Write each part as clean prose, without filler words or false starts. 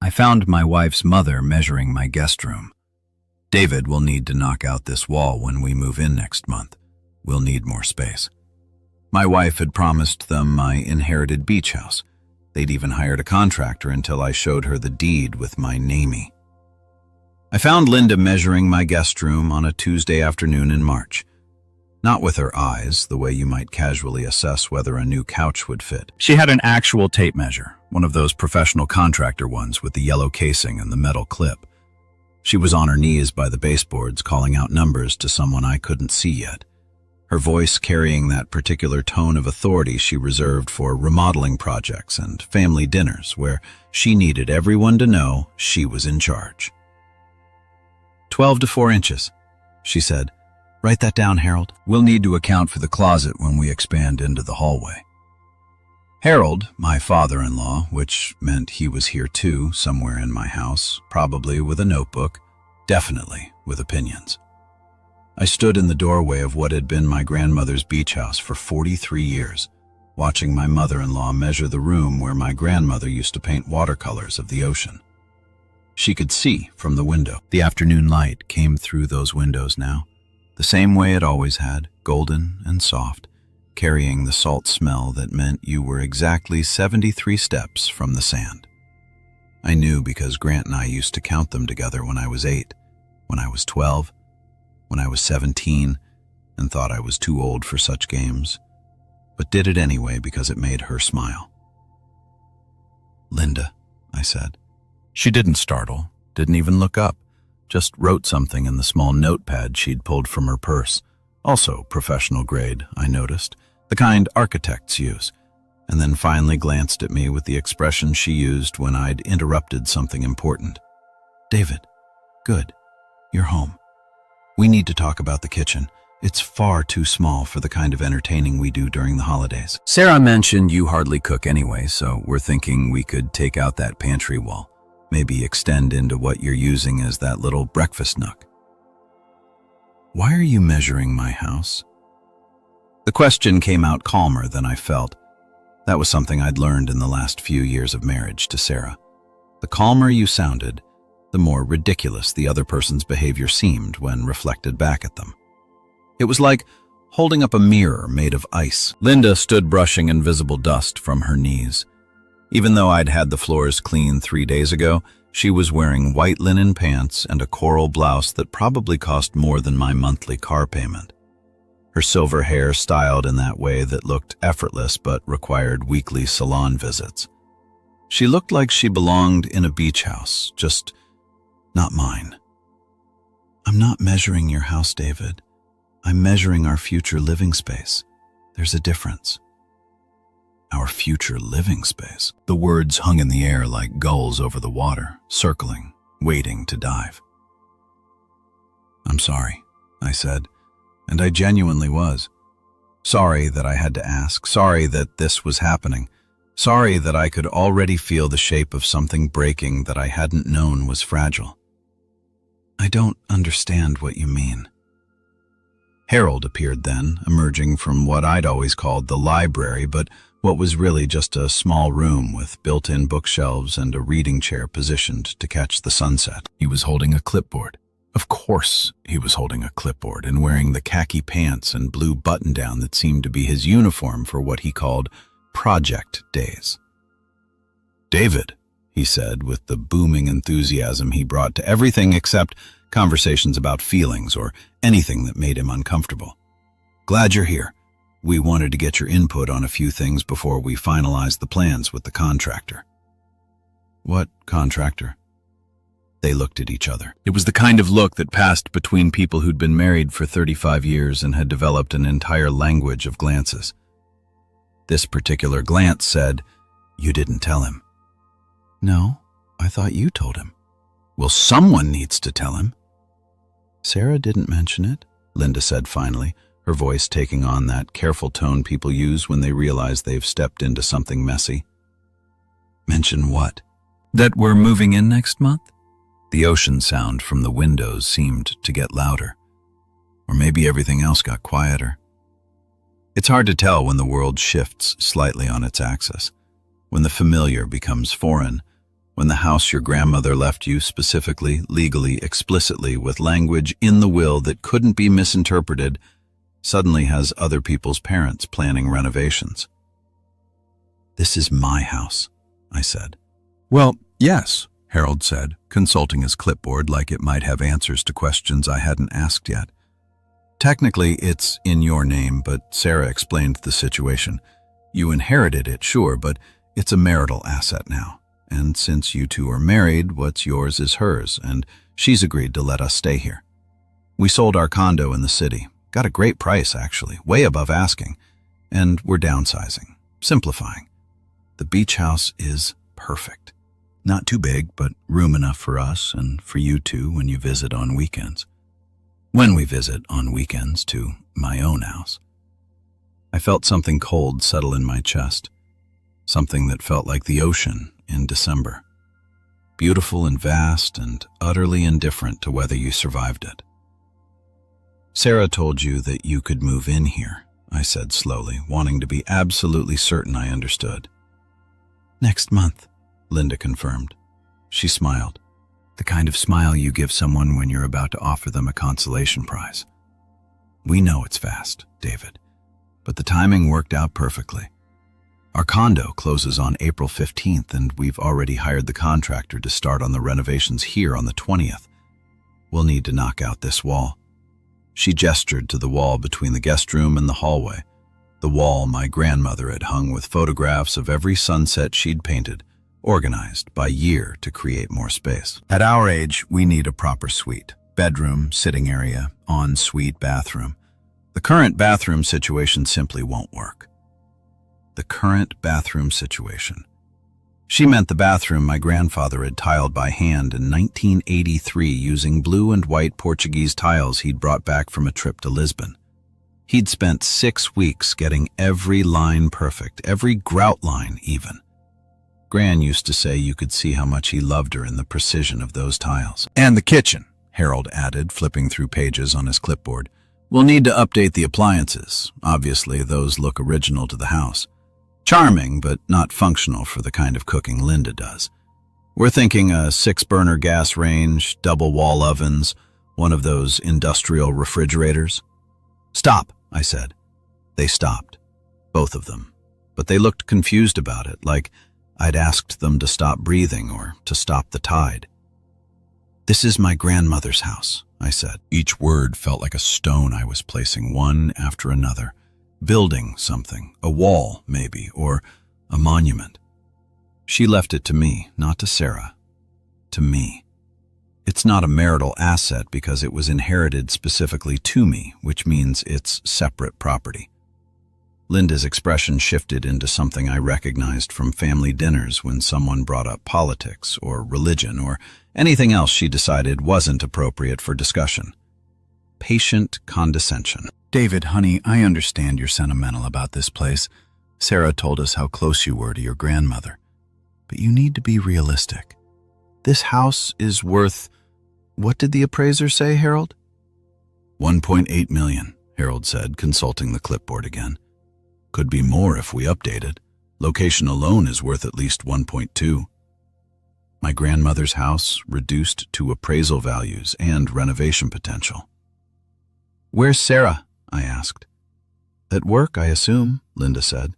I found my wife's mother measuring my guest room. David will need to knock out this wall when we move in next month. We'll need more space. My wife had promised them my inherited beach house. They'd even hired a contractor until I showed her the deed with my namey. I found Linda measuring my guest room on a Tuesday afternoon in March. Not with her eyes, the way you might casually assess whether a new couch would fit. She had an actual tape measure, one of those professional contractor ones with the yellow casing and the metal clip. She was on her knees by the baseboards calling out numbers to someone I couldn't see yet, her voice carrying that particular tone of authority she reserved for remodeling projects and family dinners where she needed everyone to know she was in charge. 12 to 4 inches, she said. Write that down, Harold. We'll need to account for the closet when we expand into the hallway. Harold, my father-in-law, which meant he was here too, somewhere in my house, probably with a notebook, definitely with opinions. I stood in the doorway of what had been my grandmother's beach house for 43 years, watching my mother-in-law measure the room where my grandmother used to paint watercolors of the ocean. She could see from the window. The afternoon light came through those windows now, the same way it always had, golden and soft, carrying the salt smell that meant you were exactly 73 steps from the sand. I knew because Grant and I used to count them together when I was 8, when I was 12, when I was 17, and thought I was too old for such games, but did it anyway because it made her smile. Linda, I said. She didn't startle, didn't even look up, just wrote something in the small notepad she'd pulled from her purse. Also professional grade, I noticed, the kind architects use, and then finally glanced at me with the expression she used when I'd interrupted something important. David, good, you're home. We need to talk about the kitchen. It's far too small for the kind of entertaining we do during the holidays. Sarah mentioned you hardly cook anyway, so we're thinking we could take out that pantry wall. Maybe extend into what you're using as that little breakfast nook. Why are you measuring my house? The question came out calmer than I felt. That was something I'd learned in the last few years of marriage to Sarah. The calmer you sounded, the more ridiculous the other person's behavior seemed when reflected back at them. It was like holding up a mirror made of ice. Linda stood brushing invisible dust from her knees. Even though I'd had the floors cleaned 3 days ago, she was wearing white linen pants and a coral blouse that probably cost more than my monthly car payment. Her silver hair styled in that way that looked effortless but required weekly salon visits. She looked like she belonged in a beach house, just not mine. I'm not measuring your house, David. I'm measuring our future living space. There's a difference. Our future living space. The words hung in the air like gulls over the water, circling, waiting to dive. I'm sorry, I said, and I genuinely was. Sorry that I had to ask, sorry that this was happening, sorry that I could already feel the shape of something breaking that I hadn't known was fragile. I don't understand what you mean. Harold appeared then, emerging from what I'd always called the library, but what was really just a small room with built-in bookshelves and a reading chair positioned to catch the sunset. He was holding a clipboard. Of course he was holding a clipboard and wearing the khaki pants and blue button-down that seemed to be his uniform for what he called project days. David, he said with the booming enthusiasm he brought to everything except conversations about feelings or anything that made him uncomfortable. Glad you're here. We wanted to get your input on a few things before we finalized the plans with the contractor. What contractor? They looked at each other. It was the kind of look that passed between people who'd been married for 35 years and had developed an entire language of glances. This particular glance said, "You didn't tell him." "No, I thought you told him." "Well, someone needs to tell him." "Sarah didn't mention it," Linda said finally, her voice taking on that careful tone people use when they realize they've stepped into something messy. "Mention what?" "That we're moving in next month?" The ocean sound from the windows seemed to get louder. Or maybe everything else got quieter. It's hard to tell when the world shifts slightly on its axis, when the familiar becomes foreign, When the house your grandmother left you specifically, legally, explicitly, with language in the will that couldn't be misinterpreted, suddenly has other people's parents planning renovations. This is my house, I said. Well, yes, Harold said, consulting his clipboard like it might have answers to questions I hadn't asked yet. Technically, it's in your name, but Sarah explained the situation. You inherited it, sure, but it's a marital asset now. And since you two are married, what's yours is hers, and she's agreed to let us stay here. We sold our condo in the city. Got a great price, actually, way above asking. And we're downsizing, simplifying. The beach house is perfect. Not too big, but room enough for us and for you two when you visit on weekends. When we visit on weekends to my own house. I felt something cold settle in my chest. Something that felt like the ocean in December. Beautiful and vast and utterly indifferent to whether you survived it. Sarah told you that you could move in here, I said slowly, wanting to be absolutely certain I understood. Next month, Linda confirmed. She smiled. The kind of smile you give someone when you're about to offer them a consolation prize. We know it's fast, David, but the timing worked out perfectly. Our condo closes on April 15th, and we've already hired the contractor to start on the renovations here on the 20th. We'll need to knock out this wall. She gestured to the wall between the guest room and the hallway, the wall my grandmother had hung with photographs of every sunset she'd painted, organized by year to create more space. At our age, we need a proper suite. Bedroom, sitting area, en-suite bathroom. The current bathroom situation simply won't work. The current bathroom situation. She meant the bathroom my grandfather had tiled by hand in 1983 using blue and white Portuguese tiles he'd brought back from a trip to Lisbon. He'd spent 6 weeks getting every line perfect, every grout line even. Gran used to say you could see how much he loved her in the precision of those tiles. And the kitchen, Harold added, flipping through pages on his clipboard. We'll need to update the appliances. Obviously, those look original to the house. Charming, but not functional for the kind of cooking Linda does. We're thinking a 6-burner gas range, double wall ovens, one of those industrial refrigerators. Stop, I said. They stopped, both of them, but they looked confused about it, like I'd asked them to stop breathing or to stop the tide. This is my grandmother's house, I said. Each word felt like a stone I was placing one after another. Building something, a wall maybe, or a monument. She left it to me, not to Sarah. To me. It's not a marital asset because it was inherited specifically to me, which means it's separate property. Linda's expression shifted into something I recognized from family dinners when someone brought up politics or religion or anything else she decided wasn't appropriate for discussion. Patient condescension. David, honey, I understand you're sentimental about this place. Sarah told us how close you were to your grandmother. But you need to be realistic. This house is worth... What did the appraiser say, Harold? $1.8 million, Harold said, consulting the clipboard again. Could be more if we update it. Location alone is worth at least 1.2. My grandmother's house reduced to appraisal values and renovation potential. Where's Sarah? I asked. At work, I assume, Linda said.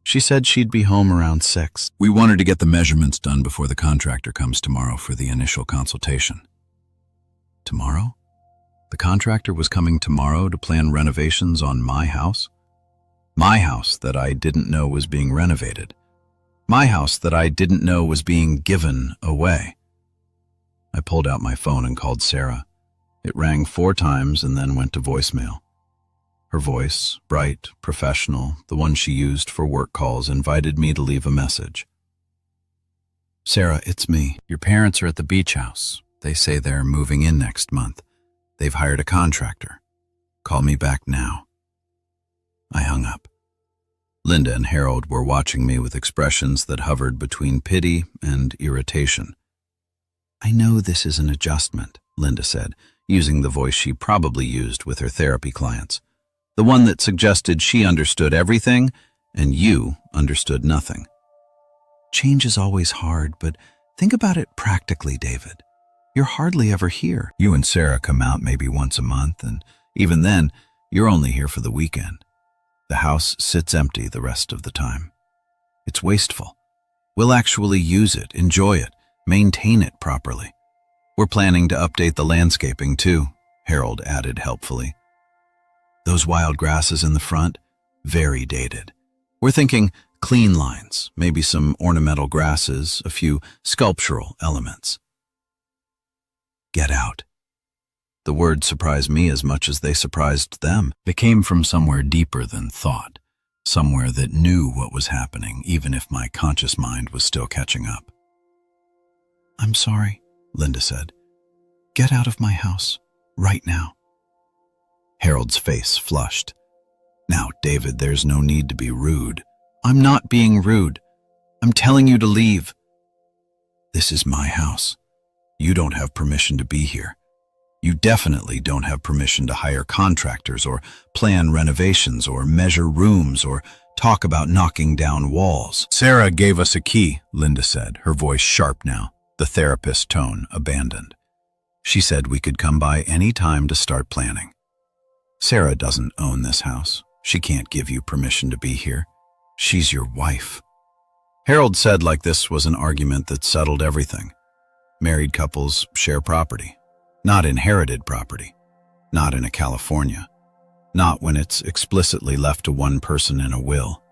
She said she'd be home around 6. We wanted to get the measurements done before the contractor comes tomorrow for the initial consultation. Tomorrow? The contractor was coming tomorrow to plan renovations on my house? My house that I didn't know was being renovated. My house that I didn't know was being given away. I pulled out my phone and called Sarah. It rang 4 times and then went to voicemail. Her voice, bright, professional, the one she used for work calls, invited me to leave a message. Sarah, it's me. Your parents are at the beach house. They say they're moving in next month. They've hired a contractor. Call me back now. I hung up. Linda and Harold were watching me with expressions that hovered between pity and irritation. I know this is an adjustment, Linda said, using the voice she probably used with her therapy clients. The one that suggested she understood everything and you understood nothing. Change is always hard, but Think about it practically, David. You're hardly ever here. You and Sarah come out maybe once a month, and even then, you're only here for the weekend. The house sits empty the rest of the time. It's wasteful. We'll actually use it, enjoy it, maintain it properly. We're planning to update the landscaping too, Harold added helpfully. Those wild grasses in the front, very dated. We're thinking clean lines, maybe some ornamental grasses, a few sculptural elements. Get out. The words surprised me as much as they surprised them. They came from somewhere deeper than thought, somewhere that knew what was happening, even if my conscious mind was still catching up. I'm sorry, Linda said. Get out of my house, right now. Harold's face flushed. Now, David, there's no need to be rude. I'm not being rude. I'm telling you to leave. This is my house. You don't have permission to be here. You definitely don't have permission to hire contractors or plan renovations or measure rooms or talk about knocking down walls. Sarah gave us a key, Linda said, her voice sharp now, the therapist tone abandoned. She said we could come by any time to start planning. Sarah doesn't own this house. She can't give you permission to be here. She's your wife. Harold said like this was an argument that settled everything. Married couples share property. Not inherited property, not in a California, not when it's explicitly left to one person in a will.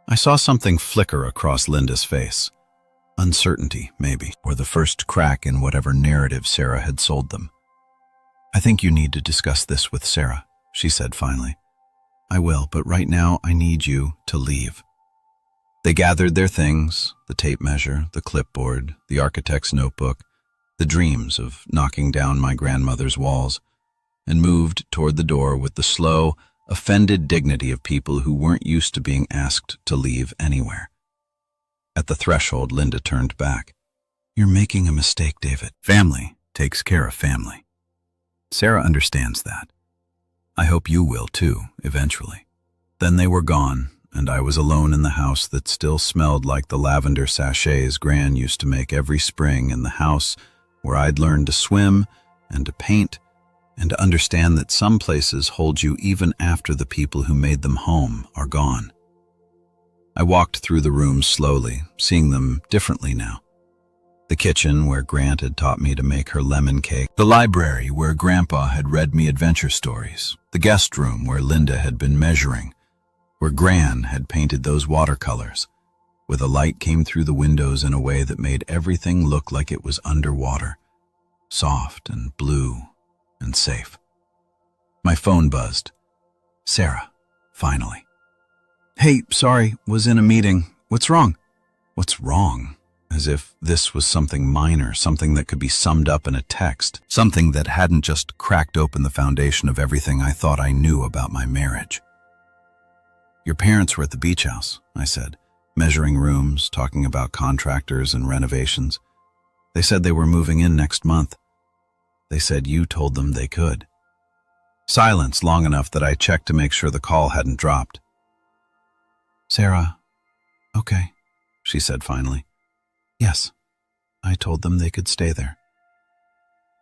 I saw something flicker across Linda's face. Uncertainty, maybe, or the first crack in whatever narrative Sarah had sold them. I think you need to discuss this with Sarah, she said finally. I will, but right now I need you to leave. They gathered their things, the tape measure, the clipboard, the architect's notebook, the dreams of knocking down my grandmother's walls, and moved toward the door with the slow, offended dignity of people who weren't used to being asked to leave anywhere. At the threshold, Linda turned back. You're making a mistake, David. Family takes care of family. Sarah understands that. I hope you will too, eventually. Then they were gone, and I was alone in the house that still smelled like the lavender sachets Gran used to make every spring, in the house where I'd learned to swim and to paint and to understand that some places hold you even after the people who made them home are gone. I walked through the rooms slowly, seeing them differently now. The kitchen where Grant had taught me to make her lemon cake, the library where Grandpa had read me adventure stories, the guest room where Linda had been measuring, where Gran had painted those watercolors, where the light came through the windows in a way that made everything look like it was underwater, soft and blue and safe. My phone buzzed. Sarah, finally. Hey, sorry, was in a meeting. What's wrong? What's wrong? As if this was something minor, something that could be summed up in a text, something that hadn't just cracked open the foundation of everything I thought I knew about my marriage. Your parents were at the beach house, I said, measuring rooms, talking about contractors and renovations. They said they were moving in next month. They said you told them they could. Silence long enough that I checked to make sure the call hadn't dropped. Sarah, okay, she said finally. Yes, I told them they could stay there.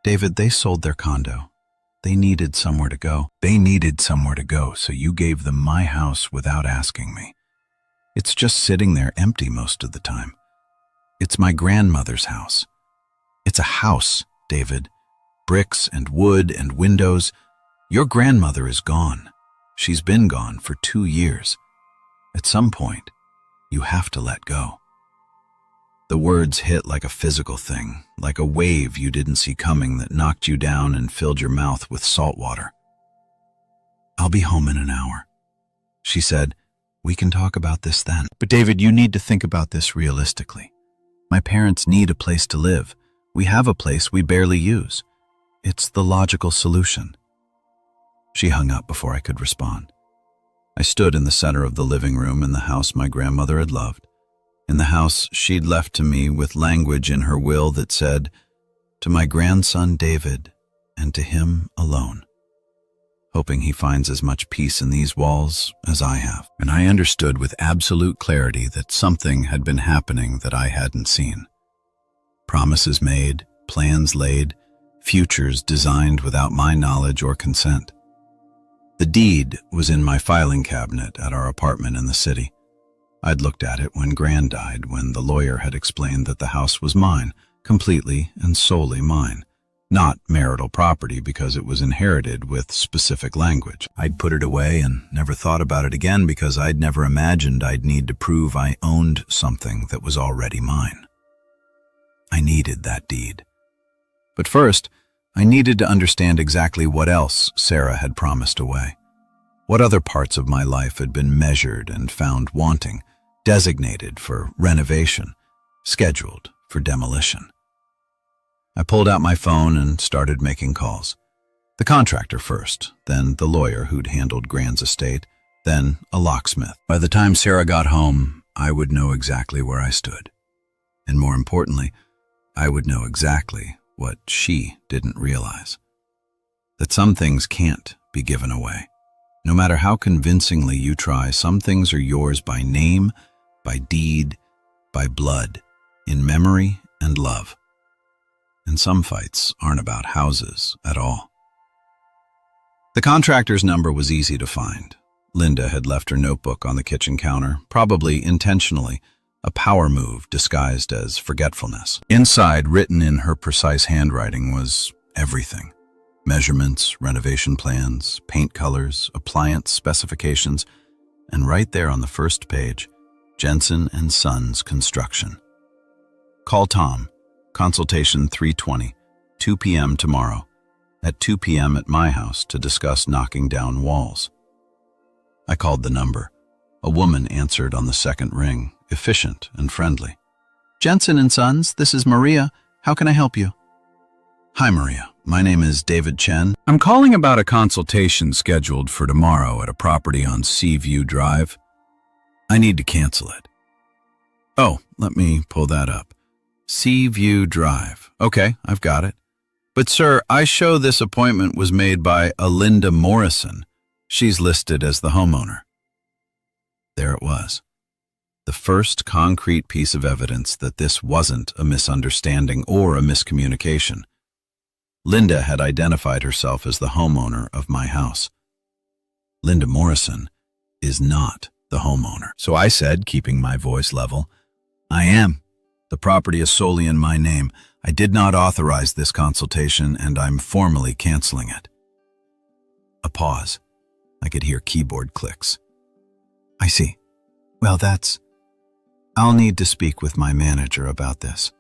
David, they sold their condo. They needed somewhere to go. They needed somewhere to go, so you gave them my house without asking me. It's just sitting there empty most of the time. It's my grandmother's house. It's a house, David. Bricks and wood and windows. Your grandmother is gone. She's been gone for 2 years. At some point, you have to let go. The words hit like a physical thing, like a wave you didn't see coming that knocked you down and filled your mouth with salt water. I'll be home in an hour. She said, we can talk about this then. But David, you need to think about this realistically. My parents need a place to live. We have a place we barely use. It's the logical solution. She hung up before I could respond. I stood in the center of the living room in the house my grandmother had loved, in the house she'd left to me with language in her will that said, to my grandson David, and to him alone, hoping he finds as much peace in these walls as I have. And I understood with absolute clarity that something had been happening that I hadn't seen. Promises made, plans laid, futures designed without my knowledge or consent. The deed was in my filing cabinet at our apartment in the city. I'd looked at it when Gran died, when the lawyer had explained that the house was mine, completely and solely mine. Not marital property because it was inherited with specific language. I'd put it away and never thought about it again because I'd never imagined I'd need to prove I owned something that was already mine. I needed that deed. But first, I needed to understand exactly what else Sarah had promised away. What other parts of my life had been measured and found wanting, designated for renovation, scheduled for demolition. I pulled out my phone and started making calls. The contractor first, then the lawyer who'd handled Gran's estate, then a locksmith. By the time Sarah got home, I would know exactly where I stood. And more importantly, I would know exactly what she didn't realize. That some things can't be given away. No matter how convincingly you try, some things are yours by name, by deed, by blood, in memory and love. And some fights aren't about houses at all. The contractor's number was easy to find. Linda had left her notebook on the kitchen counter, probably intentionally, a power move disguised as forgetfulness. Inside, written in her precise handwriting, was everything. Measurements, renovation plans, paint colors, appliance specifications, and right there on the first page, Jensen and Sons Construction. Call Tom. Consultation 3:20, 2 p.m. tomorrow, at 2 p.m. at my house to discuss knocking down walls. I called the number. A woman answered on the second ring, efficient and friendly. Jensen and Sons, this is Maria. How can I help you? Hi, Maria. My name is David Chen. I'm calling about a consultation scheduled for tomorrow at a property on Seaview Drive. I need to cancel it. Oh, let me pull that up. Seaview Drive. Okay, I've got it. But sir, I show this appointment was made by Alinda Morrison. She's listed as the homeowner. There it was. The first concrete piece of evidence that this wasn't a misunderstanding or a miscommunication. Linda had identified herself as the homeowner of my house. Linda Morrison is not the homeowner. So I said, keeping my voice level, I am. The property is solely in my name. I did not authorize this consultation, and I'm formally canceling it. A pause. I could hear keyboard clicks. I see. Well, I'll need to speak with my manager about this.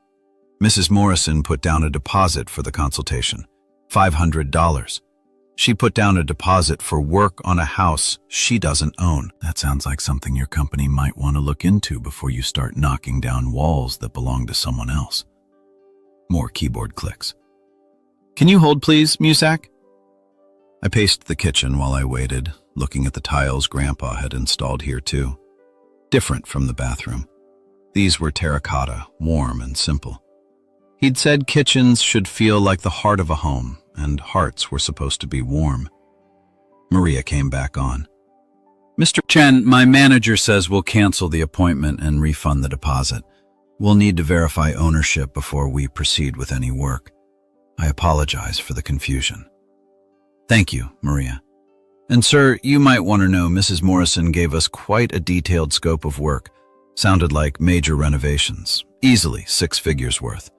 Mrs. Morrison put down a deposit for the consultation, $500. She put down a deposit for work on a house she doesn't own. That sounds like something your company might want to look into before you start knocking down walls that belong to someone else. More keyboard clicks. Can you hold, please, Musak? I paced the kitchen while I waited, looking at the tiles Grandpa had installed here too. Different from the bathroom. These were terracotta, warm and simple. He'd said kitchens should feel like the heart of a home, and hearts were supposed to be warm. Maria came back on. Mr. Chen, my manager says we'll cancel the appointment and refund the deposit. We'll need to verify ownership before we proceed with any work. I apologize for the confusion. Thank you, Maria. And sir, you might want to know Mrs. Morrison gave us quite a detailed scope of work. Sounded like major renovations, easily 6 figures worth.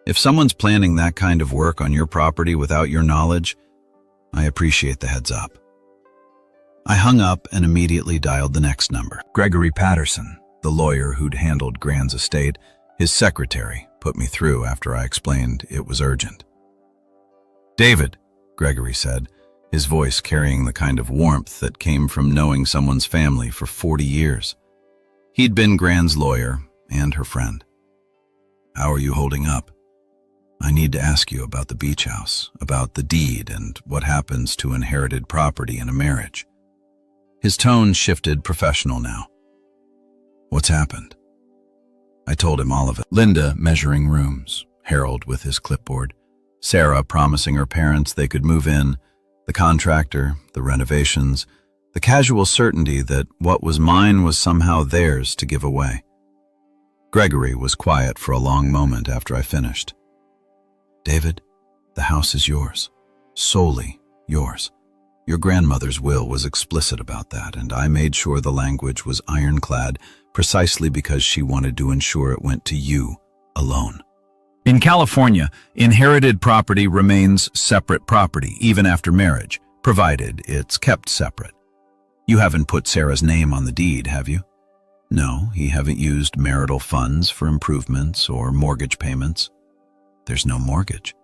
If someone's planning that kind of work on your property without your knowledge, I appreciate the heads up. I hung up and immediately dialed the next number. Gregory Patterson, the lawyer who'd handled Gran's estate, his secretary, put me through after I explained it was urgent. David, Gregory said, his voice carrying the kind of warmth that came from knowing someone's family for 40 years. He'd been Gran's lawyer and her friend. How are you holding up? I need to ask you about the beach house, about the deed, and what happens to inherited property in a marriage. His tone shifted professional now. What's happened? I told him all of it. Linda measuring rooms, Harold with his clipboard, Sarah promising her parents they could move in, the contractor, the renovations, the casual certainty that what was mine was somehow theirs to give away. Gregory was quiet for a long moment after I finished. David, the house is yours. Solely yours. Your grandmother's will was explicit about that, and I made sure the language was ironclad precisely because she wanted to ensure it went to you alone. In California, inherited property remains separate property, even after marriage, provided it's kept separate. You haven't put Sarah's name on the deed, have you? No, he haven't used marital funds for improvements or mortgage payments. There's no mortgage.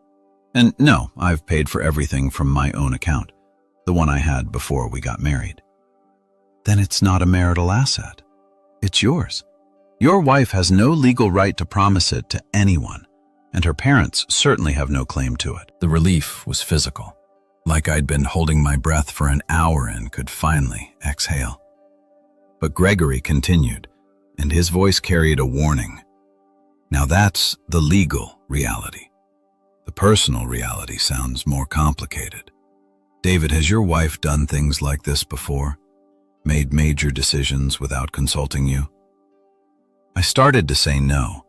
And no, I've paid for everything from my own account, the one I had before we got married. Then it's not a marital asset. It's yours. Your wife has no legal right to promise it to anyone, and her parents certainly have no claim to it. The relief was physical, like I'd been holding my breath for an hour and could finally exhale. But Gregory continued, and his voice carried a warning. Now that's the legal reality. The personal reality sounds more complicated. David, has your wife done things like this before? Made major decisions without consulting you? I started to say no.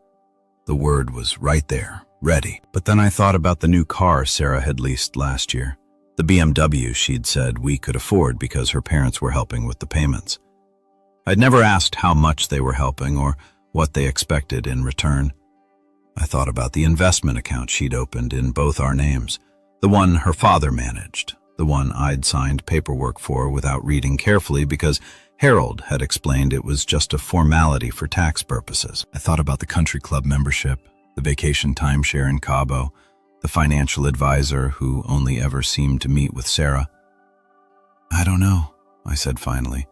The word was right there, ready. But then I thought about the new car Sarah had leased last year. The BMW she'd said we could afford because her parents were helping with the payments. I'd never asked how much they were helping or what they expected in return. I thought about the investment account she'd opened in both our names, the one her father managed, the one I'd signed paperwork for without reading carefully because Harold had explained it was just a formality for tax purposes. I thought about the country club membership, the vacation timeshare in Cabo, the financial advisor who only ever seemed to meet with Sarah. I don't know, I said finally,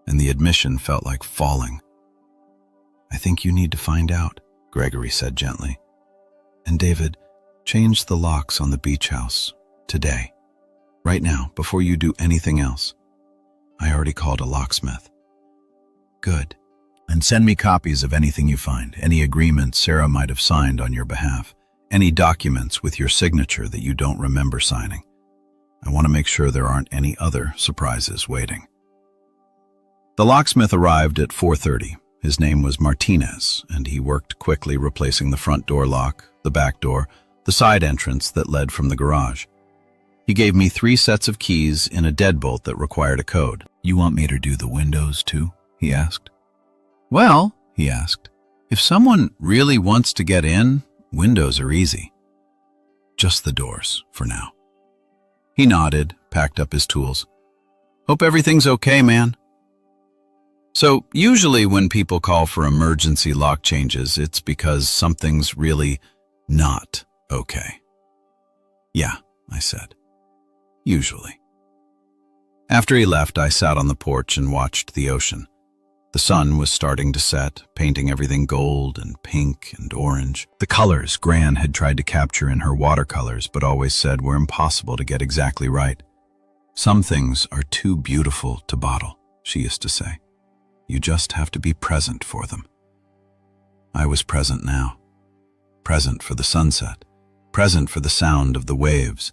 and the admission felt like falling. I think you need to find out, Gregory said gently. And David, change the locks on the beach house today, right now, before you do anything else. I already called a locksmith. Good. And send me copies of anything you find, any agreements Sarah might have signed on your behalf, any documents with your signature that you don't remember signing. I want to make sure there aren't any other surprises waiting. The locksmith arrived at 4:30. His name was Martinez, and he worked quickly replacing the front door lock, the back door, the side entrance that led from the garage. He gave me 3 sets of keys in a deadbolt that required a code. You want me to do the windows too? He asked. Well, he asked, if someone really wants to get in, windows are easy. Just the doors, for now. He nodded, packed up his tools. Hope everything's okay, man. So, usually when people call for emergency lock changes, it's because something's really not okay. Yeah, I said. Usually. After he left, I sat on the porch and watched the ocean. The sun was starting to set, painting everything gold and pink and orange. The colors Gran had tried to capture in her watercolors but always said were impossible to get exactly right. Some things are too beautiful to bottle, she used to say. You just have to be present for them. I was present now. Present for the sunset. Present for the sound of the waves.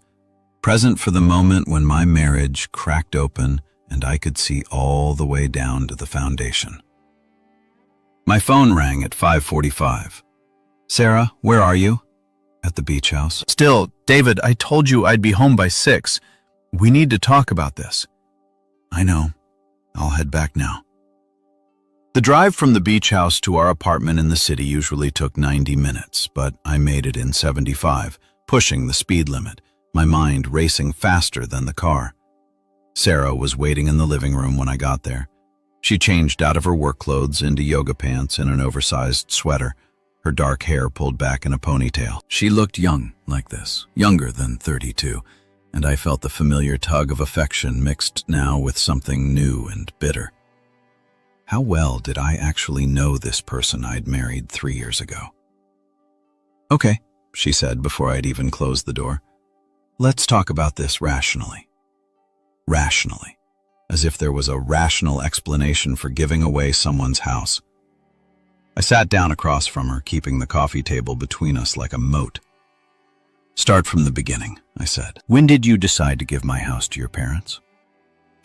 Present for the moment when my marriage cracked open and I could see all the way down to the foundation. My phone rang at 5:45. Sarah, where are you? At the beach house. Still, David, I told you I'd be home by 6. We need to talk about this. I know. I'll head back now. The drive from the beach house to our apartment in the city usually took 90 minutes, but I made it in 75, pushing the speed limit, my mind racing faster than the car. Sarah was waiting in the living room when I got there. She changed out of her work clothes into yoga pants and an oversized sweater, her dark hair pulled back in a ponytail. She looked young like this, younger than 32, and I felt the familiar tug of affection mixed now with something new and bitter. How well did I actually know this person I'd married 3 years ago? Okay, she said before I'd even closed the door. Let's talk about this rationally. Rationally, as if there was a rational explanation for giving away someone's house. I sat down across from her, keeping the coffee table between us like a moat. Start from the beginning, I said. When did you decide to give my house to your parents?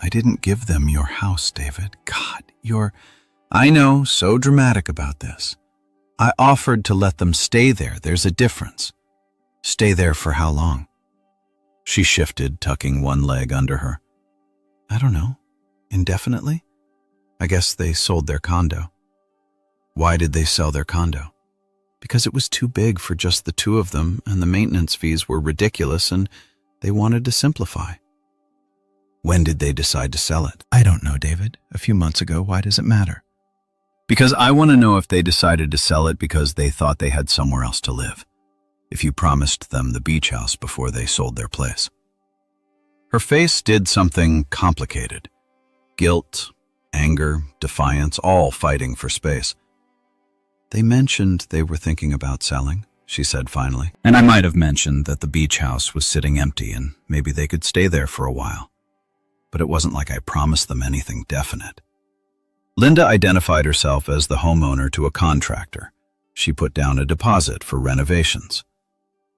I didn't give them your house, David. God, I know, so dramatic about this. I offered to let them stay there. There's a difference. Stay there for how long? She shifted, tucking one leg under her. I don't know. Indefinitely? I guess they sold their condo. Why did they sell their condo? Because it was too big for just the two of them, and the maintenance fees were ridiculous, and they wanted to simplify. When did they decide to sell it? I don't know, David. A few months ago. Why does it matter? Because I want to know if they decided to sell it because they thought they had somewhere else to live. If you promised them the beach house before they sold their place. Her face did something complicated. Guilt, anger, defiance, all fighting for space. They mentioned they were thinking about selling, she said finally. And I might have mentioned that the beach house was sitting empty and maybe they could stay there for a while. But it wasn't like I promised them anything definite. Linda identified herself as the homeowner to a contractor. She put down a deposit for renovations.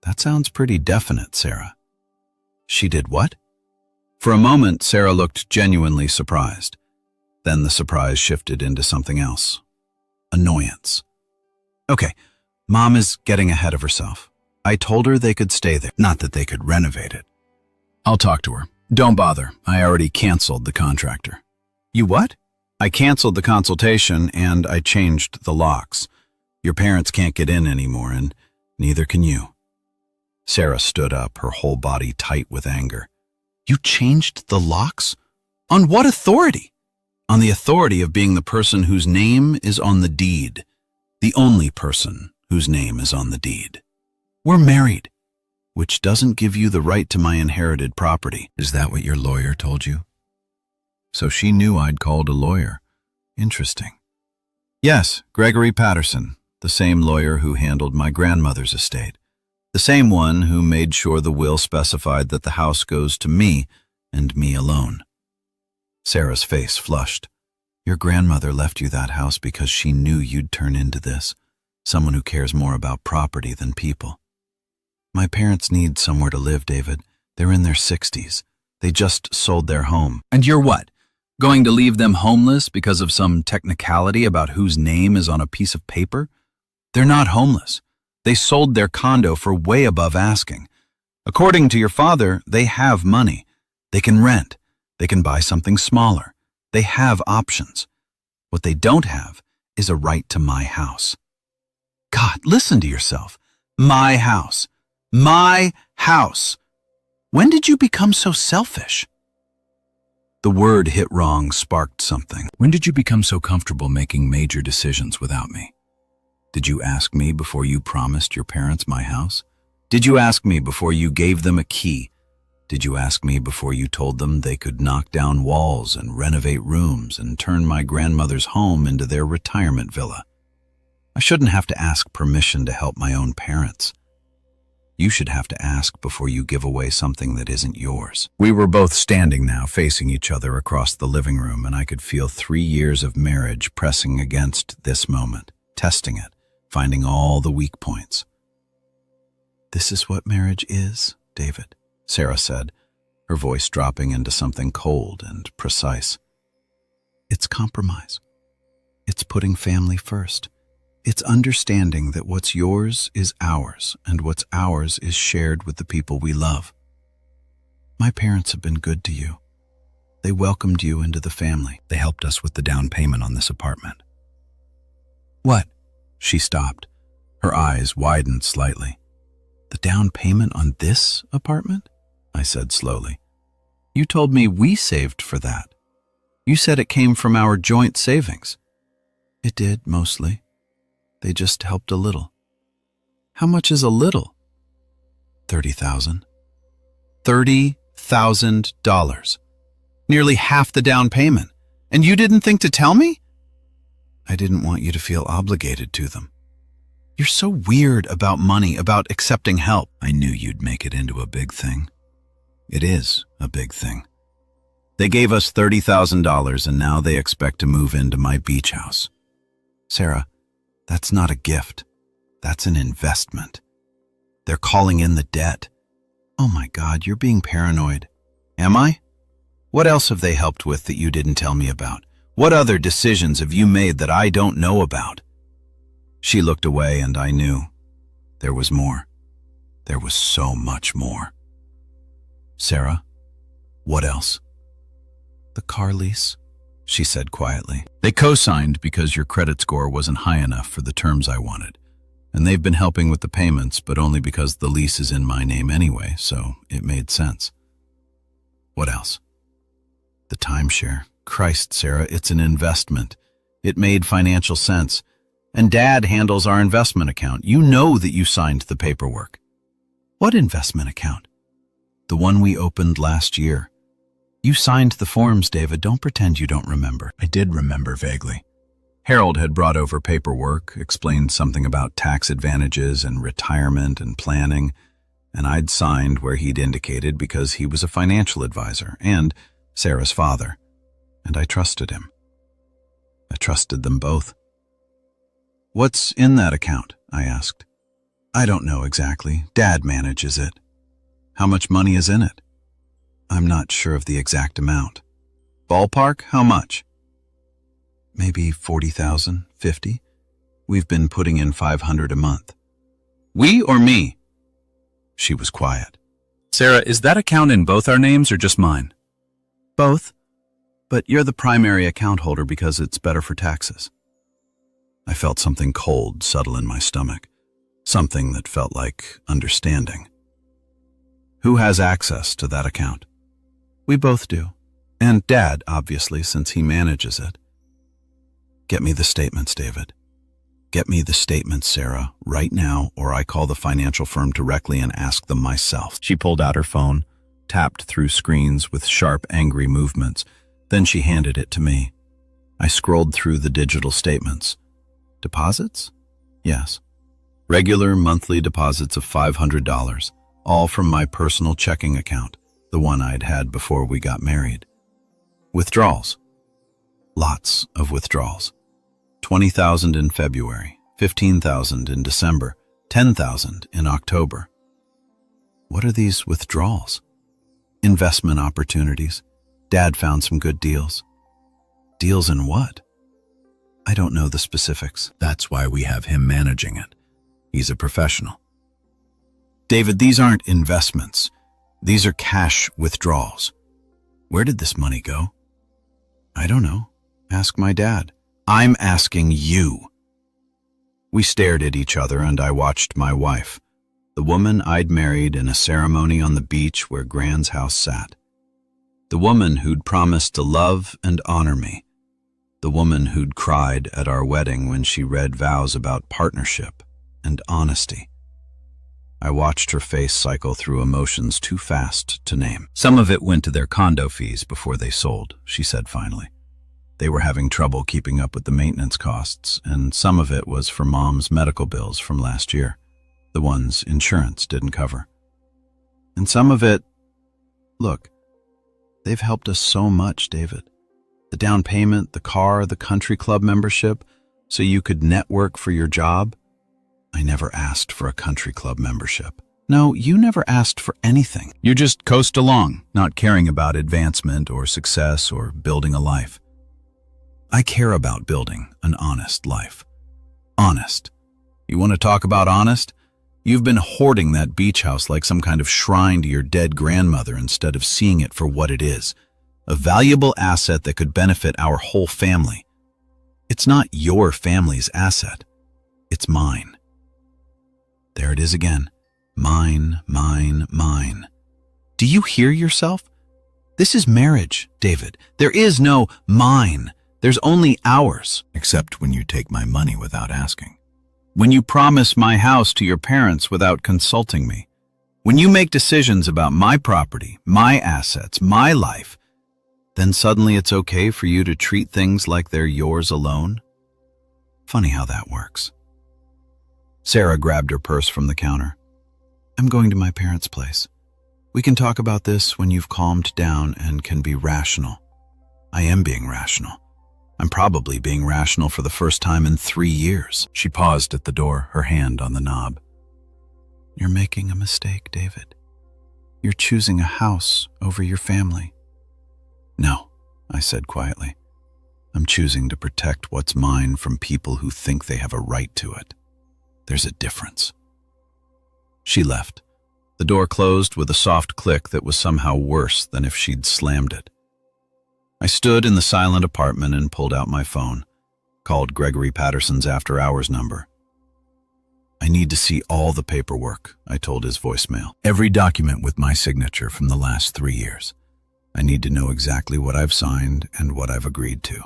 That sounds pretty definite, Sarah. She did what? For a moment, Sarah looked genuinely surprised. Then the surprise shifted into something else. Annoyance. Okay, Mom is getting ahead of herself. I told her they could stay there, not that they could renovate it. I'll talk to her. Don't bother. I already canceled the contractor. You what? I canceled the consultation and I changed the locks. Your parents can't get in anymore and neither can you. Sarah stood up, her whole body tight with anger. You changed the locks? On what authority? On the authority of being the person whose name is on the deed. The only person whose name is on the deed. We're married, which doesn't give you the right to my inherited property. Is that what your lawyer told you? So she knew I'd called a lawyer. Interesting. Yes, Gregory Patterson, the same lawyer who handled my grandmother's estate. The same one who made sure the will specified that the house goes to me and me alone. Sarah's face flushed. Your grandmother left you that house because she knew you'd turn into this, someone who cares more about property than people. My parents need somewhere to live, David. They're in their 60s. They just sold their home. And you're what? Going to leave them homeless because of some technicality about whose name is on a piece of paper? They're not homeless. They sold their condo for way above asking. According to your father, they have money. They can rent. They can buy something smaller. They have options. What they don't have is a right to my house. God, listen to yourself. My house. My house. When did you become so selfish? The word hit wrong sparked something. When did you become so comfortable making major decisions without me? Did you ask me before you promised your parents my house? Did you ask me before you gave them a key? Did you ask me before you told them they could knock down walls and renovate rooms and turn my grandmother's home into their retirement villa? I shouldn't have to ask permission to help my own parents. You should have to ask before you give away something that isn't yours. We were both standing now, facing each other across the living room, and I could feel 3 years of marriage pressing against this moment, testing it, finding all the weak points. This is what marriage is, David, Sarah said, her voice dropping into something cold and precise. It's compromise. It's putting family first. It's understanding that what's yours is ours, and what's ours is shared with the people we love. My parents have been good to you. They welcomed you into the family. They helped us with the down payment on this apartment. What? She stopped. Her eyes widened slightly. The down payment on this apartment? I said slowly. You told me we saved for that. You said it came from our joint savings. It did, mostly. They just helped a little. How much is a little? $30,000. $30,000. Nearly half the down payment. And you didn't think to tell me? I didn't want you to feel obligated to them. You're so weird about money, about accepting help. I knew you'd make it into a big thing. It is a big thing. They gave us $30,000 and now they expect to move into my beach house. Sarah, that's not a gift. That's an investment. They're calling in the debt. Oh my God, you're being paranoid. Am I? What else have they helped with that you didn't tell me about? What other decisions have you made that I don't know about? She looked away and I knew. There was more. There was so much more. Sarah, what else? The car lease, she said quietly. They co-signed because your credit score wasn't high enough for the terms I wanted. And they've been helping with the payments, but only because the lease is in my name anyway, so it made sense. What else? The timeshare. Christ, Sarah, it's an investment. It made financial sense. And Dad handles our investment account. You know that you signed the paperwork. What investment account? The one we opened last year. You signed the forms, David. Don't pretend you don't remember. I did remember vaguely. Harold had brought over paperwork, explained something about tax advantages and retirement and planning, and I'd signed where he'd indicated because he was a financial advisor and Sarah's father, and I trusted him. I trusted them both. What's in that account? I asked. I don't know exactly. Dad manages it. How much money is in it? I'm not sure of the exact amount. Ballpark? How much? Maybe 40,000, 50. We've been putting in 500 a month. We or me? She was quiet. Sarah, is that account in both our names or just mine? Both. But you're the primary account holder because it's better for taxes. I felt something cold settle in my stomach. Something that felt like understanding. Who has access to that account? We both do. And Dad, obviously, since he manages it. Get me the statements, David. Get me the statements, Sarah, right now, or I call the financial firm directly and ask them myself. She pulled out her phone, tapped through screens with sharp, angry movements. Then she handed it to me. I scrolled through the digital statements. Deposits? Yes. Regular monthly deposits of $500, all from my personal checking account, the one I'd had before we got married. Withdrawals. Lots of withdrawals. 20,000 in February, 15,000 in December, 10,000 in October. What are these withdrawals? Investment opportunities. Dad found some good deals. Deals in what? I don't know the specifics. That's why we have him managing it. He's a professional. David, these aren't investments. These are cash withdrawals. Where did this money go? I don't know. Ask my dad. I'm asking you. We stared at each other and I watched my wife, the woman I'd married in a ceremony on the beach where Gran's house sat. The woman who'd promised to love and honor me. The woman who'd cried at our wedding when she read vows about partnership and honesty. I watched her face cycle through emotions too fast to name. Some of it went to their condo fees before they sold, she said finally. They were having trouble keeping up with the maintenance costs, and some of it was for Mom's medical bills from last year, the ones insurance didn't cover. And some of it, look, they've helped us so much, David. The down payment, the car, the country club membership, so you could network for your job. I never asked for a country club membership. No, you never asked for anything. You just coast along, not caring about advancement or success or building a life. I care about building an honest life. Honest. You want to talk about honest? You've been hoarding that beach house like some kind of shrine to your dead grandmother instead of seeing it for what it is. A valuable asset that could benefit our whole family. It's not your family's asset. It's mine. There it is again. Mine, mine, mine. Do you hear yourself? This is marriage, David. There is no mine. There's only ours. Except when you take my money without asking. When you promise my house to your parents without consulting me. When you make decisions about my property, my assets, my life, then suddenly it's okay for you to treat things like they're yours alone? Funny how that works. Sarah grabbed her purse from the counter. I'm going to my parents' place. We can talk about this when you've calmed down and can be rational. I am being rational. I'm probably being rational for the first time in 3 years. She paused at the door, her hand on the knob. You're making a mistake, David. You're choosing a house over your family. No, I said quietly. I'm choosing to protect what's mine from people who think they have a right to it. There's a difference." She left. The door closed with a soft click that was somehow worse than if she'd slammed it. I stood in the silent apartment and pulled out my phone, called Gregory Patterson's after-hours number. "I need to see all the paperwork," I told his voicemail. "Every document with my signature from the last 3 years. I need to know exactly what I've signed and what I've agreed to.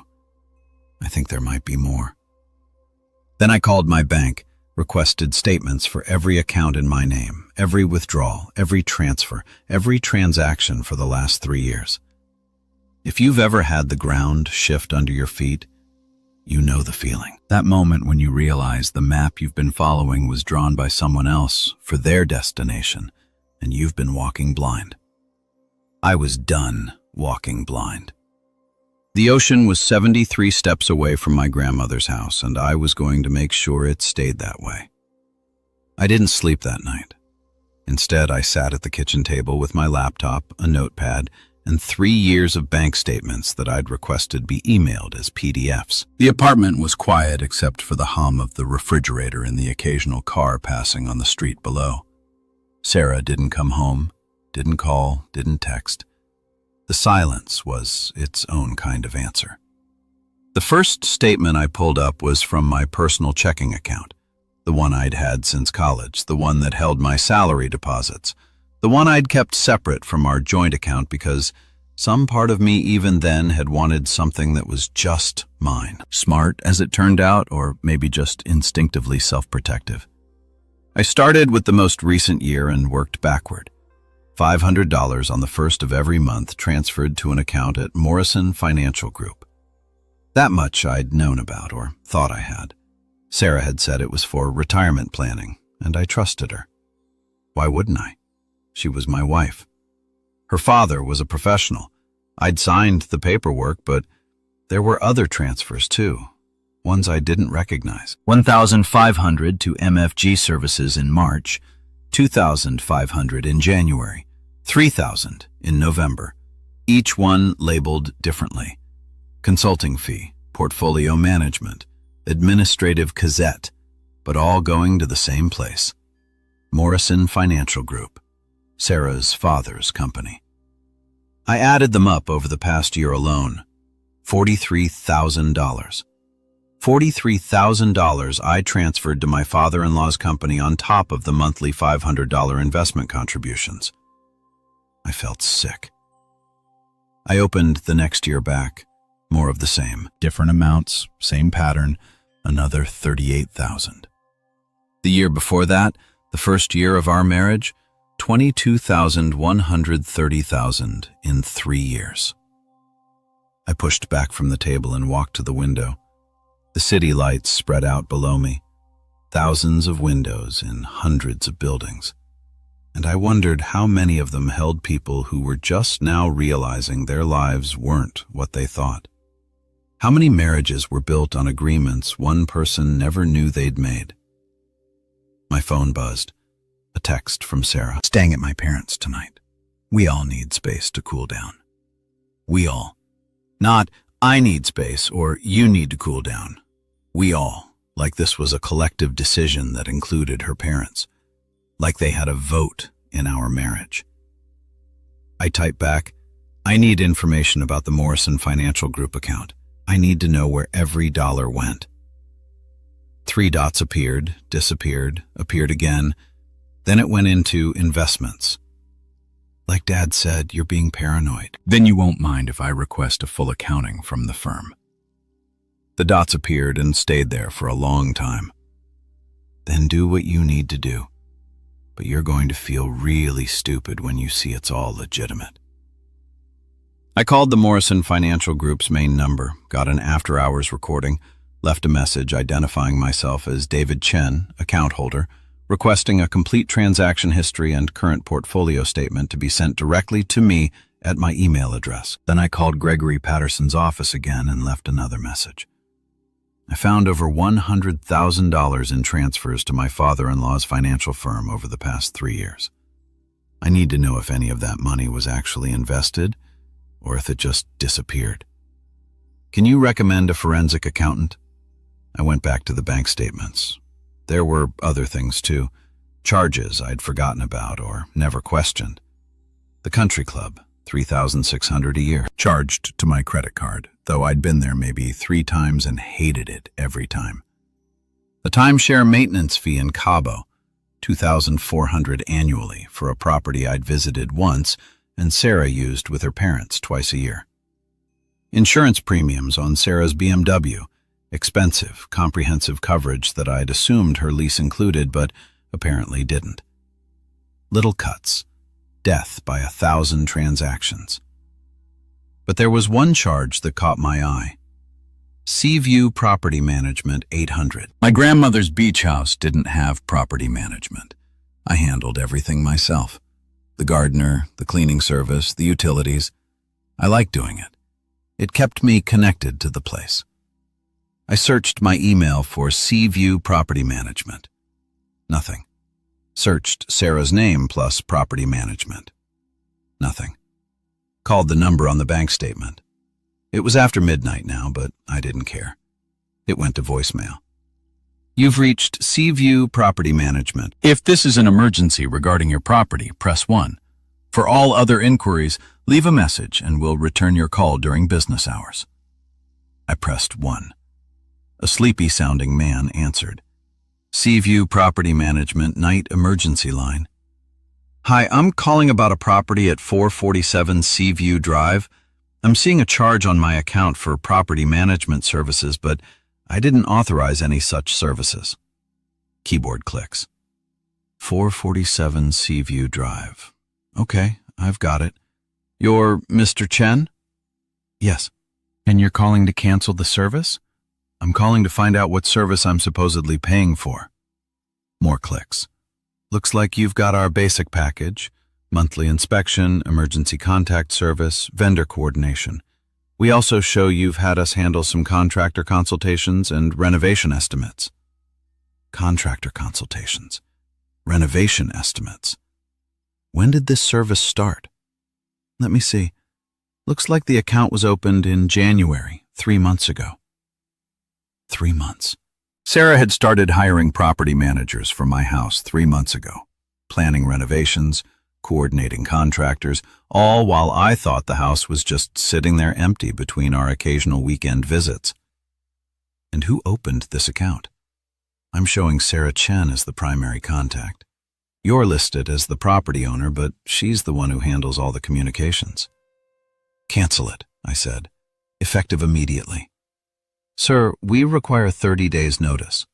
I think there might be more." Then I called my bank, requested statements for every account in my name, every withdrawal, every transfer, every transaction for the last 3 years. If you've ever had the ground shift under your feet, you know the feeling. That moment when you realize the map you've been following was drawn by someone else for their destination, and you've been walking blind. I was done walking blind. The ocean was 73 steps away from my grandmother's house, and I was going to make sure it stayed that way. I didn't sleep that night. Instead, I sat at the kitchen table with my laptop, a notepad, and 3 years of bank statements that I'd requested be emailed as PDFs. The apartment was quiet except for the hum of the refrigerator and the occasional car passing on the street below. Sarah didn't come home, didn't call, didn't text. The silence was its own kind of answer. The first statement I pulled up was from my personal checking account, the one I'd had since college, the one that held my salary deposits, the one I'd kept separate from our joint account because some part of me even then had wanted something that was just mine. Smart, as it turned out, or maybe just instinctively self-protective. I started with the most recent year and worked backward. $500 on the first of every month transferred to an account at Morrison Financial Group. That much I'd known about, or thought I had. Sarah had said it was for retirement planning, and I trusted her. Why wouldn't I? She was my wife. Her father was a professional. I'd signed the paperwork, but there were other transfers too, ones I didn't recognize. $1,500 to MFG Services in March, $2,500 in January, $3,000 in November, each one labeled differently. Consulting fee, portfolio management, administrative cassette, but all going to the same place. Morrison Financial Group, Sarah's father's company. I added them up over the past year alone. $43,000. $43,000 I transferred to my father-in-law's company on top of the monthly $500 investment contributions. I felt sick. I opened the next year back. More of the same. Different amounts, same pattern, another $38,000. The year before that, the first year of our marriage, $22,130,000 in 3 years. I pushed back from the table and walked to the window. The city lights spread out below me, thousands of windows in hundreds of buildings. And I wondered how many of them held people who were just now realizing their lives weren't what they thought. How many marriages were built on agreements one person never knew they'd made? My phone buzzed. A text from Sarah. "Staying at my parents' tonight. We all need space to cool down." We all. Not, I need space or you need to cool down. We all, like this was a collective decision that included her parents, like they had a vote in our marriage. I typed back, "I need information about the Morrison Financial Group account. I need to know where every dollar went." 3 dots appeared, disappeared, appeared again. Then it went into investments. "Like Dad said, you're being paranoid. Then you won't mind if I request a full accounting from the firm." The dots appeared and stayed there for a long time. "Then do what you need to do. But you're going to feel really stupid when you see it's all legitimate." I called the Morrison Financial Group's main number, got an after-hours recording, left a message identifying myself as David Chen, account holder, requesting a complete transaction history and current portfolio statement to be sent directly to me at my email address. Then I called Gregory Patterson's office again and left another message. I found over $100,000 in transfers to my father-in-law's financial firm over the past 3 years. I need to know if any of that money was actually invested or if it just disappeared. Can you recommend a forensic accountant? I went back to the bank statements. There were other things too. Charges I'd forgotten about or never questioned. The country club, $3,600 a year, charged to my credit card, though I'd been there maybe 3 times and hated it every time. The timeshare maintenance fee in Cabo, $2,400 annually for a property I'd visited once and Sarah used with her parents twice a year. Insurance premiums on Sarah's BMW, expensive, comprehensive coverage that I'd assumed her lease included but apparently didn't. Little cuts, death by 1,000 transactions. But there was one charge that caught my eye. Seaview Property Management, $800. My grandmother's beach house didn't have property management. I handled everything myself. The gardener, the cleaning service, the utilities. I liked doing it. It kept me connected to the place. I searched my email for Seaview Property Management. Nothing. Searched Sarah's name plus property management. Nothing. Called the number on the bank statement. It was after midnight now, but I didn't care. It went to voicemail. You've reached Seaview Property Management. If this is an emergency regarding your property, press 1. For all other inquiries, leave a message and we'll return your call during business hours. I pressed 1. A sleepy-sounding man answered. Seaview Property Management Night Emergency Line. Hi, I'm calling about a property at 447 Seaview Drive. I'm seeing a charge on my account for property management services, but I didn't authorize any such services. Keyboard clicks. 447 Seaview Drive. Okay, I've got it. You're Mr. Chen? Yes. And you're calling to cancel the service? I'm calling to find out what service I'm supposedly paying for. More clicks. Looks like you've got our basic package, monthly inspection, emergency contact service, vendor coordination. We also show you've had us handle some contractor consultations and renovation estimates. Contractor consultations. Renovation estimates. When did this service start? Let me see. Looks like the account was opened in January, 3 months ago. 3 months. Sarah had started hiring property managers for my house 3 months ago, planning renovations, coordinating contractors, all while I thought the house was just sitting there empty between our occasional weekend visits. And who opened this account? I'm showing Sarah Chen as the primary contact. You're listed as the property owner, but she's the one who handles all the communications. Cancel it, I said, effective immediately. Sir, we require 30 days notice.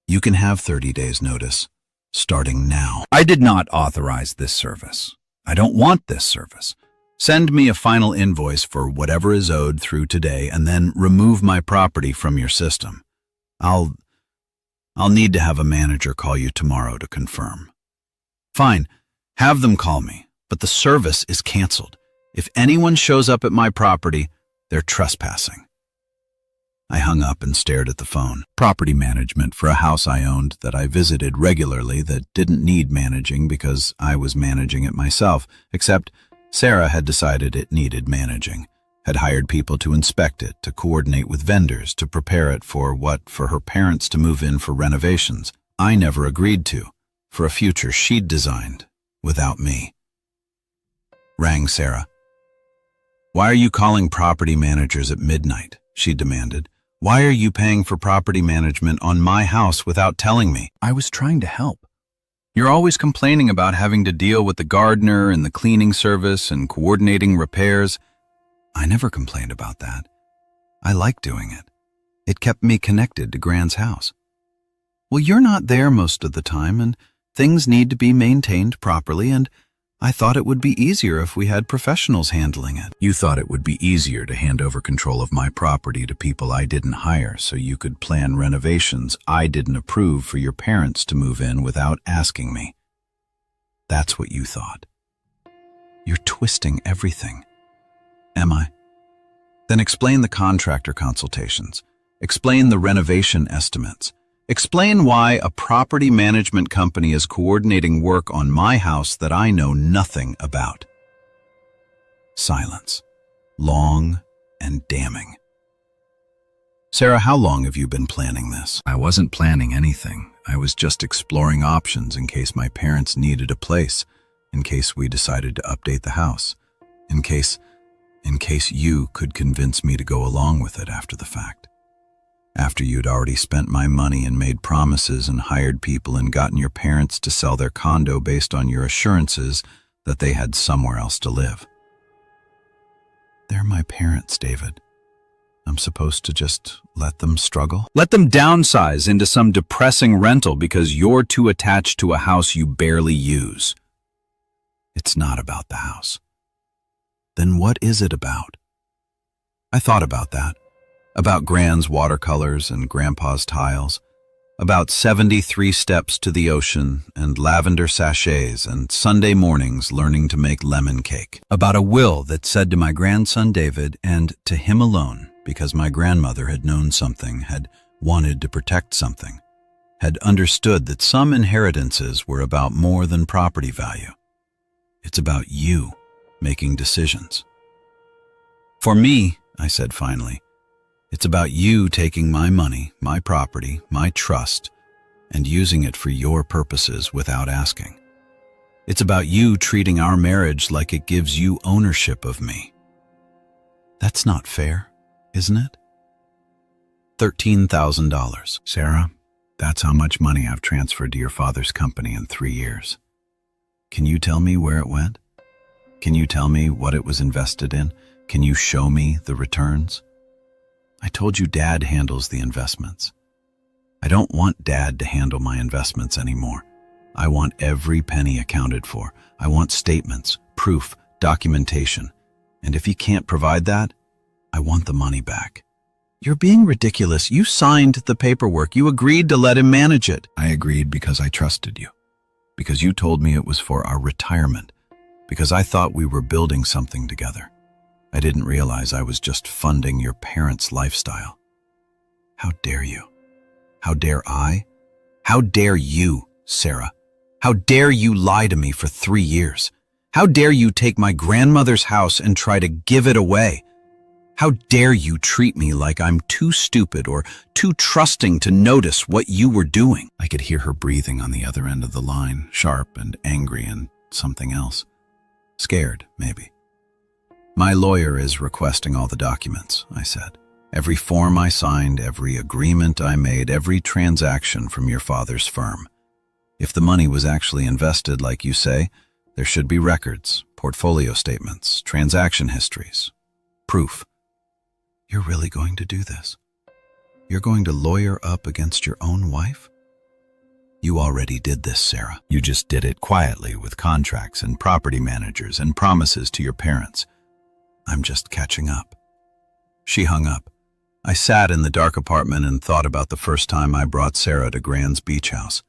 You can have 30 days notice, starting now. I did not authorize this service. I don't want this service. Send me a final invoice for whatever is owed through today and then remove my property from your system. I'll need to have a manager call you tomorrow to confirm. Fine, have them call me, but the service is canceled. If anyone shows up at my property, they're trespassing. I hung up and stared at the phone. Property management for a house I owned that I visited regularly that didn't need managing because I was managing it myself, except Sarah had decided it needed managing, had hired people to inspect it, to coordinate with vendors, to prepare it for her parents to move in for renovations. I never agreed to, for a future she'd designed, without me. Rang Sarah. Why are you calling property managers at midnight? She demanded. Why are you paying for property management on my house without telling me? I was trying to help. You're always complaining about having to deal with the gardener and the cleaning service and coordinating repairs. I never complained about that. I liked doing it. It kept me connected to Gran's house. Well, you're not there most of the time, and things need to be maintained properly, and I thought it would be easier if we had professionals handling it. You thought it would be easier to hand over control of my property to people I didn't hire so you could plan renovations I didn't approve for your parents to move in without asking me. That's what you thought. You're twisting everything. Am I? Then explain the contractor consultations. Explain the renovation estimates. Explain why a property management company is coordinating work on my house that I know nothing about. Silence. Long and damning. Sarah, how long have you been planning this? I wasn't planning anything. I was just exploring options in case my parents needed a place, in case we decided to update the house, in case you could convince me to go along with it after the fact. After you'd already spent my money and made promises and hired people and gotten your parents to sell their condo based on your assurances that they had somewhere else to live. They're my parents, David. I'm supposed to just let them struggle? Let them downsize into some depressing rental because you're too attached to a house you barely use. It's not about the house. Then what is it about? I thought about that. About Gran's watercolors and Grandpa's tiles. About 73 steps to the ocean and lavender sachets and Sunday mornings learning to make lemon cake. About a will that said to my grandson David and to him alone, because my grandmother had known something, had wanted to protect something, had understood that some inheritances were about more than property value. It's about you making decisions. For me, I said finally, it's about you taking my money, my property, my trust, and using it for your purposes without asking. It's about you treating our marriage like it gives you ownership of me. That's not fair, isn't it? $13,000. Sarah, that's how much money I've transferred to your father's company in 3 years. Can you tell me where it went? Can you tell me what it was invested in? Can you show me the returns? I told you Dad handles the investments. I don't want Dad to handle my investments anymore. I want every penny accounted for. I want statements, proof, documentation. And if he can't provide that, I want the money back. You're being ridiculous. You signed the paperwork. You agreed to let him manage it. I agreed because I trusted you. Because you told me it was for our retirement. Because I thought we were building something together. I didn't realize I was just funding your parents' lifestyle. How dare you? How dare I? How dare you, Sarah? How dare you lie to me for 3 years? How dare you take my grandmother's house and try to give it away? How dare you treat me like I'm too stupid or too trusting to notice what you were doing? I could hear her breathing on the other end of the line, sharp and angry and something else. Scared, maybe. My lawyer is requesting all the documents, I said. Every form I signed, every agreement I made, every transaction from your father's firm. If the money was actually invested like you say, there should be records, portfolio statements, transaction histories, proof. You're really going to do this? You're going to lawyer up against your own wife? You already did this, Sarah. You just did it quietly with contracts and property managers and promises to your parents. I'm just catching up. She hung up. I sat in the dark apartment and thought about the first time I brought Sarah to Gran's beach house.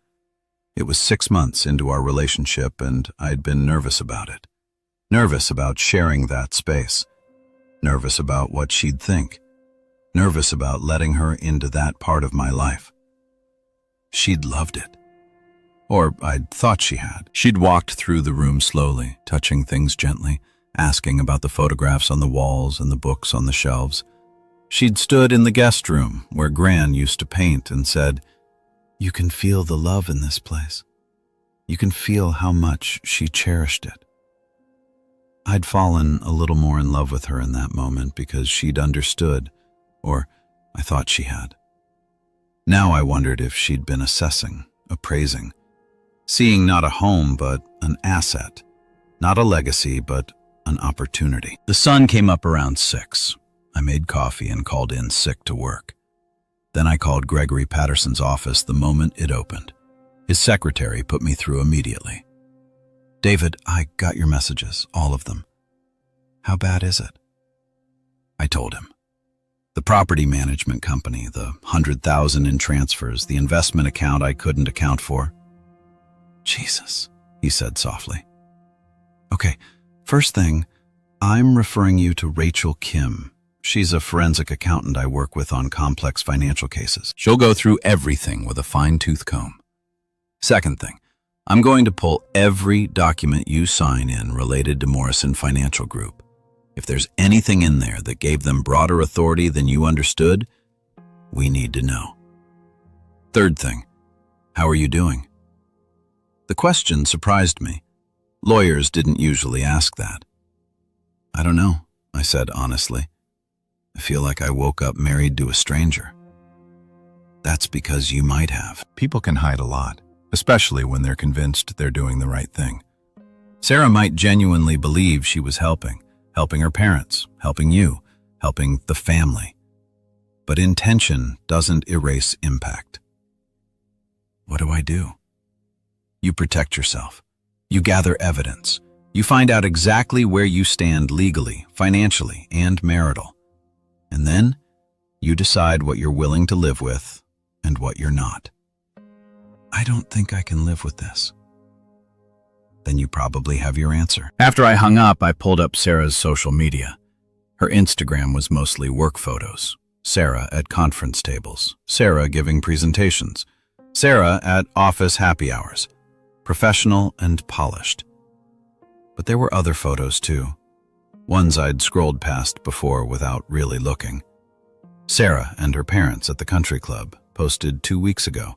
It was 6 months into our relationship and I'd been nervous about it. Nervous about sharing that space. Nervous about what she'd think. Nervous about letting her into that part of my life. She'd loved it. Or I'd thought she had. She'd walked through the room slowly, touching things gently, asking about the photographs on the walls and the books on the shelves. She'd stood in the guest room where Gran used to paint and said, "You can feel the love in this place. You can feel how much she cherished it." I'd fallen a little more in love with her in that moment because she'd understood, or I thought she had. Now I wondered if she'd been assessing, appraising, seeing not a home but an asset, not a legacy but an opportunity. The sun came up around 6. I made coffee and called in sick to work. Then I called Gregory Patterson's office the moment it opened. His secretary put me through immediately. "David, I got your messages, all of them. How bad is it?" I told him. The property management company, the 100,000 in transfers, the investment account I couldn't account for. "Jesus," he said softly. "Okay, first thing, I'm referring you to Rachel Kim. She's a forensic accountant I work with on complex financial cases. She'll go through everything with a fine-tooth comb. Second thing, I'm going to pull every document you sign in related to Morrison Financial Group. If there's anything in there that gave them broader authority than you understood, We need to know. Third thing, how are you doing? The question surprised me. Lawyers didn't usually ask that. I don't know, I said honestly. I feel like I woke up married to a stranger. That's because you might have. People can hide a lot, especially when they're convinced they're doing the right thing. Sarah might genuinely believe she was helping her parents, helping you, helping the family. But intention doesn't erase impact. What do I do? You protect yourself. You gather evidence. You find out exactly where you stand legally, financially, and marital. And then you decide what you're willing to live with and what you're not. I don't think I can live with this. Then you probably have your answer. After I hung up, I pulled up Sarah's social media. Her Instagram was mostly work photos. Sarah at conference tables. Sarah giving presentations. Sarah at office happy hours. Professional and polished. But there were other photos too. Ones I'd scrolled past before without really looking. Sarah and her parents at the country club, posted 2 weeks ago.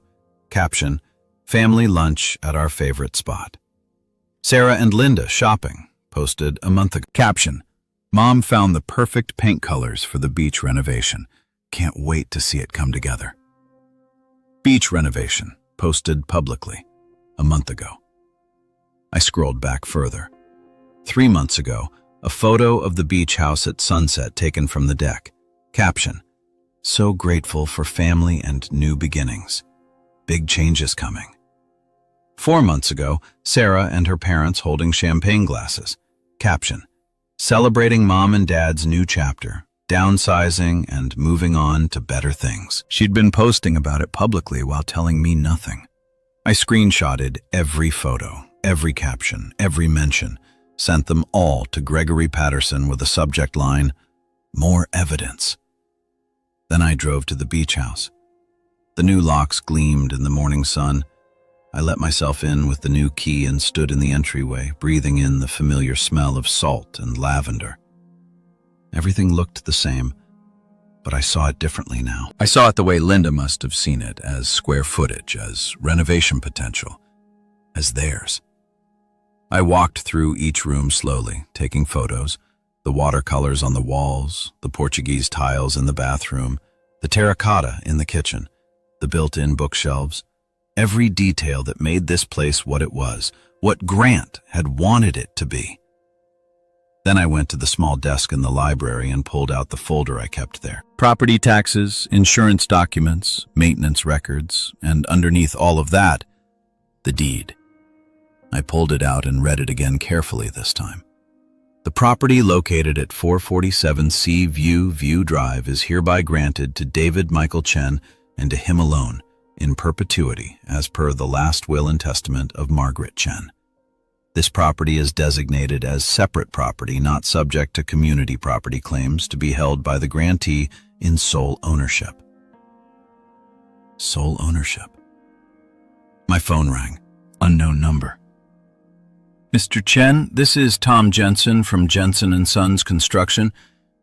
Caption, family lunch at our favorite spot. Sarah and Linda shopping, posted a month ago. Caption, Mom found the perfect paint colors for the beach renovation. Can't wait to see it come together. Beach renovation, posted publicly, a month ago. I scrolled back further. 3 months ago, a photo of the beach house at sunset taken from the deck. Caption, so grateful for family and new beginnings. Big changes coming. 4 months ago, Sarah and her parents holding champagne glasses. Caption, celebrating Mom and Dad's new chapter, downsizing and moving on to better things. She'd been posting about it publicly while telling me nothing. I screenshotted every photo, every caption, every mention, sent them all to Gregory Patterson with a subject line, more evidence. Then I drove to the beach house. The new locks gleamed in the morning sun. I let myself in with the new key and stood in the entryway, breathing in the familiar smell of salt and lavender. Everything looked the same, but I saw it differently now. I saw it the way Linda must have seen it, as square footage, as renovation potential, as theirs. I walked through each room slowly, taking photos, the watercolors on the walls, the Portuguese tiles in the bathroom, the terracotta in the kitchen, the built-in bookshelves, every detail that made this place what it was, what Grant had wanted it to be. Then I went to the small desk in the library and pulled out the folder I kept there. Property taxes, insurance documents, maintenance records, and underneath all of that, the deed. I pulled it out and read it again carefully this time. The property located at 447 Sea View Drive is hereby granted to David Michael Chen and to him alone, in perpetuity, as per the last will and testament of Margaret Chen. This property is designated as separate property, not subject to community property claims, to be held by the grantee in sole ownership. Sole ownership. My phone rang. Unknown number. Mr. Chen, this is Tom Jensen from Jensen & Sons Construction.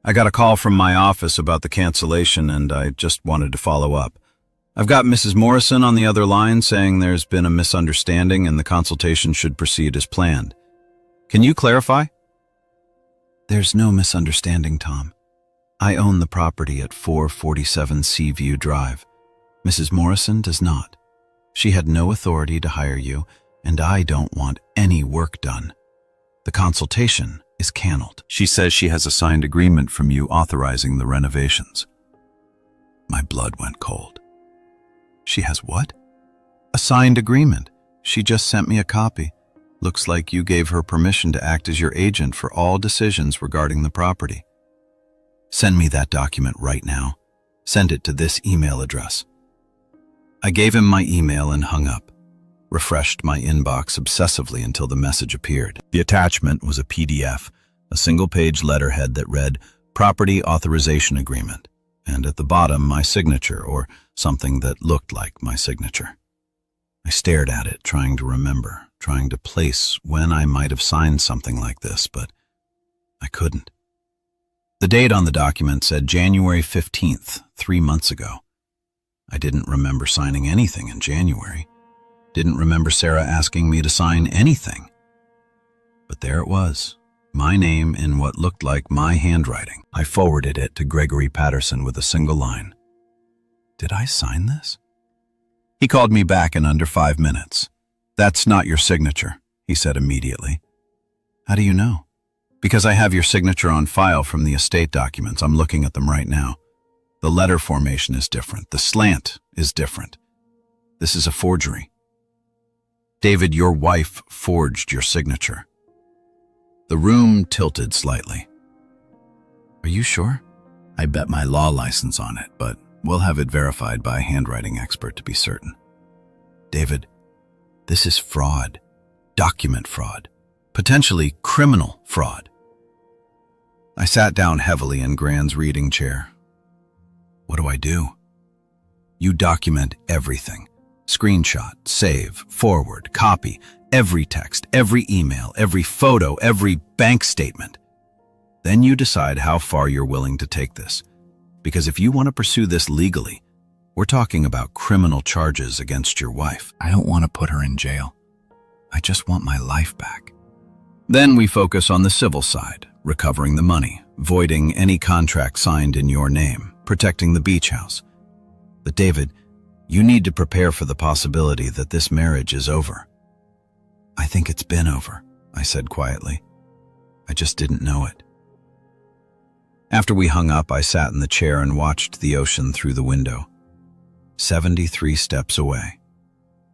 I got a call from my office about the cancellation and I just wanted to follow up. I've got Mrs. Morrison on the other line saying there's been a misunderstanding and the consultation should proceed as planned. Can you clarify? There's no misunderstanding, Tom. I own the property at 447 Seaview Drive. Mrs. Morrison does not. She had no authority to hire you, and I don't want any work done. The consultation is canceled. She says she has a signed agreement from you authorizing the renovations. My blood went cold. She has what? A signed agreement. She just sent me a copy. Looks like you gave her permission to act as your agent for all decisions regarding the property. Send me that document right now. Send it to this email address. I gave him my email and hung up. Refreshed my inbox obsessively until the message appeared. The attachment was a PDF, a single-page letterhead that read, Property Authorization Agreement, and at the bottom my signature, or something that looked like my signature. I stared at it, trying to remember, trying to place when I might have signed something like this, but I couldn't. The date on the document said January 15th, 3 months ago. I didn't remember signing anything in January. Didn't remember Sarah asking me to sign anything. But there it was, my name in what looked like my handwriting. I forwarded it to Gregory Patterson with a single line. Did I sign this? He called me back in under 5 minutes. That's not your signature, he said immediately. How do you know? Because I have your signature on file from the estate documents. I'm looking at them right now. The letter formation is different. The slant is different. This is a forgery. David, your wife forged your signature. The room tilted slightly. Are you sure? I bet my law license on it, but we'll have it verified by a handwriting expert to be certain. David, this is fraud. Document fraud. Potentially criminal fraud. I sat down heavily in Gran's reading chair. What do I do? You document everything. Screenshot, save, forward, copy, every text, every email, every photo, every bank statement. Then you decide how far you're willing to take this. Because if you want to pursue this legally, we're talking about criminal charges against your wife. I don't want to put her in jail. I just want my life back. Then we focus on the civil side, recovering the money, voiding any contract signed in your name, protecting the beach house. But David, you need to prepare for the possibility that this marriage is over. I think it's been over, I said quietly. I just didn't know it. After we hung up, I sat in the chair and watched the ocean through the window. 73 steps away.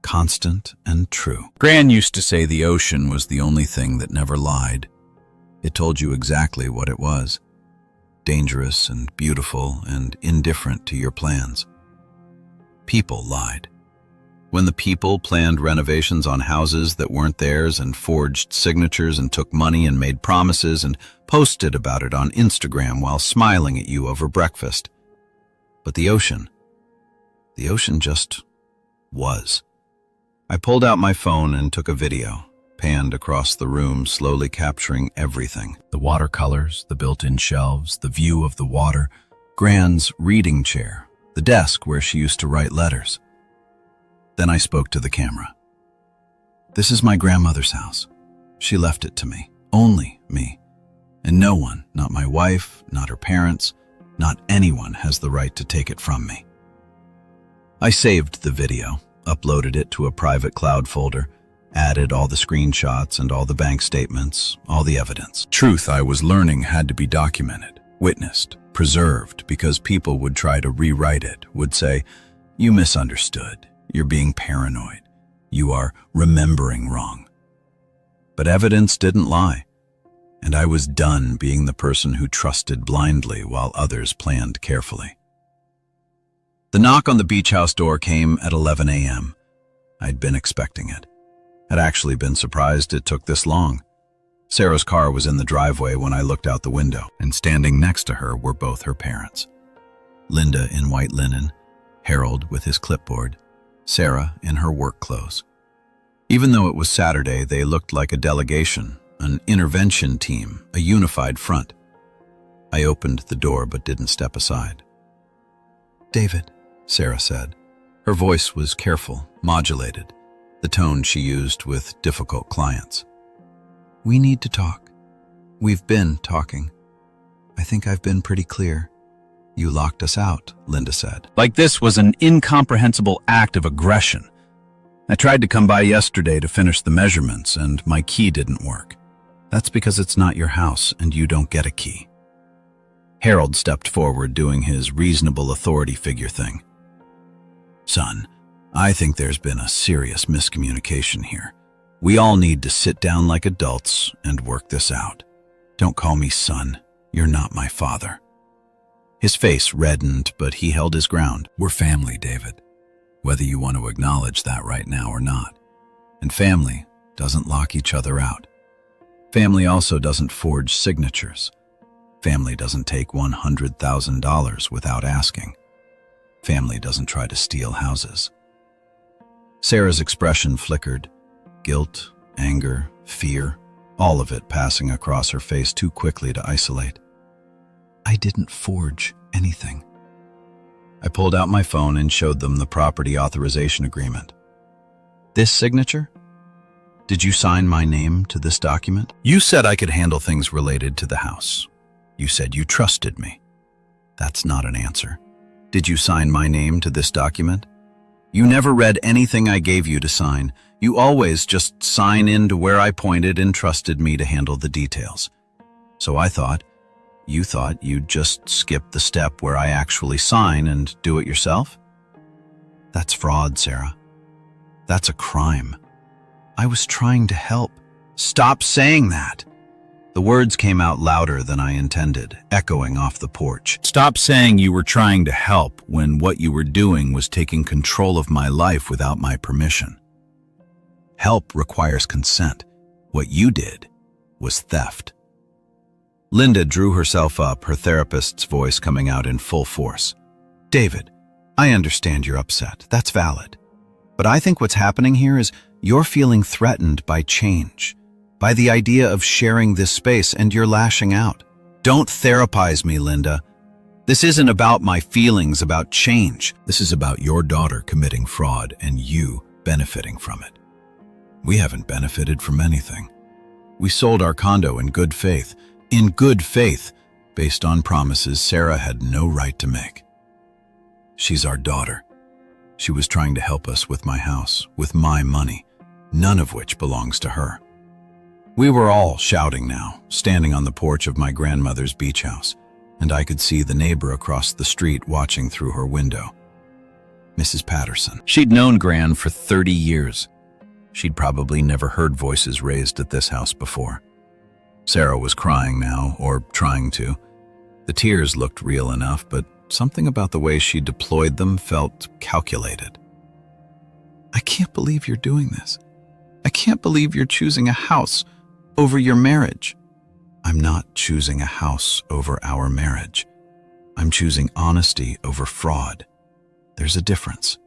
Constant and true. Gran used to say the ocean was the only thing that never lied. It told you exactly what it was. Dangerous and beautiful and indifferent to your plans. People lied. When the people planned renovations on houses that weren't theirs and forged signatures and took money and made promises and posted about it on Instagram while smiling at you over breakfast. But the ocean just was. I pulled out my phone and took a video, panned across the room, slowly capturing everything. The watercolors, the built-in shelves, the view of the water, Gran's reading chair, the desk where she used to write letters. Then I spoke to the camera. This is my grandmother's house. She left it to me, only me. And no one, not my wife, not her parents, not anyone has the right to take it from me. I saved the video, uploaded it to a private cloud folder, added all the screenshots and all the bank statements, all the evidence. Truth I was learning had to be documented, witnessed, preserved, because people would try to rewrite it, would say, "You misunderstood. You're being paranoid. You are remembering wrong." But evidence didn't lie, and I was done being the person who trusted blindly while others planned carefully. The knock on the beach house door came at 11 a.m. I'd been expecting it. Had actually been surprised it took this long. Sarah's car was in the driveway when I looked out the window, and standing next to her were both her parents. Linda in white linen, Harold with his clipboard, Sarah in her work clothes. Even though it was Saturday, they looked like a delegation, an intervention team, a unified front. I opened the door but didn't step aside. "David," Sarah said. Her voice was careful, modulated, the tone she used with difficult clients. "We need to talk. We've been talking. I think I've been pretty clear. You locked us out," Linda said. Like this was an incomprehensible act of aggression. I tried to come by yesterday to finish the measurements, and my key didn't work. That's because it's not your house, and you don't get a key. Harold stepped forward, doing his reasonable authority figure thing. "Son, I think there's been a serious miscommunication here. We all need to sit down like adults and work this out. Don't call me son. You're not my father." His face reddened, but he held his ground. "We're family, David, whether you want to acknowledge that right now or not. And family doesn't lock each other out. Family also doesn't forge signatures. Family doesn't take $100,000 without asking. Family doesn't try to steal houses." Sarah's expression flickered. Guilt, anger, fear, all of it passing across her face too quickly to isolate. "I didn't forge anything." I pulled out my phone and showed them the property authorization agreement. This signature? Did you sign my name to this document? You said I could handle things related to the house. You said you trusted me. That's not an answer. Did you sign my name to this document? You never read anything I gave you to sign. You always just sign in to where I pointed and trusted me to handle the details. So I thought, you thought you'd just skip the step where I actually sign and do it yourself? That's fraud, Sarah. That's a crime. I was trying to help. Stop saying that. The words came out louder than I intended, echoing off the porch. Stop saying you were trying to help when what you were doing was taking control of my life without my permission. Help requires consent. What you did was theft. Linda drew herself up, her therapist's voice coming out in full force. David, I understand you're upset. That's valid. But I think what's happening here is you're feeling threatened by change, by the idea of sharing this space, and you're lashing out. Don't therapize me, Linda. This isn't about my feelings about change. This is about your daughter committing fraud and you benefiting from it. We haven't benefited from anything. We sold our condo in good faith, based on promises Sarah had no right to make. She's our daughter. She was trying to help us with my house, with my money, none of which belongs to her. We were all shouting now, standing on the porch of my grandmother's beach house, and I could see the neighbor across the street watching through her window. Mrs. Patterson. She'd known Gran for 30 years. She'd probably never heard voices raised at this house before. Sarah was crying now, or trying to. The tears looked real enough, but something about the way she deployed them felt calculated. I can't believe you're doing this. I can't believe you're choosing a house over your marriage. I'm not choosing a house over our marriage. I'm choosing honesty over fraud. There's a difference.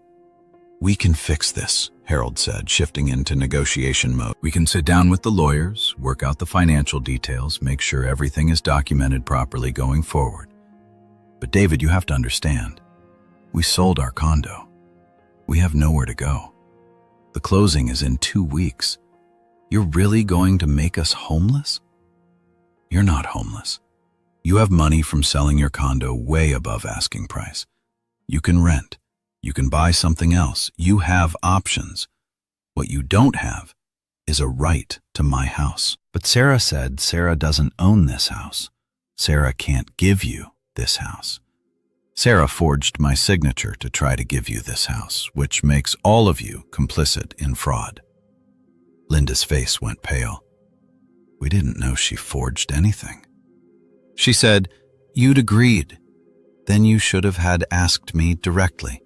We can fix this, Harold said, shifting into negotiation mode. We can sit down with the lawyers, work out the financial details, make sure everything is documented properly going forward. But David, you have to understand, we sold our condo. We have nowhere to go. The closing is in 2 weeks. You're really going to make us homeless? You're not homeless. You have money from selling your condo way above asking price. You can rent. You can buy something else. You have options. What you don't have is a right to my house. But Sarah said Sarah doesn't own this house. Sarah can't give you this house. Sarah forged my signature to try to give you this house, which makes all of you complicit in fraud. Linda's face went pale. We didn't know she forged anything. She said, you'd agreed. Then you should have had asked me directly.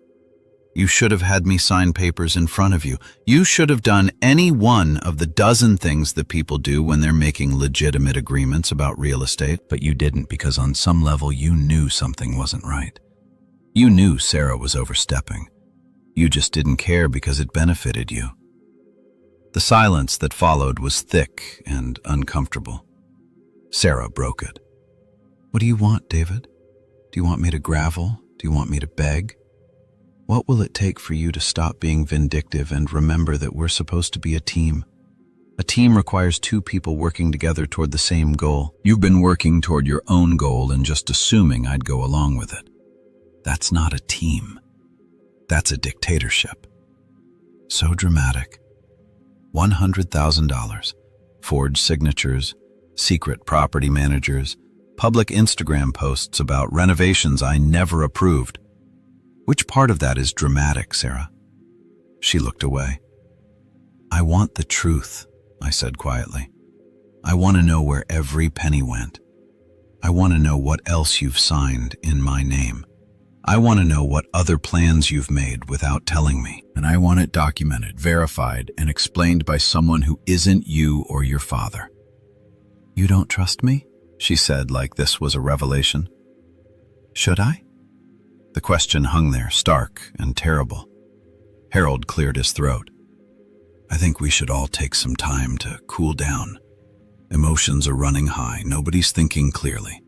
You should have had me sign papers in front of you. You should have done any one of the dozen things that people do when they're making legitimate agreements about real estate, but you didn't because on some level you knew something wasn't right. You knew Sarah was overstepping. You just didn't care because it benefited you. The silence that followed was thick and uncomfortable. Sarah broke it. What do you want, David? Do you want me to gravel? Do you want me to beg? What will it take for you to stop being vindictive and remember that we're supposed to be a team? A team requires 2 people working together toward the same goal. You've been working toward your own goal and just assuming I'd go along with it. That's not a team. That's a dictatorship. So dramatic. $100,000, forged signatures, secret property managers, public Instagram posts about renovations I never approved. Which part of that is dramatic, Sarah? She looked away. I want the truth, I said quietly. I want to know where every penny went. I want to know what else you've signed in my name. I want to know what other plans you've made without telling me. And I want it documented, verified, and explained by someone who isn't you or your father. You don't trust me? She said like this was a revelation. Should I? The question hung there, stark and terrible. Harold cleared his throat. I think we should all take some time to cool down. Emotions are running high. Nobody's thinking clearly.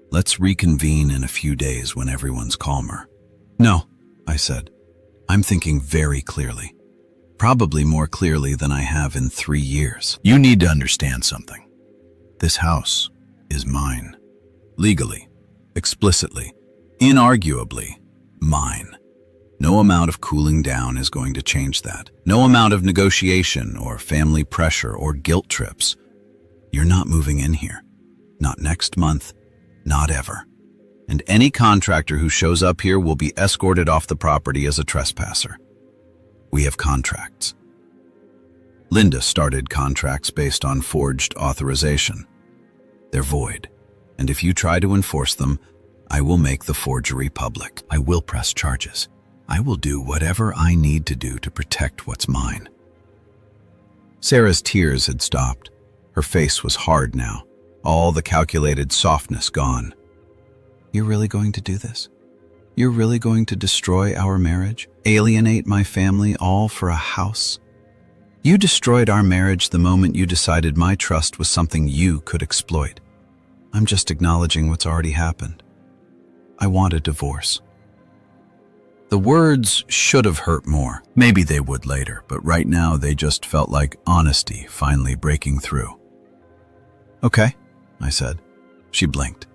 Let's reconvene in a few days when everyone's calmer. No, I said. I'm thinking very clearly. Probably more clearly than I have in 3 years. You need to understand something. This house is mine. Legally, explicitly, inarguably mine. No amount of cooling down is going to change that. No amount of negotiation or family pressure or guilt trips. You're not moving in here. Not next month. Not ever. And any contractor who shows up here will be escorted off the property as a trespasser. We have contracts. Linda started contracts based on forged authorization. They're void, and if you try to enforce them, I will make the forgery public. I will press charges. I will do whatever I need to do to protect what's mine. Sarah's tears had stopped. Her face was hard now, all the calculated softness gone. You're really going to do this? You're really going to destroy our marriage? Alienate my family all for a house? You destroyed our marriage the moment you decided my trust was something you could exploit. I'm just acknowledging what's already happened. I want a divorce. The words should have hurt more. Maybe they would later, but right now they just felt like honesty finally breaking through. Okay, I said. She blinked.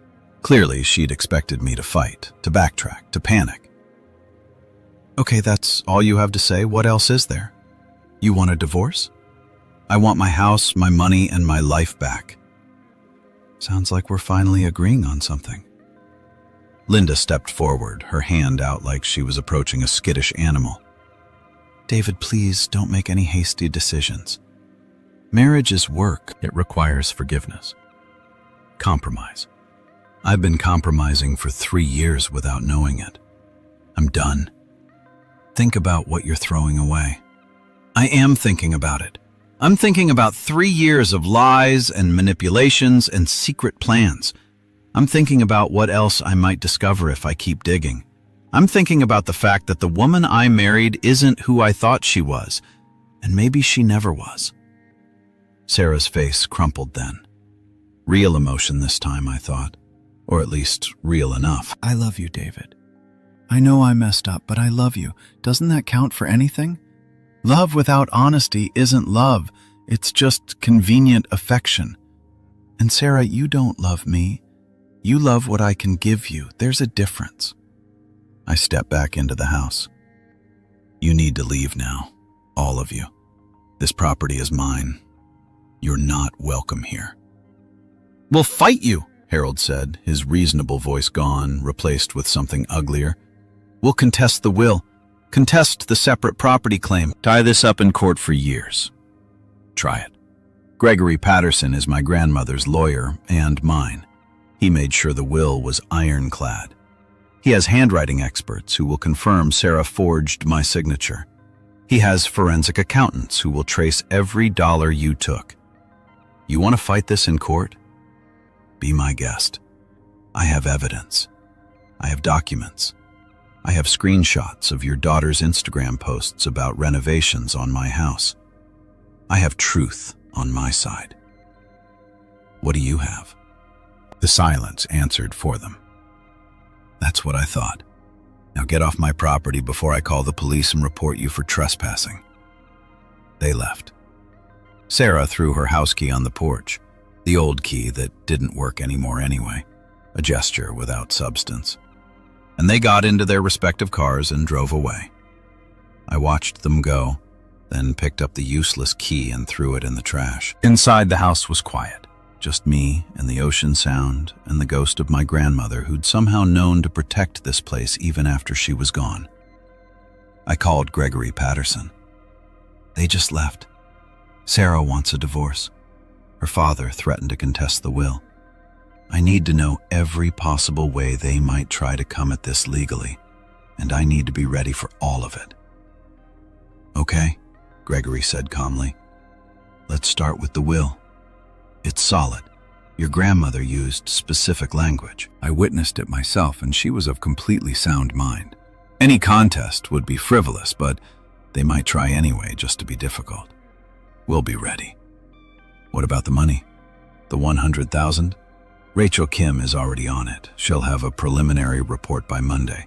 Clearly, she'd expected me to fight, to backtrack, to panic. Okay, that's all you have to say? What else is there? You want a divorce? I want my house, my money, and my life back. Sounds like we're finally agreeing on something. Linda stepped forward, her hand out like she was approaching a skittish animal. David, please don't make any hasty decisions. Marriage is work. It requires forgiveness. Compromise. I've been compromising for 3 years without knowing it. I'm done. Think about what you're throwing away. I am thinking about it. I'm thinking about 3 years of lies and manipulations and secret plans. I'm thinking about what else I might discover if I keep digging. I'm thinking about the fact that the woman I married isn't who I thought she was, and maybe she never was. Sarah's face crumpled then. Real emotion this time, I thought. Or at least real enough. I love you, David. I know I messed up, but I love you. Doesn't that count for anything? Love without honesty isn't love. It's just convenient affection. And Sarah, you don't love me. You love what I can give you. There's a difference. I step back into the house. You need to leave now, all of you. This property is mine. You're not welcome here. We'll fight you, Harold said, his reasonable voice gone, replaced with something uglier. We'll contest the will, contest the separate property claim, tie this up in court for years. Try it. Gregory Patterson is my grandmother's lawyer and mine. He made sure the will was ironclad. He has handwriting experts who will confirm Sarah forged my signature. He has forensic accountants who will trace every dollar you took. You want to fight this in court? Be my guest. I have evidence. I have documents. I have screenshots of your daughter's Instagram posts about renovations on my house. I have truth on my side. What do you have? The silence answered for them. That's what I thought. Now get off my property before I call the police and report you for trespassing. They left. Sarah threw her house key on the porch, the old key that didn't work anymore anyway, a gesture without substance. And they got into their respective cars and drove away. I watched them go, then picked up the useless key and threw it in the trash. Inside, the house was quiet. Just me and the ocean sound and the ghost of my grandmother who'd somehow known to protect this place even after she was gone. I called Gregory Patterson. They just left. Sarah wants a divorce. Her father threatened to contest the will. I need to know every possible way they might try to come at this legally, and I need to be ready for all of it. Okay, Gregory said calmly. Let's start with the will. It's solid. Your grandmother used specific language. I witnessed it myself, and she was of completely sound mind. Any contest would be frivolous, but they might try anyway just to be difficult. We'll be ready. What about the money? The $100,000? Rachel Kim is already on it. She'll have a preliminary report by Monday.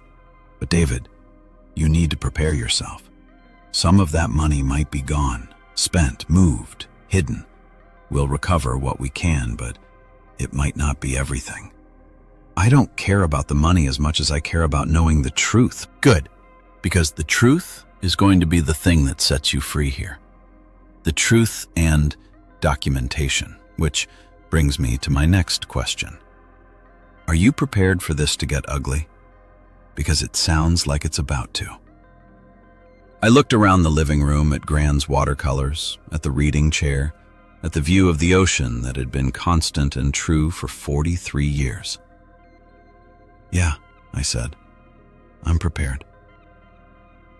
But David, you need to prepare yourself. Some of that money might be gone, spent, moved, hidden. We'll recover what we can, but it might not be everything. I don't care about the money as much as I care about knowing the truth. Good, because the truth is going to be the thing that sets you free here. The truth and documentation, which brings me to my next question. Are you prepared for this to get ugly? Because it sounds like it's about to. I looked around the living room at Gran's watercolors, at the reading chair, at the view of the ocean that had been constant and true for 43 years. Yeah, I said, I'm prepared.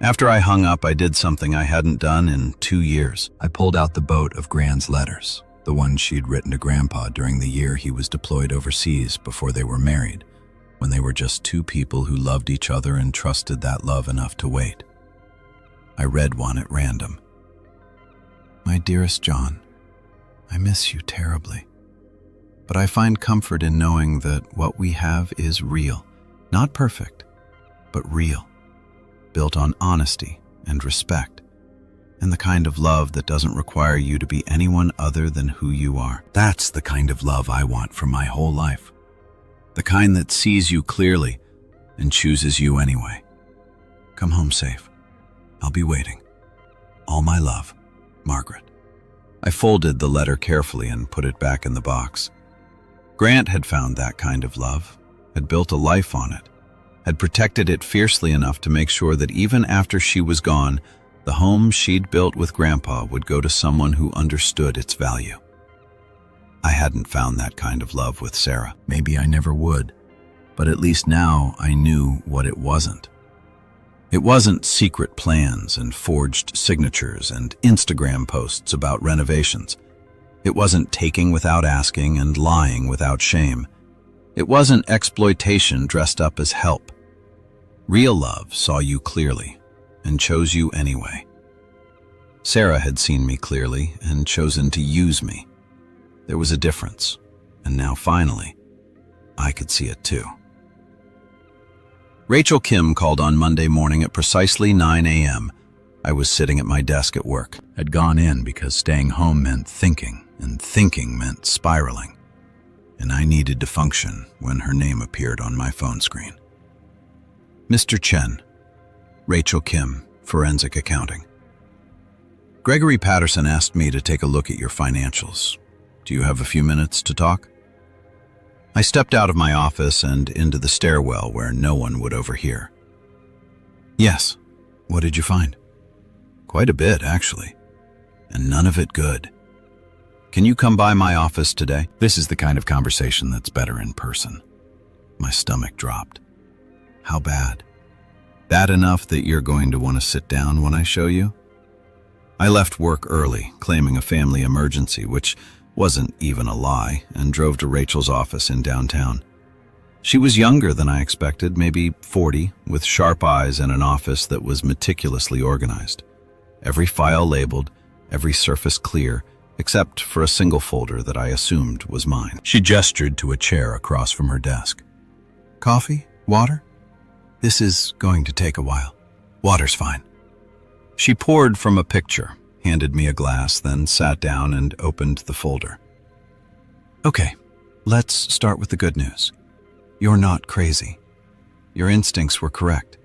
After I hung up, I did something I hadn't done in 2 years. I pulled out the boat of Gran's letters, the ones she'd written to Grandpa during the year he was deployed overseas before they were married, when they were just two people who loved each other and trusted that love enough to wait. I read one at random. My dearest John, I miss you terribly. But I find comfort in knowing that what we have is real, not perfect, but real, built on honesty and respect, and the kind of love that doesn't require you to be anyone other than who you are. That's the kind of love I want for my whole life. The kind that sees you clearly and chooses you anyway. Come home safe. I'll be waiting. All my love, Margaret. I folded the letter carefully and put it back in the box. Grant had found that kind of love, had built a life on it, had protected it fiercely enough to make sure that even after she was gone, the home she'd built with Grandpa would go to someone who understood its value. I hadn't found that kind of love with Sarah. Maybe I never would, but at least now I knew what it wasn't. It wasn't secret plans and forged signatures and Instagram posts about renovations. It wasn't taking without asking and lying without shame. It wasn't exploitation dressed up as help. Real love saw you clearly and chose you anyway. Sarah had seen me clearly and chosen to use me. There was a difference, and now finally, I could see it too. Rachel Kim called on Monday morning at precisely 9 a.m. I was sitting at my desk at work. I'd gone in because staying home meant thinking, and thinking meant spiraling. And I needed to function when her name appeared on my phone screen. Mr. Chen, Rachel Kim, Forensic Accounting. Gregory Patterson asked me to take a look at your financials. Do you have a few minutes to talk? I stepped out of my office and into the stairwell where no one would overhear. Yes. What did you find? Quite a bit, actually. And none of it good. Can you come by my office today? This is the kind of conversation that's better in person. My stomach dropped. How bad? Bad enough that you're going to want to sit down when I show you? I left work early, claiming a family emergency, which wasn't even a lie, and drove to Rachel's office in downtown. She was younger than I expected, maybe 40, with sharp eyes and an office that was meticulously organized. Every file labeled, every surface clear, except for a single folder that I assumed was mine. She gestured to a chair across from her desk. Coffee? Water? This is going to take a while. Water's fine. She poured from a pitcher, handed me a glass, then sat down and opened the folder. Okay, let's start with the good news. You're not crazy. Your instincts were correct.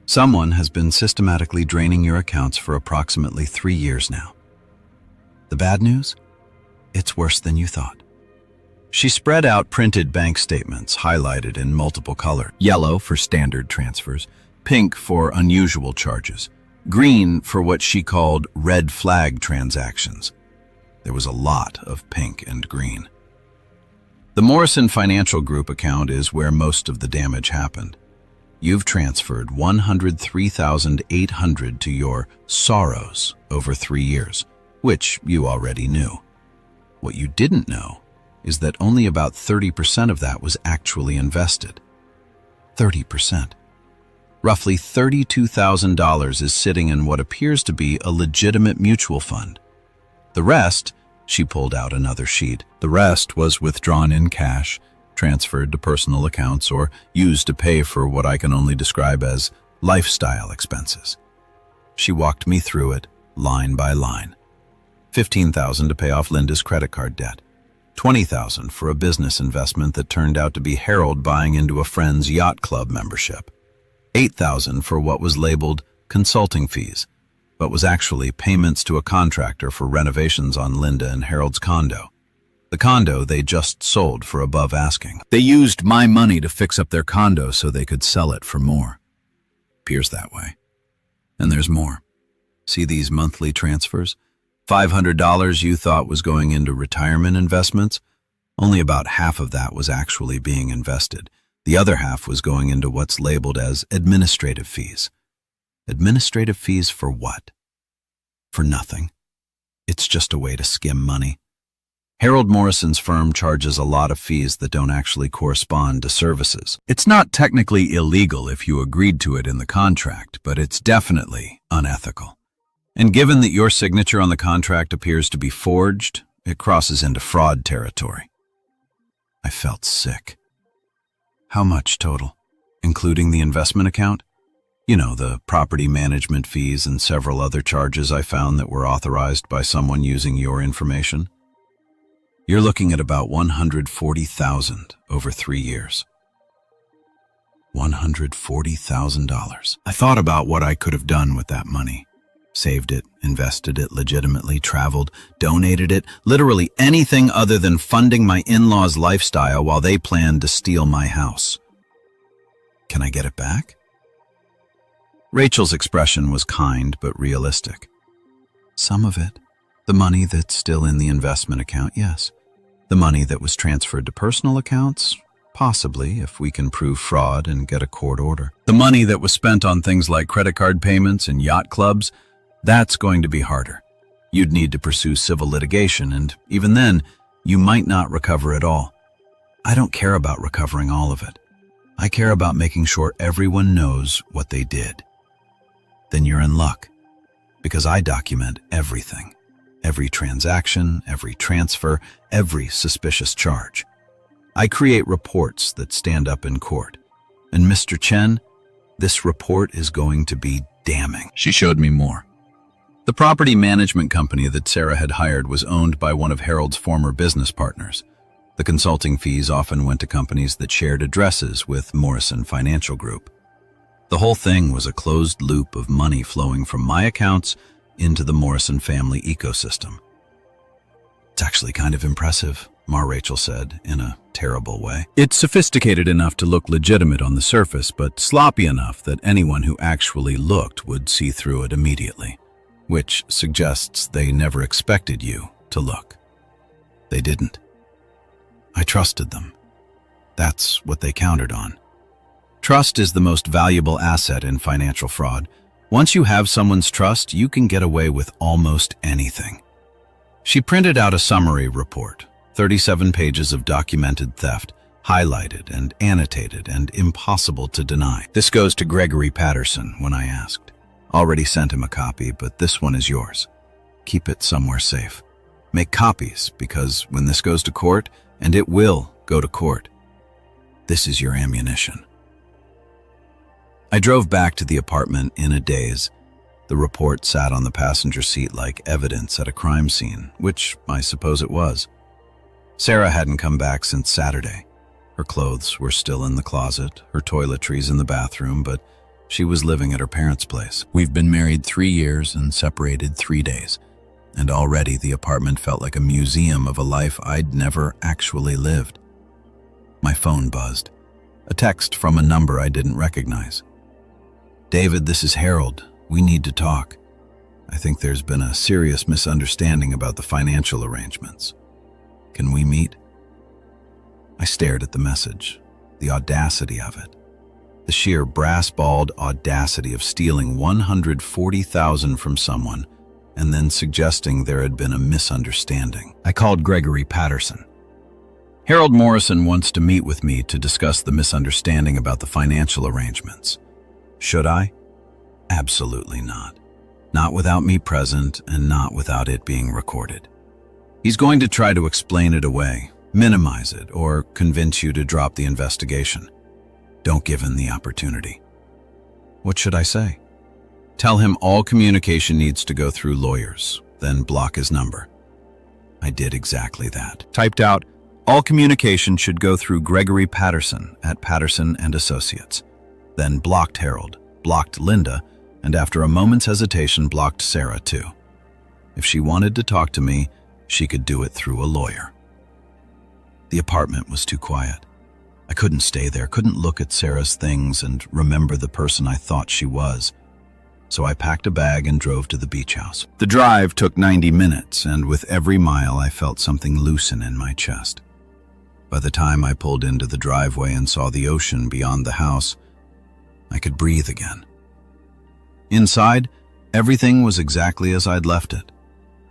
Someone has been systematically draining your accounts for approximately 3 years now. The bad news? It's worse than you thought. She spread out printed bank statements highlighted in multiple colors. Yellow for standard transfers, pink for unusual charges, green for what she called red flag transactions. There was a lot of pink and green. The Morrison Financial Group account is where most of the damage happened. You've transferred $103,800 to your Sorrows over 3 years, which you already knew. What you didn't know is that only about 30% of that was actually invested. 30%. Roughly $32,000 is sitting in what appears to be a legitimate mutual fund. The rest, she pulled out another sheet, the rest was withdrawn in cash, transferred to personal accounts, or used to pay for what I can only describe as lifestyle expenses. She walked me through it, line by line. $15,000 to pay off Linda's credit card debt. $20,000 for a business investment that turned out to be Harold buying into a friend's yacht club membership. $8,000 for what was labeled consulting fees, but was actually payments to a contractor for renovations on Linda and Harold's condo. The condo they just sold for above asking. They used my money to fix up their condo so they could sell it for more. Appears that way. And there's more. See these monthly transfers? $500 you thought was going into retirement investments? Only about half of that was actually being invested. The other half was going into what's labeled as administrative fees. Administrative fees for what? For nothing. It's just a way to skim money. Harold Morrison's firm charges a lot of fees that don't actually correspond to services. It's not technically illegal if you agreed to it in the contract, but it's definitely unethical. And given that your signature on the contract appears to be forged, it crosses into fraud territory. I felt sick. How much total? Including the investment account? You know, the property management fees and several other charges I found that were authorized by someone using your information. You're looking at about $140,000 over 3 years. $140,000. I thought about what I could have done with that money. Saved it, invested it legitimately, traveled, donated it, literally anything other than funding my in-laws' lifestyle while they planned to steal my house. Can I get it back? Rachel's expression was kind but realistic. Some of it. The money that's still in the investment account, yes. The money that was transferred to personal accounts, possibly, if we can prove fraud and get a court order. The money that was spent on things like credit card payments and yacht clubs, that's going to be harder. You'd need to pursue civil litigation, and even then, you might not recover it all. I don't care about recovering all of it. I care about making sure everyone knows what they did. Then you're in luck, because I document everything. Every transaction, every transfer, every suspicious charge. I create reports that stand up in court. And Mr. Chen, this report is going to be damning. She showed me more. The property management company that Sarah had hired was owned by one of Harold's former business partners. The consulting fees often went to companies that shared addresses with Morrison Financial Group. The whole thing was a closed loop of money flowing from my accounts into the Morrison family ecosystem. It's actually kind of impressive, Rachel said, in a terrible way. It's sophisticated enough to look legitimate on the surface, but sloppy enough that anyone who actually looked would see through it immediately, which suggests they never expected you to look. They didn't. I trusted them. That's what they counted on. Trust is the most valuable asset in financial fraud. Once you have someone's trust, you can get away with almost anything. She printed out a summary report, 37 pages of documented theft, highlighted and annotated and impossible to deny. This goes to Gregory Patterson, when I asked. Already sent him a copy, but this one is yours. Keep it somewhere safe. Make copies, because when this goes to court, and it will go to court, this is your ammunition. I drove back to the apartment in a daze. The report sat on the passenger seat like evidence at a crime scene, which I suppose it was. Sarah hadn't come back since Saturday. Her clothes were still in the closet, her toiletries in the bathroom, but she was living at her parents' place. We've been married 3 years and separated 3 days, and already the apartment felt like a museum of a life I'd never actually lived. My phone buzzed. A text from a number I didn't recognize. David, this is Harold. We need to talk. I think there's been a serious misunderstanding about the financial arrangements. Can we meet? I stared at the message, the audacity of it. The sheer brass-balled audacity of stealing $140,000 from someone and then suggesting there had been a misunderstanding. I called Gregory Patterson. Harold Morrison wants to meet with me to discuss the misunderstanding about the financial arrangements. Should I? Absolutely not. Not without me present and not without it being recorded. He's going to try to explain it away, minimize it, or convince you to drop the investigation. Don't give him the opportunity. What should I say? Tell him all communication needs to go through lawyers, then block his number. I did exactly that. Typed out, all communication should go through Gregory Patterson at Patterson and Associates. Then blocked Harold, blocked Linda, and after a moment's hesitation blocked Sarah too. If she wanted to talk to me, she could do it through a lawyer. The apartment was too quiet. I couldn't stay there, couldn't look at Sarah's things and remember the person I thought she was. So I packed a bag and drove to the beach house. The drive took 90 minutes, and with every mile I felt something loosen in my chest. By the time I pulled into the driveway and saw the ocean beyond the house, I could breathe again. Inside, everything was exactly as I'd left it.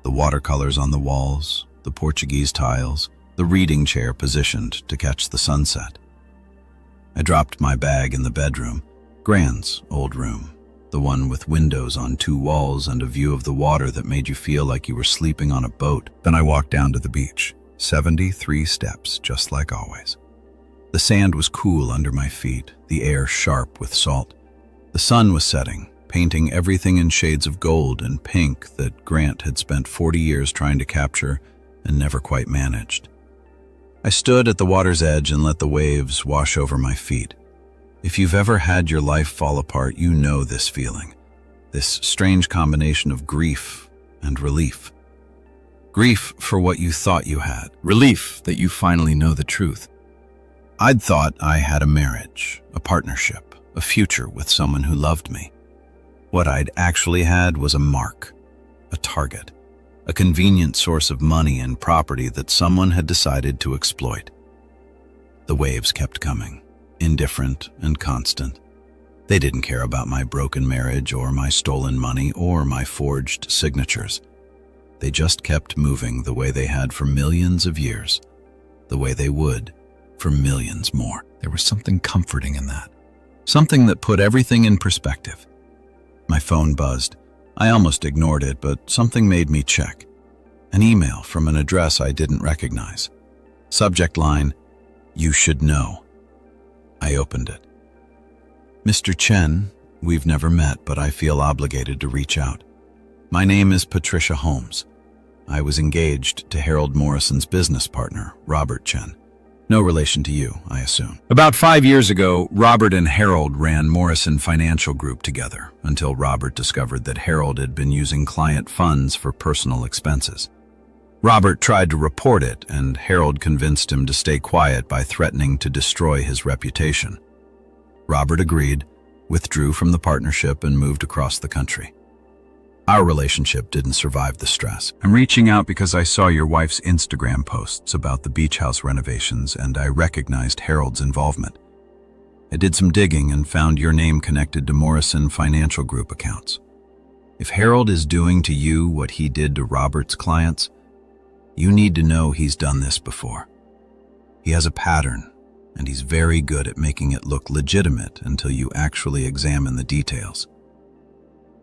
The watercolors on the walls, the Portuguese tiles, the reading chair positioned to catch the sunset. I dropped my bag in the bedroom, Gran's old room, the one with windows on 2 walls and a view of the water that made you feel like you were sleeping on a boat. Then I walked down to the beach, 73 steps, just like always. The sand was cool under my feet, the air sharp with salt. The sun was setting, painting everything in shades of gold and pink that Grant had spent 40 years trying to capture and never quite managed. I stood at the water's edge and let the waves wash over my feet. If you've ever had your life fall apart, you know this feeling, this strange combination of grief and relief. Grief for what you thought you had, relief that you finally know the truth. I'd thought I had a marriage, a partnership, a future with someone who loved me. What I'd actually had was a mark, a target, a convenient source of money and property that someone had decided to exploit. The waves kept coming, indifferent and constant. They didn't care about my broken marriage or my stolen money or my forged signatures. They just kept moving the way they had for millions of years, the way they would for millions more. There was something comforting in that, something that put everything in perspective. My phone buzzed. I almost ignored it, but something made me check. An email from an address I didn't recognize. Subject line, "You should know." I opened it. "Mr. Chen, we've never met, but I feel obligated to reach out. My name is Patricia Holmes. I was engaged to Harold Morrison's business partner, Robert Chen. No relation to you, I assume. About 5 years ago, Robert and Harold ran Morrison Financial Group together until Robert discovered that Harold had been using client funds for personal expenses. Robert tried to report it, and Harold convinced him to stay quiet by threatening to destroy his reputation. Robert agreed, withdrew from the partnership, and moved across the country. Our relationship didn't survive the stress. I'm reaching out because I saw your wife's Instagram posts about the beach house renovations, and I recognized Harold's involvement. I did some digging and found your name connected to Morrison Financial Group accounts. If Harold is doing to you what he did to Robert's clients, you need to know he's done this before. He has a pattern, and he's very good at making it look legitimate until you actually examine the details.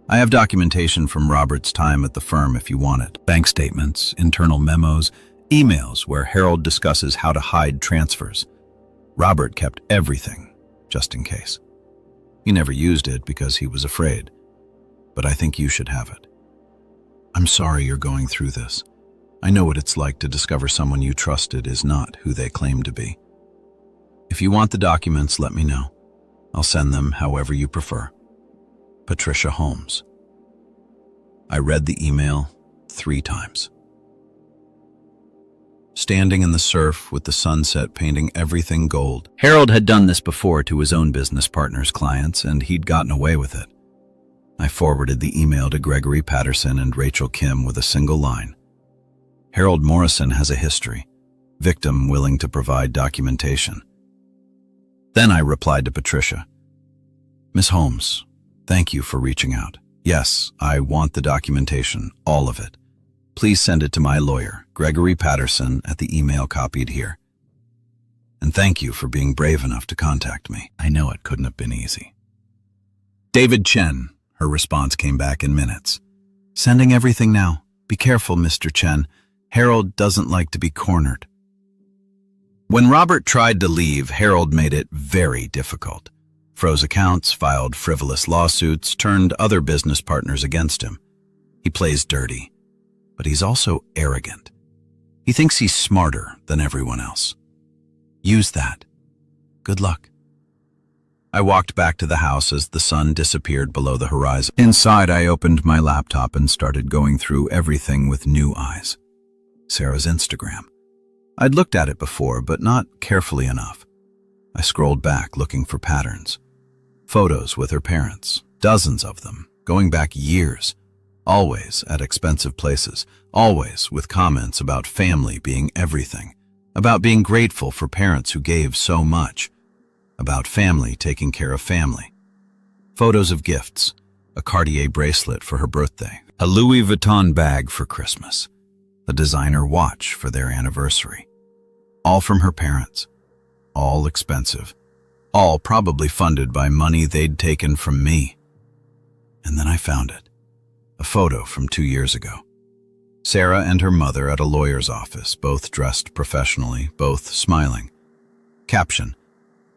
I have documentation from Robert's time at the firm if you want it. Bank statements, internal memos, emails where Harold discusses how to hide transfers. Robert kept everything, just in case. He never used it because he was afraid, but I think you should have it. I'm sorry you're going through this. I know what it's like to discover someone you trusted is not who they claim to be. If you want the documents, let me know. I'll send them however you prefer. Patricia Holmes. I read the email 3 times. Standing in the surf with the sunset painting everything gold. Harold had done this before to his own business partners' clients, and he'd gotten away with it. I forwarded the email to Gregory Patterson and Rachel Kim with a single line. Harold Morrison has a history. Victim willing to provide documentation. Then I replied to Patricia. Ms. Holmes, thank you for reaching out. Yes, I want the documentation, all of it. Please send it to my lawyer, Gregory Patterson, at the email copied here. And thank you for being brave enough to contact me. I know it couldn't have been easy. David Chen, her response came back in minutes. Sending everything now. Be careful, Mr. Chen. Harold doesn't like to be cornered. When Robert tried to leave, Harold made it very difficult. Froze accounts, filed frivolous lawsuits, turned other business partners against him. He plays dirty, but he's also arrogant. He thinks he's smarter than everyone else. Use that. Good luck. I walked back to the house as the sun disappeared below the horizon. Inside, I opened my laptop and started going through everything with new eyes. Sarah's Instagram. I'd looked at it before, but not carefully enough. I scrolled back, looking for patterns. Photos with her parents, dozens of them, going back years, always at expensive places, always with comments about family being everything, about being grateful for parents who gave so much, about family taking care of family. Photos of gifts, a Cartier bracelet for her birthday, a Louis Vuitton bag for Christmas, a designer watch for their anniversary. All from her parents, all expensive, all probably funded by money they'd taken from me. And then I found it, a photo from 2 years ago. Sarah and her mother at a lawyer's office, both dressed professionally, both smiling. Caption: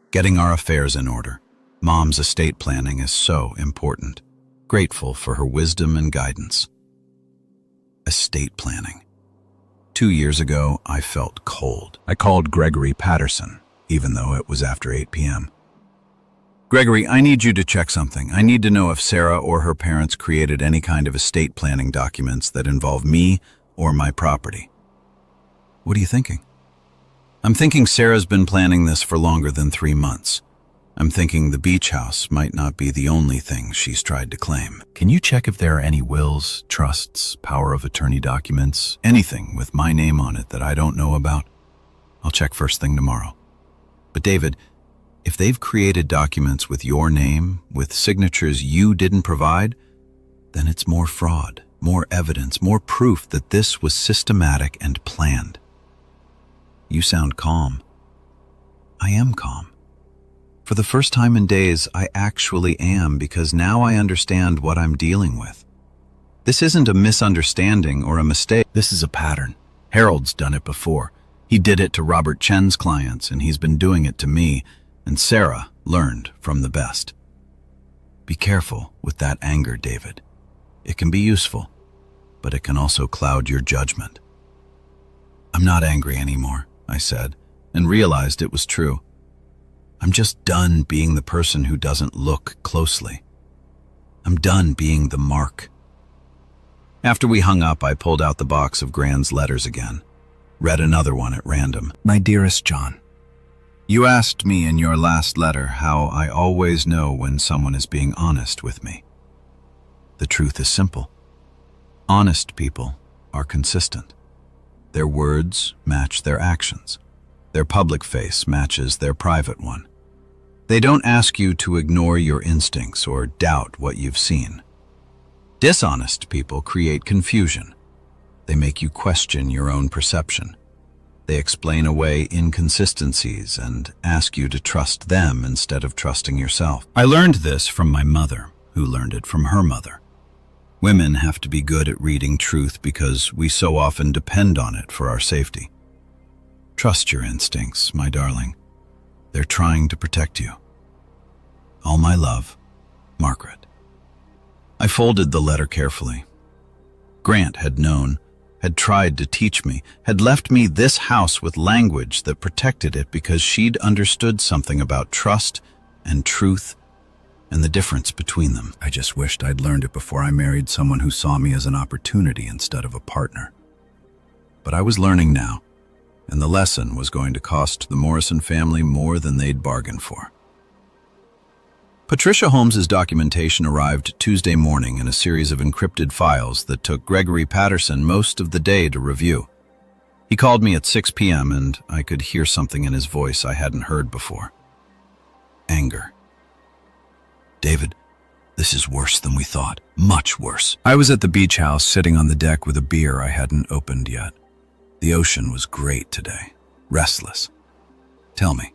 getting our affairs in order. Mom's estate planning is so important. Grateful for her wisdom and guidance. Estate planning. 2 years ago, I felt cold. I called Gregory Patterson, even though it was after 8 p.m. Gregory, I need you to check something. I need to know if Sarah or her parents created any kind of estate planning documents that involve me or my property. What are you thinking? I'm thinking Sarah's been planning this for longer than 3 months. I'm thinking the beach house might not be the only thing she's tried to claim. Can you check if there are any wills, trusts, power of attorney documents, anything with my name on it that I don't know about? I'll check first thing tomorrow. But David, if they've created documents with your name, with signatures you didn't provide, then it's more fraud, more evidence, more proof that this was systematic and planned. You sound calm. I am calm. For the first time in days, I actually am, because now I understand what I'm dealing with. This isn't a misunderstanding or a mistake. This is a pattern. Harold's done it before. He did it to Robert Chen's clients, and he's been doing it to me, and Sarah learned from the best. Be careful with that anger, David. It can be useful, but it can also cloud your judgment. I'm not angry anymore, I said, and realized it was true. I'm just done being the person who doesn't look closely. I'm done being the mark. After we hung up, I pulled out the box of Grand's letters again, read another one at random. My dearest John, you asked me in your last letter how I always know when someone is being honest with me. The truth is simple. Honest people are consistent. Their words match their actions. Their public face matches their private one. They don't ask you to ignore your instincts or doubt what you've seen. Dishonest people create confusion. They make you question your own perception. They explain away inconsistencies and ask you to trust them instead of trusting yourself. I learned this from my mother, who learned it from her mother. Women have to be good at reading truth because we so often depend on it for our safety. Trust your instincts, my darling. They're trying to protect you. All my love, Margaret. I folded the letter carefully. Grant had known, had tried to teach me, had left me this house with language that protected it because she'd understood something about trust and truth and the difference between them. I just wished I'd learned it before I married someone who saw me as an opportunity instead of a partner. But I was learning now, and the lesson was going to cost the Morrison family more than they'd bargained for. Patricia Holmes's documentation arrived Tuesday morning in a series of encrypted files that took Gregory Patterson most of the day to review. He called me at 6 p.m. and I could hear something in his voice I hadn't heard before. Anger. David, this is worse than we thought. Much worse. I was at the beach house sitting on the deck with a beer I hadn't opened yet. The ocean was great today. Restless. Tell me.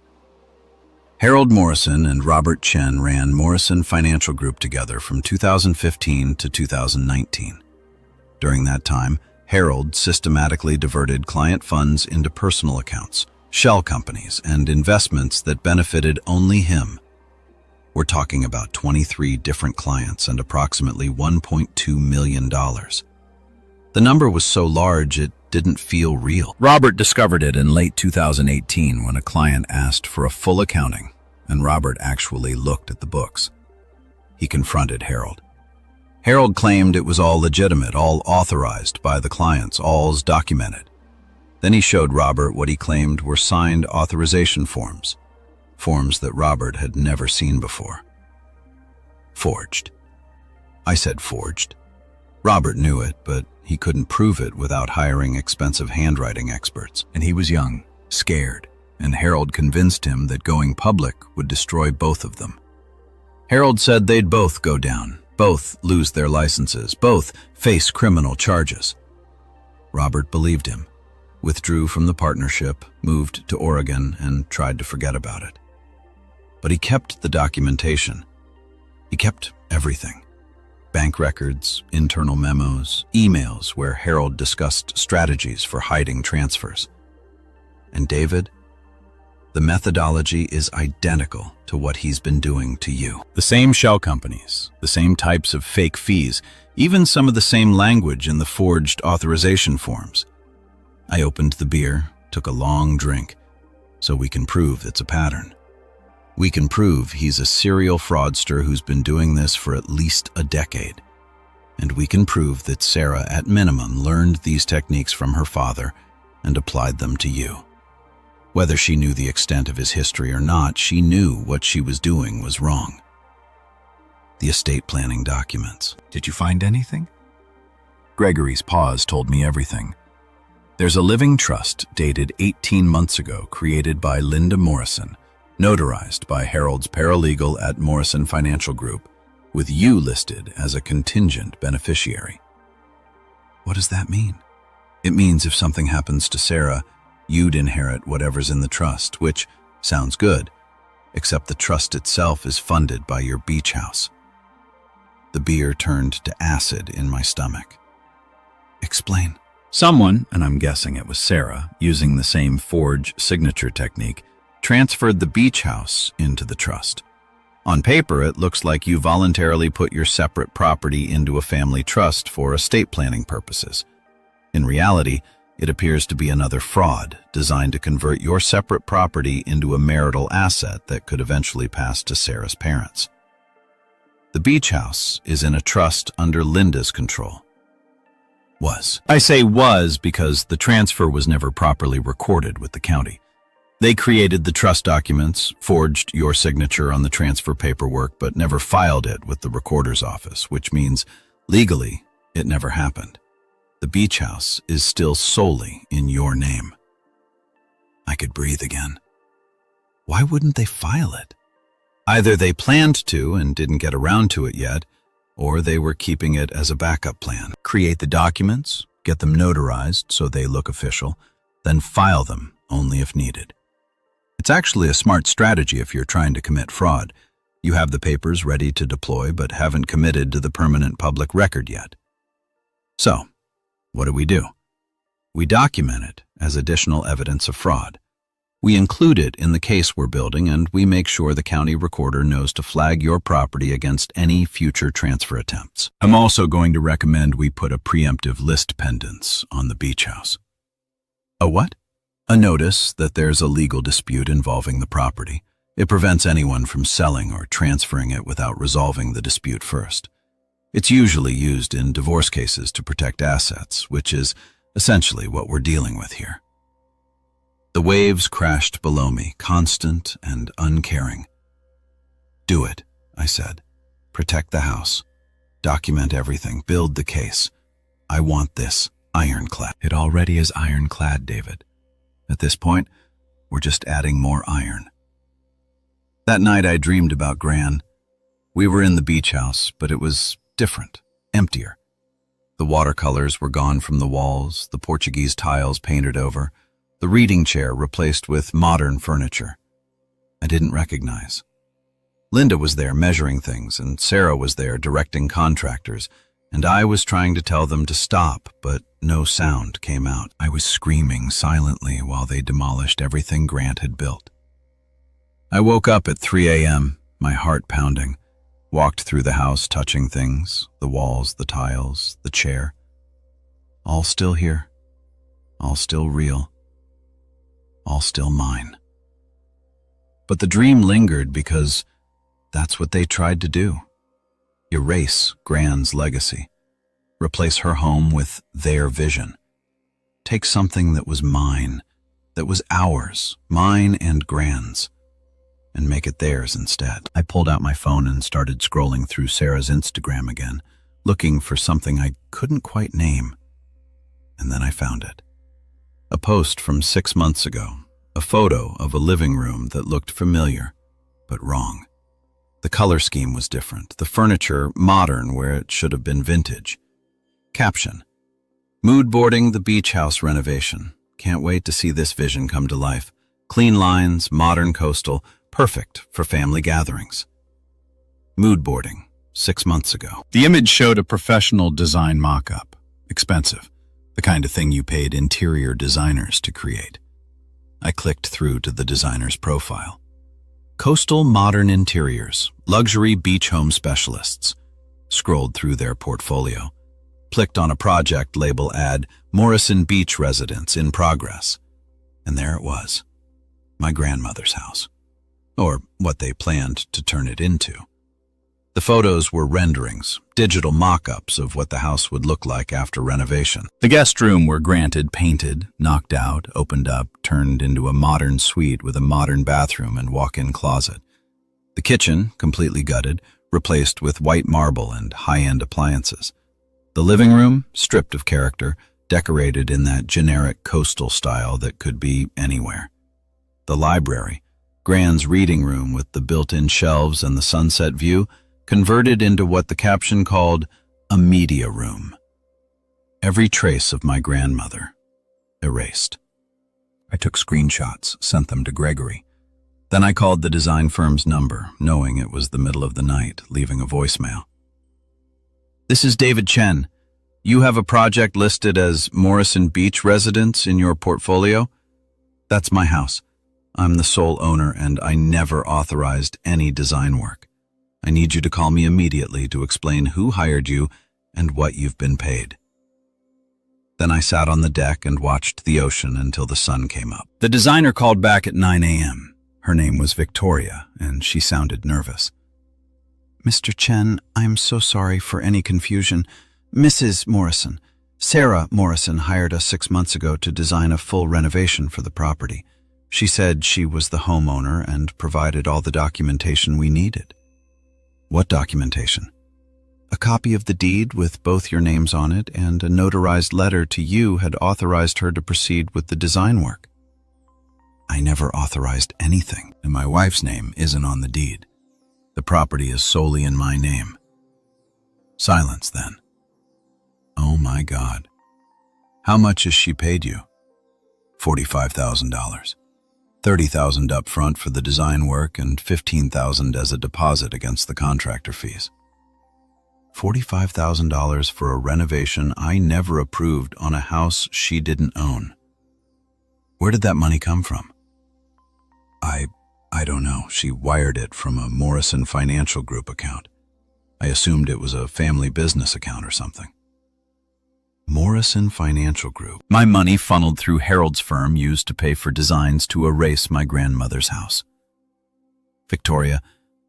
Harold Morrison and Robert Chen ran Morrison Financial Group together from 2015 to 2019. During that time, Harold systematically diverted client funds into personal accounts, shell companies, and investments that benefited only him. We're talking about 23 different clients and approximately $1.2 million. The number was so large it didn't feel real. Robert discovered it in late 2018 when a client asked for a full accounting, and Robert actually looked at the books. He confronted Harold. Harold claimed it was all legitimate, all authorized by the clients, all's documented. Then he showed Robert what he claimed were signed authorization forms, forms that Robert had never seen before. Forged. I said forged. Robert knew it, but he couldn't prove it without hiring expensive handwriting experts. And he was young, scared, and Harold convinced him that going public would destroy both of them. Harold said they'd both go down, both lose their licenses, both face criminal charges. Robert believed him, withdrew from the partnership, moved to Oregon, and tried to forget about it. But he kept the documentation. He kept everything. Bank records, internal memos, emails where Harold discussed strategies for hiding transfers. And David, the methodology is identical to what he's been doing to you. The same shell companies, the same types of fake fees, even some of the same language in the forged authorization forms. I opened the beer, took a long drink, so we can prove it's a pattern. We can prove he's a serial fraudster who's been doing this for at least a decade. And we can prove that Sarah, at minimum, learned these techniques from her father and applied them to you. Whether she knew the extent of his history or not, she knew what she was doing was wrong. The estate planning documents. Did you find anything? Gregory's pause told me everything. There's a living trust dated 18 months ago created by Linda Morrison, notarized by Harold's paralegal at Morrison Financial Group, with you listed as a contingent beneficiary. What does that mean? It means if something happens to Sarah, you'd inherit whatever's in the trust, which sounds good, except the trust itself is funded by your beach house. The beer turned to acid in my stomach. Explain. Someone, and I'm guessing it was Sarah, using the same forge signature technique, transferred the beach house into the trust. On paper, it looks like you voluntarily put your separate property into a family trust for estate planning purposes. In reality, it appears to be another fraud designed to convert your separate property into a marital asset that could eventually pass to Sarah's parents. The beach house is in a trust under Linda's control. Was. I say was because the transfer was never properly recorded with the county. They created the trust documents, forged your signature on the transfer paperwork, but never filed it with the recorder's office, which means legally it never happened. The beach house is still solely in your name. I could breathe again. Why wouldn't they file it? Either they planned to and didn't get around to it yet, or they were keeping it as a backup plan. Create the documents, get them notarized so they look official, then file them only if needed. It's actually a smart strategy if you're trying to commit fraud. You have the papers ready to deploy but haven't committed to the permanent public record yet. So, what do? We document it as additional evidence of fraud. We include it in the case we're building, and we make sure the county recorder knows to flag your property against any future transfer attempts. I'm also going to recommend we put a preemptive list pendants on the beach house. A what? A notice that there's a legal dispute involving the property. It prevents anyone from selling or transferring it without resolving the dispute first. It's usually used in divorce cases to protect assets, which is essentially what we're dealing with here. The waves crashed below me, constant and uncaring. Do it, I said. Protect the house. Document everything. Build the case. I want this ironclad. It already is ironclad, David. At this point, we're just adding more iron. That night I dreamed about Gran. We were in the beach house, but it was different, emptier. The watercolors were gone from the walls, the Portuguese tiles painted over, the reading chair replaced with modern furniture. I didn't recognize. Linda was there measuring things, and Sarah was there directing contractors, and I was trying to tell them to stop, but no sound came out. I was screaming silently while they demolished everything Grant had built. I woke up at 3 a.m., my heart pounding, walked through the house touching things, the walls, the tiles, the chair. All still here, all still real, all still mine. But the dream lingered because that's what they tried to do. Erase Gran's legacy. Replace her home with their vision. Take something that was mine, that was ours, mine and Gran's, and make it theirs instead. I pulled out my phone and started scrolling through Sarah's Instagram again, looking for something I couldn't quite name. And then I found it. A post from 6 months ago, a photo of a living room that looked familiar, but wrong. The color scheme was different, the furniture modern where it should have been vintage. Caption: mood boarding the beach house renovation. Can't wait to see this vision come to life. Clean lines, modern coastal, perfect for family gatherings. Mood boarding, 6 months ago. The image showed a professional design mock-up. Expensive, the kind of thing you paid interior designers to create. I clicked through to the designer's profile. Coastal Modern Interiors, Luxury Beach Home Specialists. Scrolled through their portfolio. Clicked on a project label ad, Morrison Beach Residence in progress. And there it was, my grandmother's house. Or what they planned to turn it into. The photos were renderings, digital mock-ups of what the house would look like after renovation. The guest room were granted painted, knocked out, opened up, turned into a modern suite with a modern bathroom and walk-in closet. The kitchen, completely gutted, replaced with white marble and high-end appliances. The living room, stripped of character, decorated in that generic coastal style that could be anywhere. The library, Gran's reading room with the built-in shelves and the sunset view, converted into what the caption called a media room. Every trace of my grandmother erased. I took screenshots, sent them to Gregory. Then I called the design firm's number, knowing it was the middle of the night, leaving a voicemail. This is David Chen. You have a project listed as Morrison Beach Residence in your portfolio? That's my house. I'm the sole owner and I never authorized any design work. I need you to call me immediately to explain who hired you and what you've been paid. Then I sat on the deck and watched the ocean until the sun came up. The designer called back at 9 a.m. Her name was Victoria, and she sounded nervous. Mr. Chen, I'm so sorry for any confusion. Mrs. Morrison, Sarah Morrison hired us 6 months ago to design a full renovation for the property. She said she was the homeowner and provided all the documentation we needed. What documentation? A copy of the deed with both your names on it and a notarized letter to you had authorized her to proceed with the design work. I never authorized anything, and my wife's name isn't on the deed. The property is solely in my name. Silence then. Oh my God. How much has she paid you? $45,000. $30,000 up front for the design work and $15,000 as a deposit against the contractor fees. $45,000 for a renovation I never approved on a house she didn't own. Where did that money come from? I don't know. She wired it from a Morrison Financial Group account. I assumed it was a family business account or something. Morrison Financial Group. My money funneled through Harold's firm used to pay for designs to erase my grandmother's house. Victoria,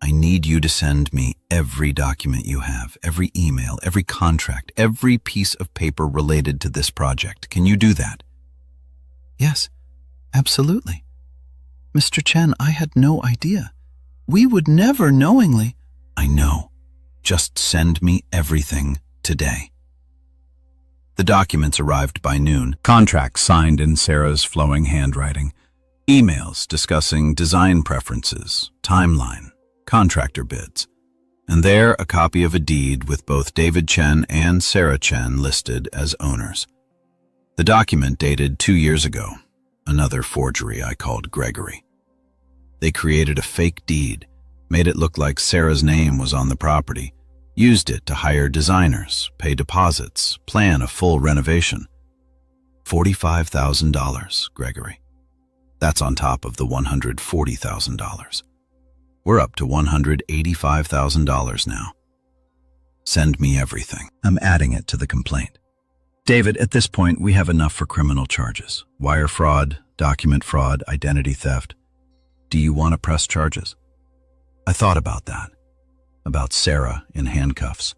I need you to send me every document you have, every email, every contract, every piece of paper related to this project. Can you do that? Yes, absolutely. Mr. Chen, I had no idea. We would never knowingly. I know. Just send me everything today. The documents arrived by noon. Contracts signed in Sarah's flowing handwriting. Emails discussing design preferences, timeline, contractor bids. And there a copy of a deed with both David Chen and Sarah Chen listed as owners. The document dated 2 years ago. Another forgery I called Gregory. They created a fake deed, made it look like Sarah's name was on the property, Used it to hire designers, pay deposits, plan a full renovation. $45,000, Gregory. That's on top of the $140,000. We're up to $185,000 now. Send me everything. I'm adding it to the complaint. David, at this point, we have enough for criminal charges. Wire fraud, document fraud, identity theft. Do you want to press charges? I thought about that. About Sarah in handcuffs.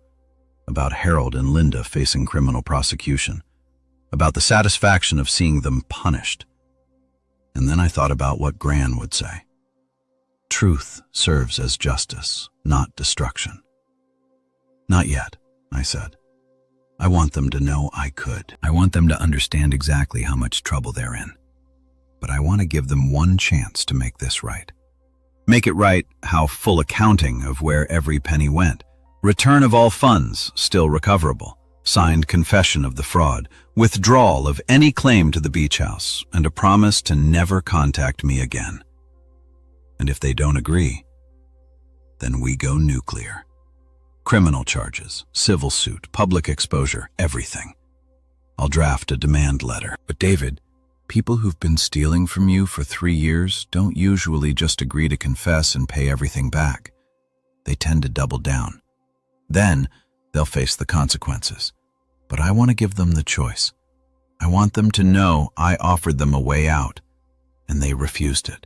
About Harold and Linda facing criminal prosecution. About the satisfaction of seeing them punished. And then I thought about what Gran would say. Truth serves as justice, not destruction. Not yet, I said. I want them to know I could. I want them to understand exactly how much trouble they're in. But I want to give them one chance to make this right. Make it right how full accounting of where every penny went. Return of all funds still recoverable. Signed confession of the fraud. Withdrawal of any claim to the beach house. And a promise to never contact me again. And if they don't agree, then we go nuclear. Criminal charges, civil suit, public exposure, everything. I'll draft a demand letter. But David, people who've been stealing from you for 3 years don't usually just agree to confess and pay everything back. They tend to double down. Then they'll face the consequences. But I want to give them the choice. I want them to know I offered them a way out, and they refused it.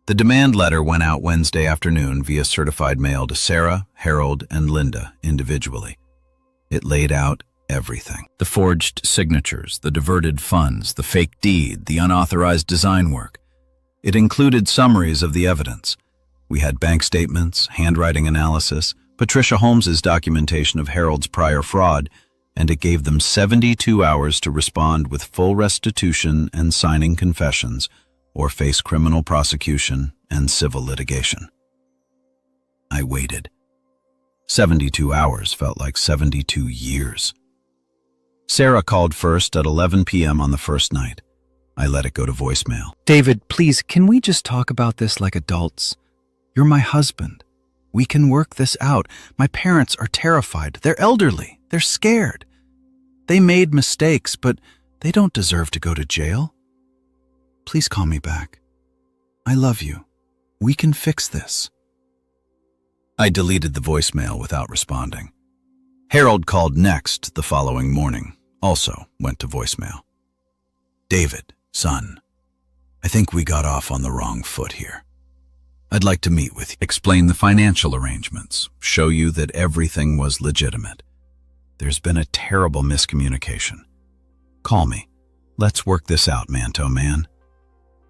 The demand letter went out Wednesday afternoon via certified mail to Sarah, Harold, and Linda individually. It laid out everything. The forged signatures, the diverted funds, the fake deed, the unauthorized design work. It included summaries of the evidence. We had bank statements, handwriting analysis, Patricia Holmes's documentation of Harold's prior fraud, and it gave them 72 hours to respond with full restitution and signing confessions, or face criminal prosecution and civil litigation. I waited. 72 hours felt like 72 years. Sarah called first at 11 p.m. on the first night. I let it go to voicemail. David, please, can we just talk about this like adults? You're my husband. We can work this out. My parents are terrified. They're elderly. They're scared. They made mistakes, but they don't deserve to go to jail. Please call me back. I love you. We can fix this. I deleted the voicemail without responding. Harold called next the following morning, also went to voicemail. David, son, I think we got off on the wrong foot here. I'd like to meet with you, explain the financial arrangements, show you that everything was legitimate. There's been a terrible miscommunication. Call me. Let's work this out, man-to man.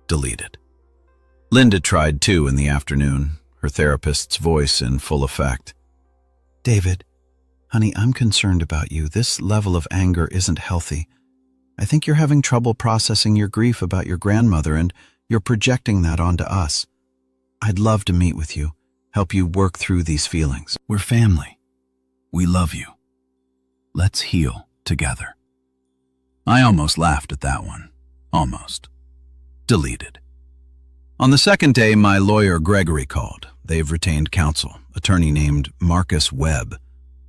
Deleted. Linda tried too in the afternoon, her therapist's voice in full effect. David, honey, I'm concerned about you. This level of anger isn't healthy. I think you're having trouble processing your grief about your grandmother, and you're projecting that onto us. I'd love to meet with you, help you work through these feelings. We're family. We love you. Let's heal together. I almost laughed at that one. Almost. Deleted. On the second day, my lawyer Gregory called. They've retained counsel, attorney named Marcus Webb.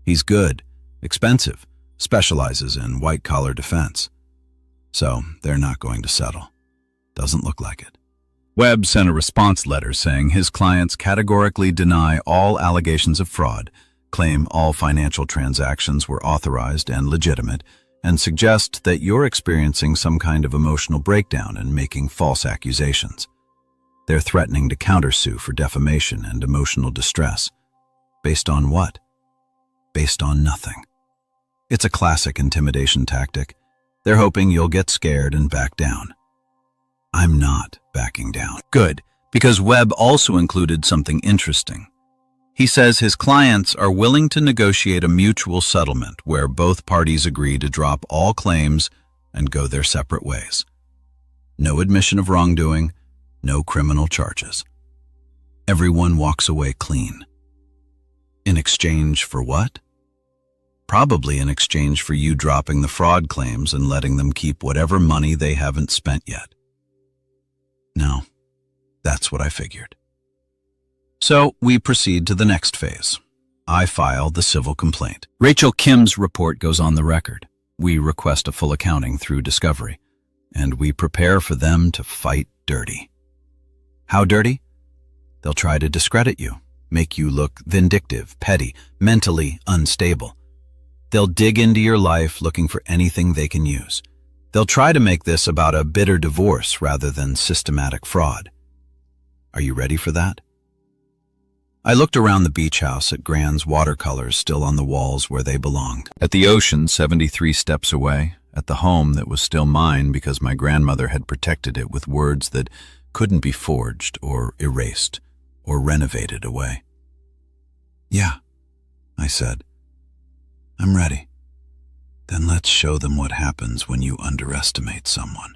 He's good, expensive, specializes in white-collar defense. So they're not going to settle. Doesn't look like it. Webb sent a response letter saying his clients categorically deny all allegations of fraud, claim all financial transactions were authorized and legitimate, and suggest that you're experiencing some kind of emotional breakdown and making false accusations. They're threatening to countersue for defamation and emotional distress. Based on what? Based on nothing. It's a classic intimidation tactic. They're hoping you'll get scared and back down. I'm not backing down. Good, because Webb also included something interesting. He says his clients are willing to negotiate a mutual settlement where both parties agree to drop all claims and go their separate ways. No admission of wrongdoing, no criminal charges. Everyone walks away clean. In exchange for what? Probably in exchange for you dropping the fraud claims and letting them keep whatever money they haven't spent yet. No, that's what I figured. So we proceed to the next phase. I file the civil complaint. Rachel Kim's report goes on the record. We request a full accounting through discovery, and we prepare for them to fight dirty. How dirty? They'll try to discredit you, make you look vindictive, petty, mentally unstable. They'll dig into your life looking for anything they can use. They'll try to make this about a bitter divorce rather than systematic fraud. Are you ready for that? I looked around the beach house at Gran's watercolors still on the walls where they belonged. At the ocean 73 steps away, at the home that was still mine because my grandmother had protected it with words that couldn't be forged or erased or renovated away. Yeah, I said. I'm ready. Then let's show them what happens when you underestimate someone.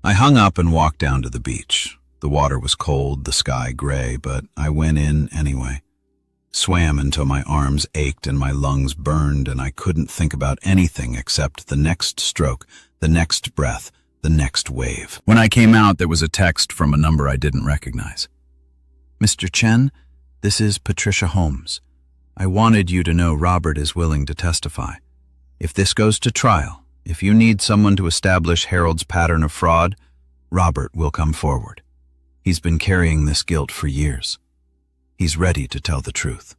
I hung up and walked down to the beach. The water was cold, the sky gray, but I went in anyway. Swam until my arms ached and my lungs burned, and I couldn't think about anything except the next stroke, the next breath, the next wave. When I came out, there was a text from a number I didn't recognize. Mr. Chen, this is Patricia Holmes. I wanted you to know Robert is willing to testify. If this goes to trial, if you need someone to establish Harold's pattern of fraud, Robert will come forward. He's been carrying this guilt for years. He's ready to tell the truth.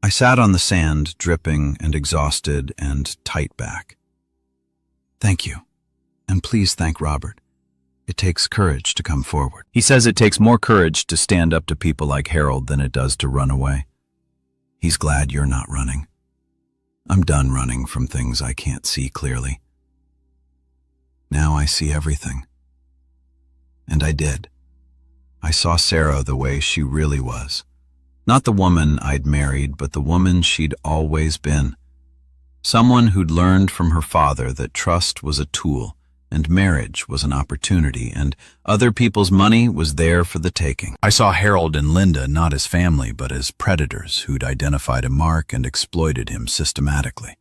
I sat on the sand, dripping and exhausted and tight back. Thank you, and please thank Robert. It takes courage to come forward. He says it takes more courage to stand up to people like Harold than it does to run away. He's glad you're not running. I'm done running from things I can't see clearly. Now I see everything. And I did. I saw Sarah the way she really was. Not the woman I'd married, but the woman she'd always been. Someone who'd learned from her father that trust was a tool, and marriage was an opportunity, and other people's money was there for the taking. I saw Harold and Linda not as family, but as predators who'd identified a mark and exploited him systematically.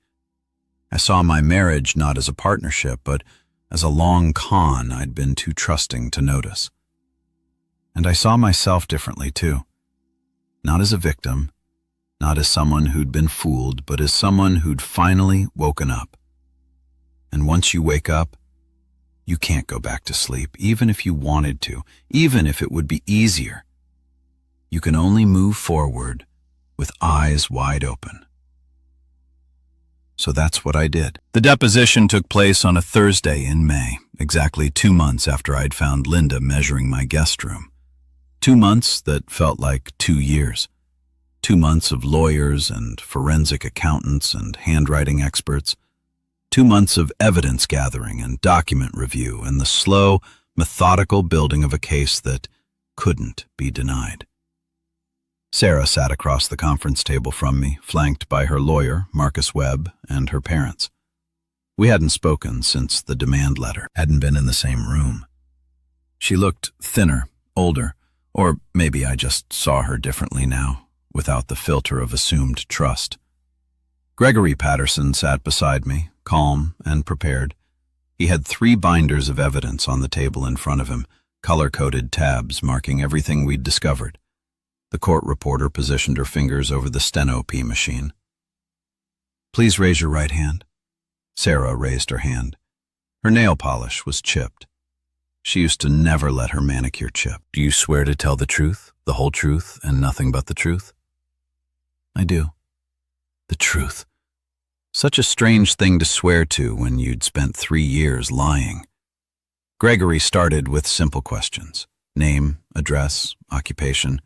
I saw my marriage not as a partnership, but as a long con I'd been too trusting to notice. And I saw myself differently, too. Not as a victim, not as someone who'd been fooled, but as someone who'd finally woken up. And once you wake up, you can't go back to sleep, even if you wanted to, even if it would be easier. You can only move forward with eyes wide open. So that's what I did. The deposition took place on a Thursday in May, exactly 2 months after I'd found Linda measuring my guest room. 2 months that felt like 2 years. 2 months of lawyers and forensic accountants and handwriting experts. 2 months of evidence gathering and document review and the slow, methodical building of a case that couldn't be denied. Sarah sat across the conference table from me, flanked by her lawyer, Marcus Webb, and her parents. We hadn't spoken since the demand letter, hadn't been in the same room. She looked thinner, older, or maybe I just saw her differently now, without the filter of assumed trust. Gregory Patterson sat beside me, calm and prepared. He had 3 binders of evidence on the table in front of him, color-coded tabs marking everything we'd discovered. The court reporter positioned her fingers over the steno-P machine. Please raise your right hand. Sarah raised her hand. Her nail polish was chipped. She used to never let her manicure chip. Do you swear to tell the truth, the whole truth, and nothing but the truth? I do. The truth. Such a strange thing to swear to when you'd spent 3 years lying. Gregory started with simple questions. Name, address, occupation,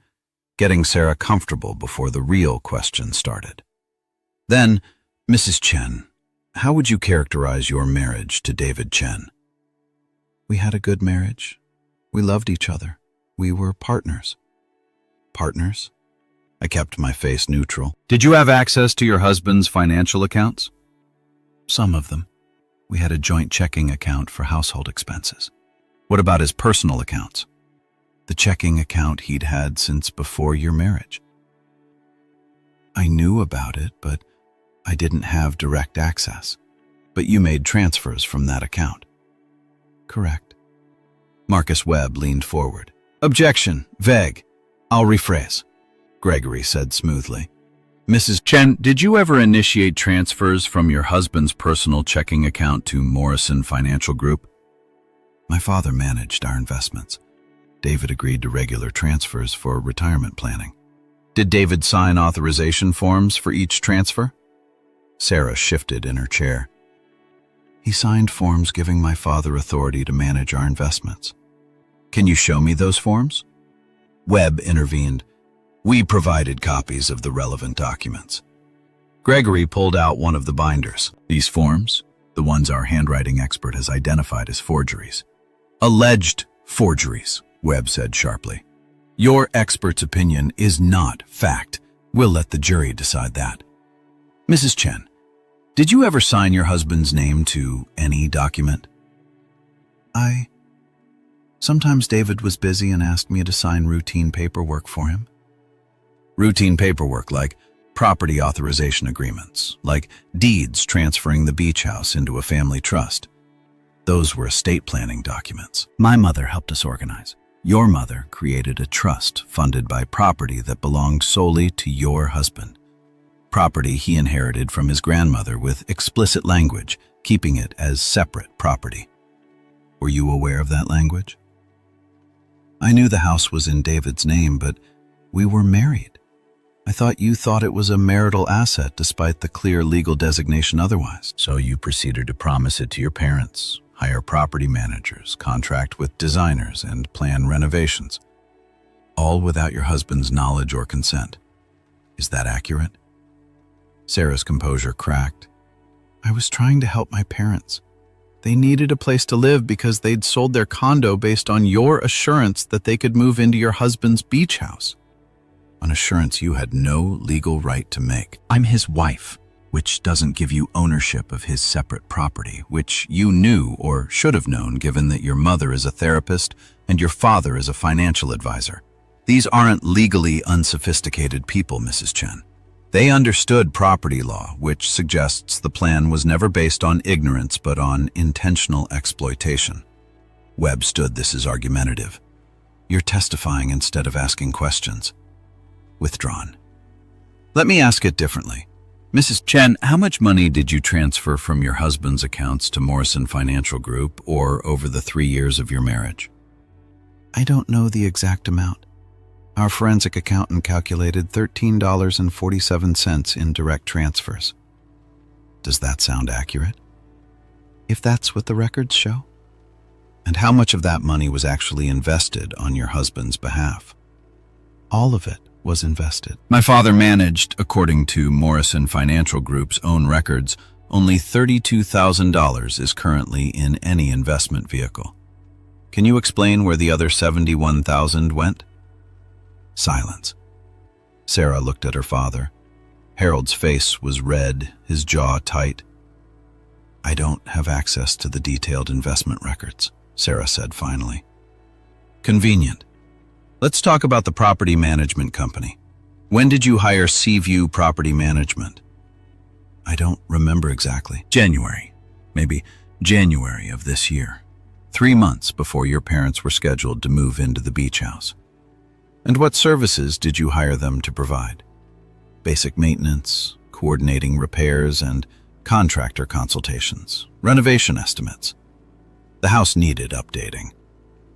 getting Sarah comfortable before the real question started. Then, Mrs. Chen, how would you characterize your marriage to David Chen? We had a good marriage. We loved each other. We were partners. Partners? I kept my face neutral. Did you have access to your husband's financial accounts? Some of them. We had a joint checking account for household expenses. What about his personal accounts? The checking account he'd had since before your marriage. I knew about it, but I didn't have direct access. But you made transfers from that account. Correct. Marcus Webb leaned forward. Objection. Vague. I'll rephrase. Gregory said smoothly. Mrs. Chen, did you ever initiate transfers from your husband's personal checking account to Morrison Financial Group? My father managed our investments. David agreed to regular transfers for retirement planning. Did David sign authorization forms for each transfer? Sarah shifted in her chair. He signed forms giving my father authority to manage our investments. Can you show me those forms? Webb intervened. We provided copies of the relevant documents. Gregory pulled out one of the binders. These forms, the ones our handwriting expert has identified as forgeries. Alleged forgeries, Webb said sharply. Your expert's opinion is not fact. We'll let the jury decide that. Mrs. Chen, did you ever sign your husband's name to any document? Sometimes David was busy and asked me to sign routine paperwork for him. Routine paperwork like property authorization agreements, like deeds transferring the beach house into a family trust. Those were estate planning documents. My mother helped us organize. Your mother created a trust funded by property that belonged solely to your husband. Property he inherited from his grandmother with explicit language, keeping it as separate property. Were you aware of that language? I knew the house was in David's name, but we were married. I thought you thought it was a marital asset despite the clear legal designation otherwise. So you proceeded to promise it to your parents, hire property managers, contract with designers, and plan renovations. All without your husband's knowledge or consent. Is that accurate? Sarah's composure cracked. I was trying to help my parents. They needed a place to live because they'd sold their condo based on your assurance that they could move into your husband's beach house. An assurance you had no legal right to make. I'm his wife, which doesn't give you ownership of his separate property, which you knew or should have known given that your mother is a therapist and your father is a financial advisor. These aren't legally unsophisticated people, Mrs. Chen. They understood property law, which suggests the plan was never based on ignorance but on intentional exploitation. Webb stood this as argumentative. You're testifying instead of asking questions. Withdrawn. Let me ask it differently. Mrs. Chen, how much money did you transfer from your husband's accounts to Morrison Financial Group or over the 3 years of your marriage? I don't know the exact amount. Our forensic accountant calculated $13.47 in direct transfers. Does that sound accurate? If that's what the records show? And how much of that money was actually invested on your husband's behalf? All of it was invested. My father managed, according to Morrison Financial Group's own records, only $32,000 is currently in any investment vehicle. Can you explain where the other $71,000 went? Silence. Sarah looked at her father. Harold's face was red, his jaw tight. I don't have access to the detailed investment records, Sarah said finally. Convenient. Let's talk about the property management company. When did you hire Seaview Property Management? I don't remember exactly. January. Maybe January of this year. 3 months before your parents were scheduled to move into the beach house. And what services did you hire them to provide? Basic maintenance, coordinating repairs, and contractor consultations, renovation estimates. The house needed updating.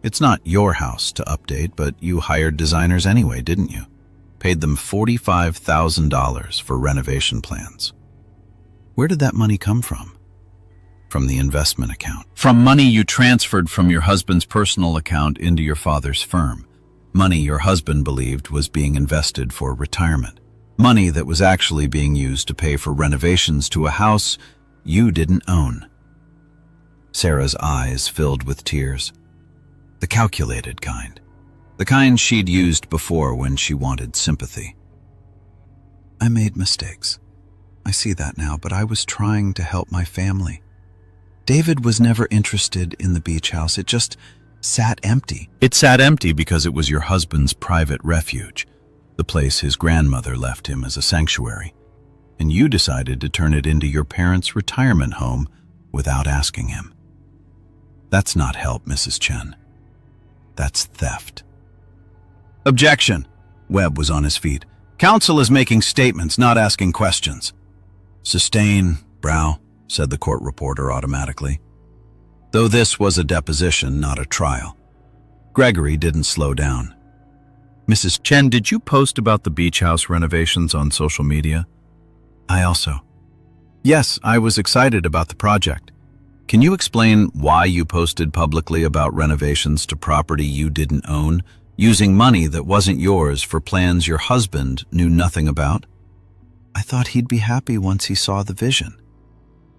It's not your house to update, but you hired designers anyway, didn't you? Paid them $45,000 for renovation plans. Where did that money come from? From the investment account. From money you transferred from your husband's personal account into your father's firm. Money your husband believed was being invested for retirement. Money that was actually being used to pay for renovations to a house you didn't own. Sarah's eyes filled with tears. The calculated kind. The kind she'd used before when she wanted sympathy. I made mistakes. I see that now, but I was trying to help my family. David was never interested in the beach house. It just sat empty. It sat empty because it was your husband's private refuge, the place his grandmother left him as a sanctuary, and you decided to turn it into your parents' retirement home without asking him. That's not help, Mrs. Chen. That's theft. Objection! Webb was on his feet. Counsel is making statements, not asking questions. Sustain, Brow, said the court reporter automatically. Though this was a deposition, not a trial. Gregory didn't slow down. Mrs. Chen, did you post about the beach house renovations on social media? I also. Yes, I was excited about the project. Can you explain why you posted publicly about renovations to property you didn't own, using money that wasn't yours for plans your husband knew nothing about? I thought he'd be happy once he saw the vision.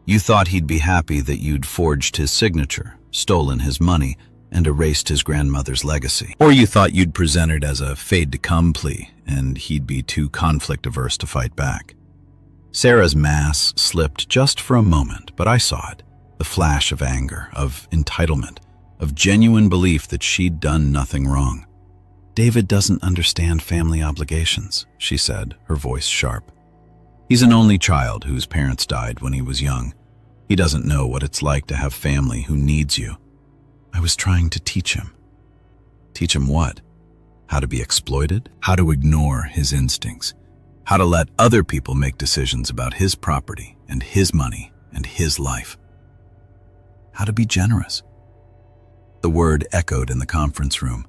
You thought he'd be happy that you'd forged his signature, stolen his money, and erased his grandmother's legacy. Or you thought you'd present it as a fade-to-come plea, and he'd be too conflict-averse to fight back. Sarah's mask slipped just for a moment, but I saw it. The flash of anger, of entitlement, of genuine belief that she'd done nothing wrong. David doesn't understand family obligations, she said, her voice sharp. He's an only child whose parents died when he was young. He doesn't know what it's like to have family who needs you. I was trying to teach him. Teach him what? How to be exploited? How to ignore his instincts? How to let other people make decisions about his property and his money and his life? How to be generous? The word echoed in the conference room.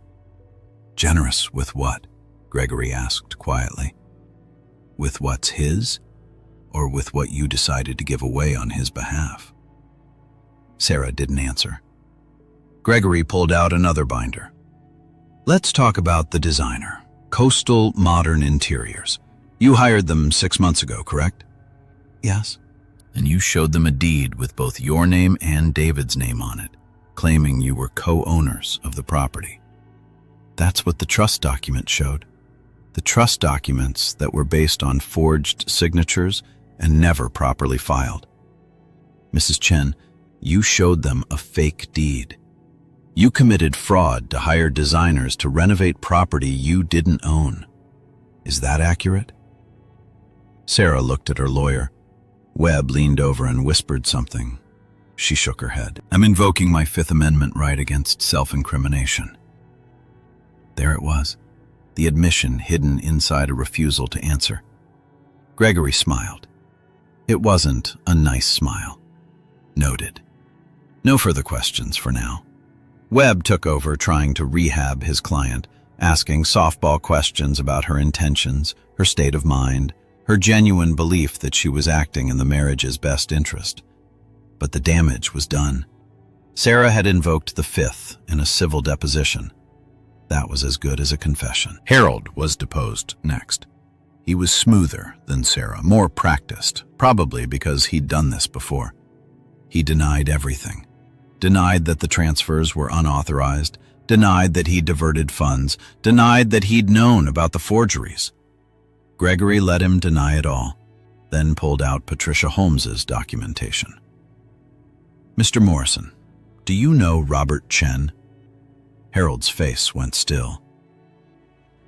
Generous with what? Gregory asked quietly. With what's his, or with what you decided to give away on his behalf? Sarah didn't answer. Gregory pulled out another binder. Let's talk about the designer, Coastal Modern Interiors. You hired them 6 months ago, correct? Yes. And you showed them a deed with both your name and David's name on it, claiming you were co-owners of the property. That's what the trust document showed. The trust documents that were based on forged signatures and never properly filed. Mrs. Chen, you showed them a fake deed. You committed fraud to hire designers to renovate property you didn't own. Is that accurate? Sarah looked at her lawyer. Webb leaned over and whispered something. She shook her head. I'm invoking my Fifth Amendment right against self-incrimination. There it was, the admission hidden inside a refusal to answer. Gregory smiled. It wasn't a nice smile. Noted. No further questions for now. Webb took over trying to rehab his client, asking softball questions about her intentions, her state of mind, her genuine belief that she was acting in the marriage's best interest. But the damage was done. Sarah had invoked the Fifth in a civil deposition. That was as good as a confession. Harold was deposed next. He was smoother than Sarah, more practiced, probably because he'd done this before. He denied everything. Denied that the transfers were unauthorized, denied that he diverted funds, denied that he'd known about the forgeries. Gregory let him deny it all, then pulled out Patricia Holmes's documentation. Mr. Morrison, do you know Robert Chen? Harold's face went still.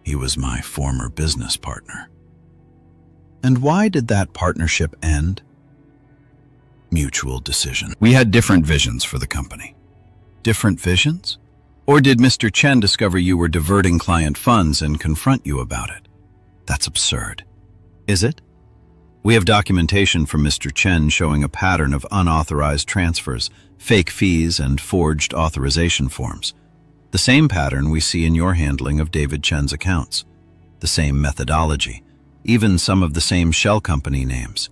He was my former business partner. And why did that partnership end? Mutual decision. We had different visions for the company. Different visions? Or did Mr. Chen discover you were diverting client funds and confront you about it? That's absurd. Is it? We have documentation from Mr. Chen showing a pattern of unauthorized transfers, fake fees, and forged authorization forms. The same pattern we see in your handling of David Chen's accounts. The same methodology, even some of the same shell company names.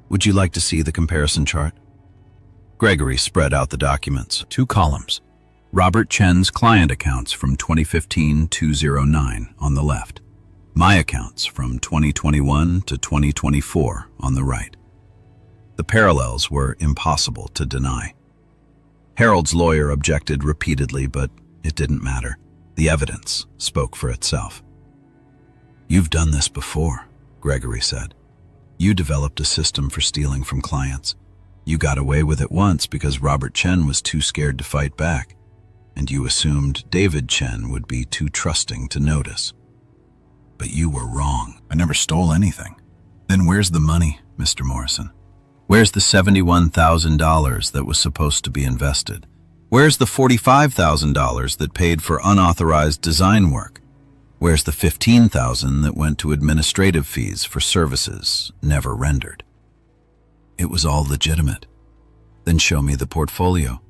Would you like to see the comparison chart? Gregory spread out the documents. 2 columns. Robert Chen's client accounts from 2015-209 on the left. My accounts from 2021 to 2024 on the right. The parallels were impossible to deny. Harold's lawyer objected repeatedly, but it didn't matter. The evidence spoke for itself. You've done this before, Gregory said. You developed a system for stealing from clients. You got away with it once because Robert Chen was too scared to fight back, and you assumed David Chen would be too trusting to notice. But you were wrong. I never stole anything. Then where's the money, Mr. Morrison? Where's the $71,000 that was supposed to be invested? Where's the $45,000 that paid for unauthorized design work? Where's the $15,000 that went to administrative fees for services never rendered? It was all legitimate. Then show me the portfolio.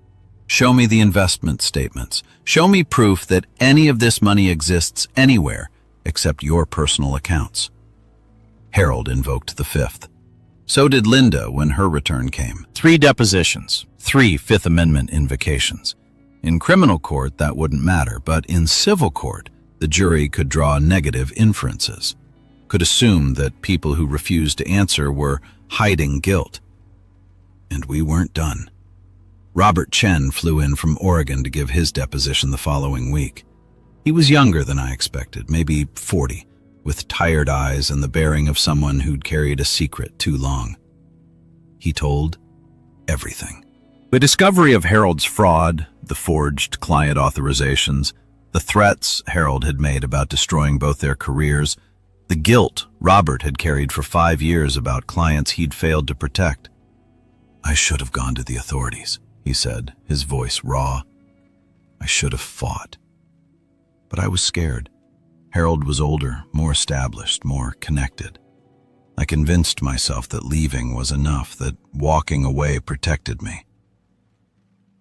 Show me the investment statements. Show me proof that any of this money exists anywhere except your personal accounts. Harold invoked the fifth. So did Linda when her return came. 3 depositions, 3 Fifth Amendment invocations. In criminal court, that wouldn't matter, but in civil court, the jury could draw negative inferences, could assume that people who refused to answer were hiding guilt. And we weren't done. Robert Chen flew in from Oregon to give his deposition the following week. He was younger than I expected, maybe 40, with tired eyes and the bearing of someone who'd carried a secret too long. He told everything. The discovery of Harold's fraud, the forged client authorizations, the threats Harold had made about destroying both their careers, the guilt Robert had carried for 5 years about clients he'd failed to protect. I should have gone to the authorities, he said, his voice raw. I should have fought. But I was scared. Harold was older, more established, more connected. I convinced myself that leaving was enough, that walking away protected me.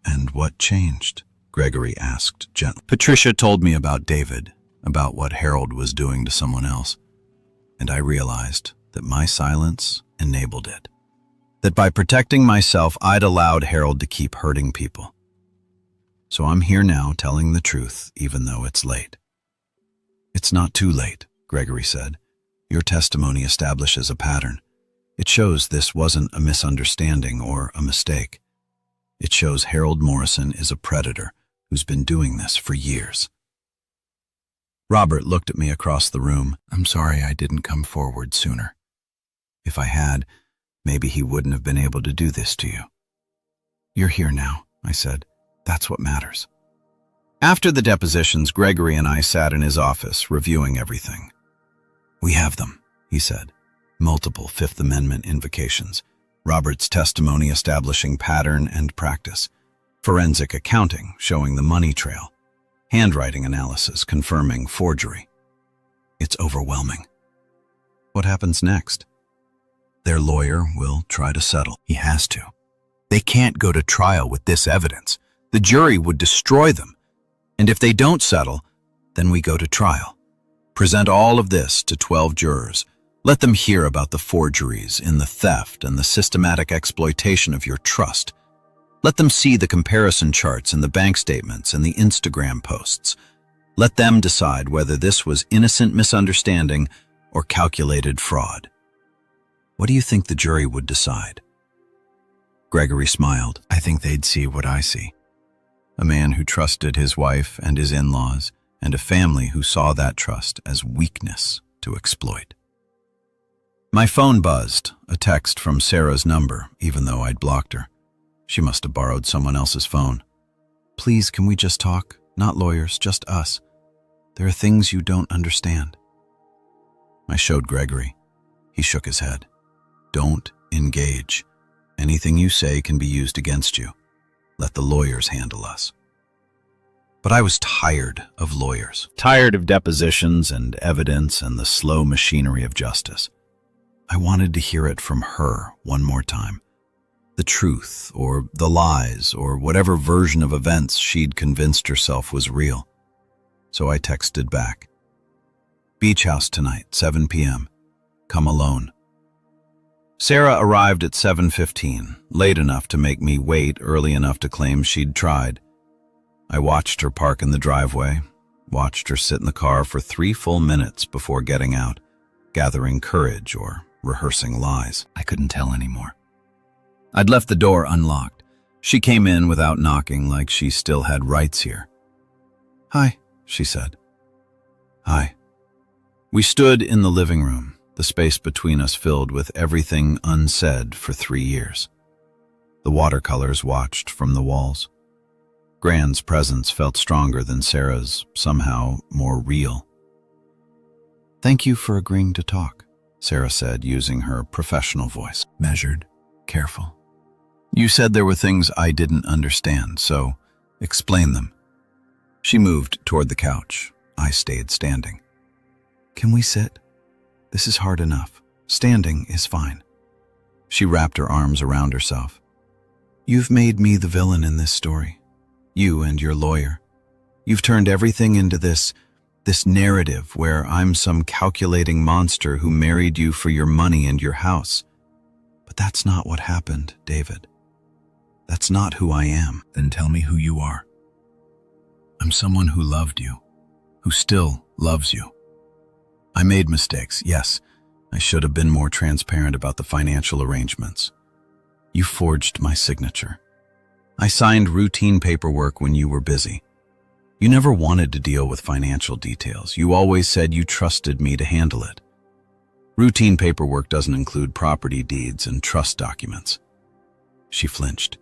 And what changed? Gregory asked gently. Patricia told me about David, about what Harold was doing to someone else, and I realized that my silence enabled it. That by protecting myself, I'd allowed Harold to keep hurting people. So I'm here now telling the truth, even though it's late. It's not too late, Gregory said. Your testimony establishes a pattern. It shows this wasn't a misunderstanding or a mistake. It shows Harold Morrison is a predator who's been doing this for years. Robert looked at me across the room. I'm sorry I didn't come forward sooner. If I had, maybe he wouldn't have been able to do this to you. You're here now, I said. That's what matters. After the depositions, Gregory and I sat in his office, reviewing everything. We have them, he said. Multiple Fifth Amendment invocations. Robert's testimony establishing pattern and practice. Forensic accounting showing the money trail. Handwriting analysis confirming forgery. It's overwhelming. What happens next? Their lawyer will try to settle. He has to. They can't go to trial with this evidence. The jury would destroy them. And if they don't settle, then we go to trial. Present all of this to 12 jurors. Let them hear about the forgeries in the theft and the systematic exploitation of your trust. Let them see the comparison charts in the bank statements and the Instagram posts. Let them decide whether this was innocent misunderstanding or calculated fraud. What do you think the jury would decide? Gregory smiled. I think they'd see what I see. A man who trusted his wife and his in-laws, and a family who saw that trust as weakness to exploit. My phone buzzed, a text from Sarah's number, even though I'd blocked her. She must have borrowed someone else's phone. Please, can we just talk? Not lawyers, just us. There are things you don't understand. I showed Gregory. He shook his head. Don't engage. Anything you say can be used against you. Let the lawyers handle us. But I was tired of lawyers. Tired of depositions and evidence and the slow machinery of justice. I wanted to hear it from her one more time. The truth, or the lies, or whatever version of events she'd convinced herself was real. So I texted back. Beach house tonight, 7 p.m. Come alone. Sarah arrived at 7:15, late enough to make me wait early enough to claim she'd tried. I watched her park in the driveway, watched her sit in the car for 3 full minutes before getting out, gathering courage or rehearsing lies. I couldn't tell anymore. I'd left the door unlocked. She came in without knocking, like she still had rights here. Hi, she said. Hi. We stood in the living room, the space between us filled with everything unsaid for 3 years. The watercolors watched from the walls. Gran's presence felt stronger than Sarah's, somehow more real. Thank you for agreeing to talk, Sarah said, using her professional voice. Measured, careful. You said there were things I didn't understand, so explain them. She moved toward the couch. I stayed standing. Can we sit? This is hard enough. Standing is fine. She wrapped her arms around herself. You've made me the villain in this story. You and your lawyer. You've turned everything into this narrative where I'm some calculating monster who married you for your money and your house. But that's not what happened, David. That's not who I am. Then tell me who you are. I'm someone who loved you, who still loves you. I made mistakes, yes. I should have been more transparent about the financial arrangements. You forged my signature. I signed routine paperwork when you were busy. You never wanted to deal with financial details. You always said you trusted me to handle it. Routine paperwork doesn't include property deeds and trust documents. She flinched.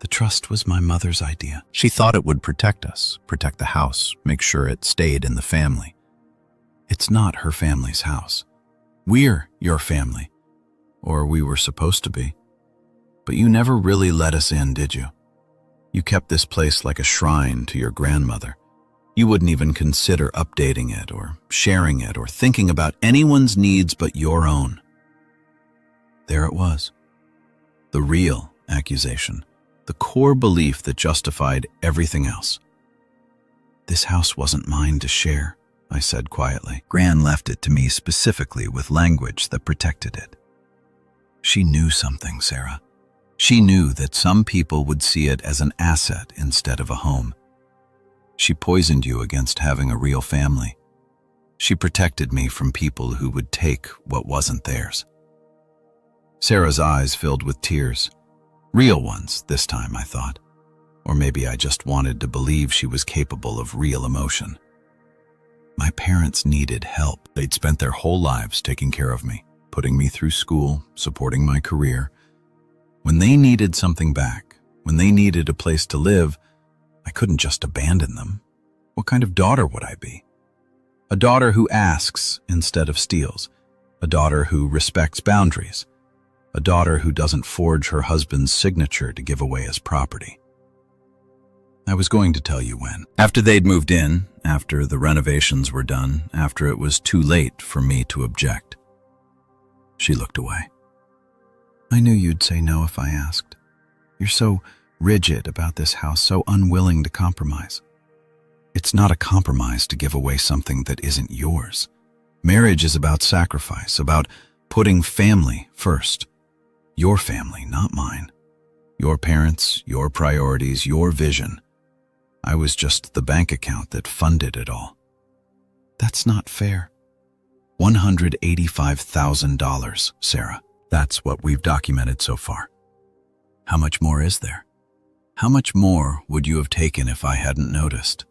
The trust was my mother's idea. She thought it would protect us, protect the house, make sure it stayed in the family. It's not her family's house. We're your family. Or we were supposed to be. But you never really let us in, did you? You kept this place like a shrine to your grandmother. You wouldn't even consider updating it or sharing it or thinking about anyone's needs but your own. There it was. The real accusation. The core belief that justified everything else. This house wasn't mine to share, I said quietly. Gran left it to me specifically with language that protected it. She knew something, Sarah. She knew that some people would see it as an asset instead of a home. She poisoned you against having a real family. She protected me from people who would take what wasn't theirs. Sarah's eyes filled with tears. Real ones this time, I thought. Or maybe I just wanted to believe she was capable of real emotion. My parents needed help. They'd spent their whole lives taking care of me, putting me through school, supporting my career. When they needed something back, when they needed a place to live, I couldn't just abandon them. What kind of daughter would I be? A daughter who asks instead of steals. A daughter who respects boundaries. A daughter who doesn't forge her husband's signature to give away his property. I was going to tell you when. After they'd moved in, after the renovations were done, after it was too late for me to object. She looked away. I knew you'd say no if I asked. You're so rigid about this house, so unwilling to compromise. It's not a compromise to give away something that isn't yours. Marriage is about sacrifice, about putting family first. Your family, not mine. Your parents, your priorities, your vision. I was just the bank account that funded it all. That's not fair. $185,000, Sarah. That's what we've documented so far. How much more is there? How much more would you have taken if I hadn't noticed?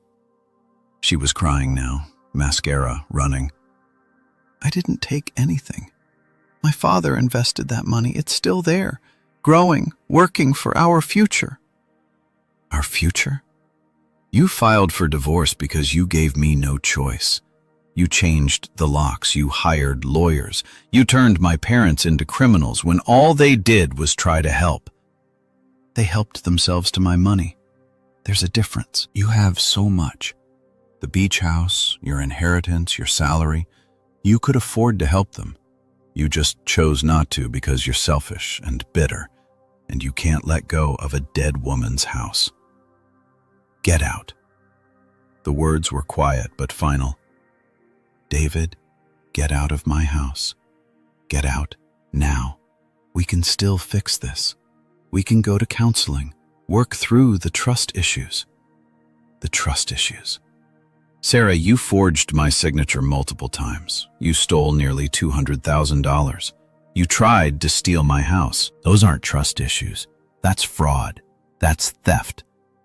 She was crying now, mascara running. I didn't take anything. My father invested that money. It's still there, growing, working for our future. Our future? You filed for divorce because you gave me no choice. You changed the locks, you hired lawyers, you turned my parents into criminals when all they did was try to help. They helped themselves to my money. There's a difference. You have so much. The beach house, your inheritance, your salary. You could afford to help them. You just chose not to because you're selfish and bitter, and you can't let go of a dead woman's house. Get out. The words were quiet but final. David, get out of my house. Get out now. We can still fix this. We can go to counseling, work through the trust issues. The trust issues. Sarah, you forged my signature multiple times. You stole nearly $200,000. You tried to steal my house. Those aren't trust issues. That's fraud. That's theft.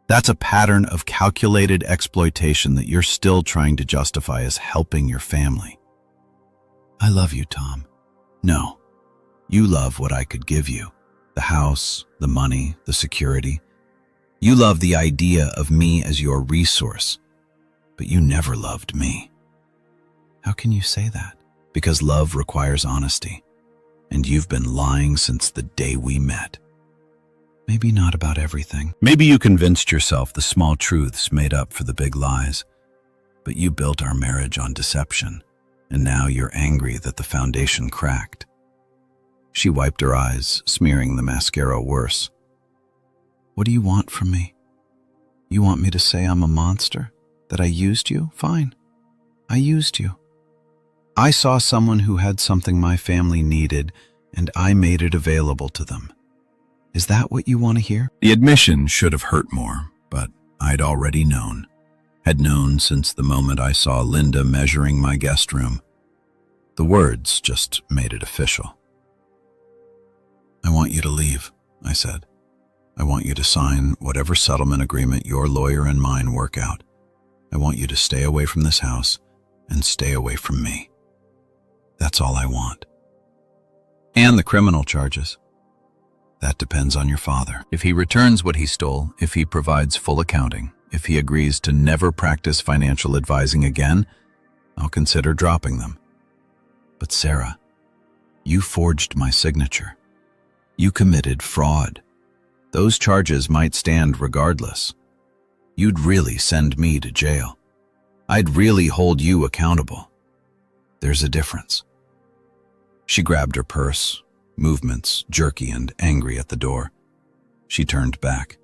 That's a pattern of calculated exploitation that you're still trying to justify as helping your family. I love you, Tom. No, you love what I could give you. The house, the money, the security. You love the idea of me as your resource, but you never loved me. How can you say that? Because love requires honesty, and you've been lying since the day we met. Maybe not about everything. Maybe you convinced yourself the small truths made up for the big lies, but you built our marriage on deception. and now you're angry that the foundation cracked. She wiped her eyes, smearing the mascara worse. What do you want from me? You want me to say I'm a monster? That I used you? Fine. I used you. I saw someone who had something my family needed, and I made it available to them. Is that what you want to hear? The admission should have hurt more, but I'd already known. Had known since the moment I saw Linda measuring my guest room. The words just made it official. I want you to leave, I said. I want you to sign whatever settlement agreement your lawyer and mine work out. I want you to stay away from this house and stay away from me. That's all I want. And the criminal charges. That depends on your father. If he returns what he stole, if he provides full accounting, if he agrees to never practice financial advising again, I'll consider dropping them. But Sarah, you forged my signature. You committed fraud. Those charges might stand regardless. You'd really send me to jail. I'd really hold you accountable. There's a difference. She grabbed her purse, movements jerky and angry at the door. She turned back.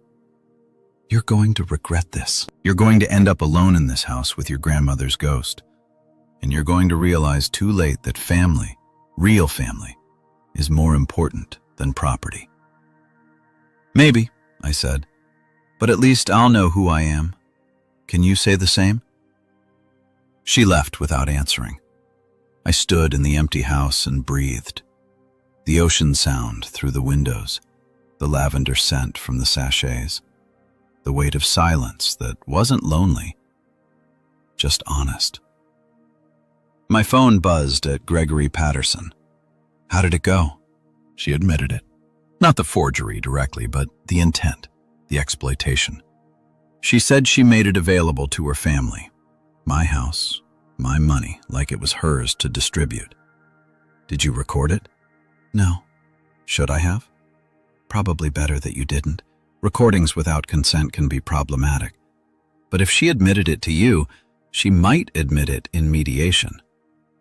You're going to regret this. You're going to end up alone in this house with your grandmother's ghost. And you're going to realize too late that family, real family, is more important than property. Maybe, I said, but at least I'll know who I am. Can you say the same? She left without answering. I stood in the empty house and breathed. The ocean sound through the windows, the lavender scent from the sachets, the weight of silence that wasn't lonely, just honest. My phone buzzed at Gregory Patterson. How did it go? She admitted it. Not the forgery directly, but the intent, the exploitation. She said she made it available to her family. My house, my money, like it was hers to distribute. Did you record it? No. Should I have? Probably better that you didn't. Recordings without consent can be problematic. But if she admitted it to you, she might admit it in mediation.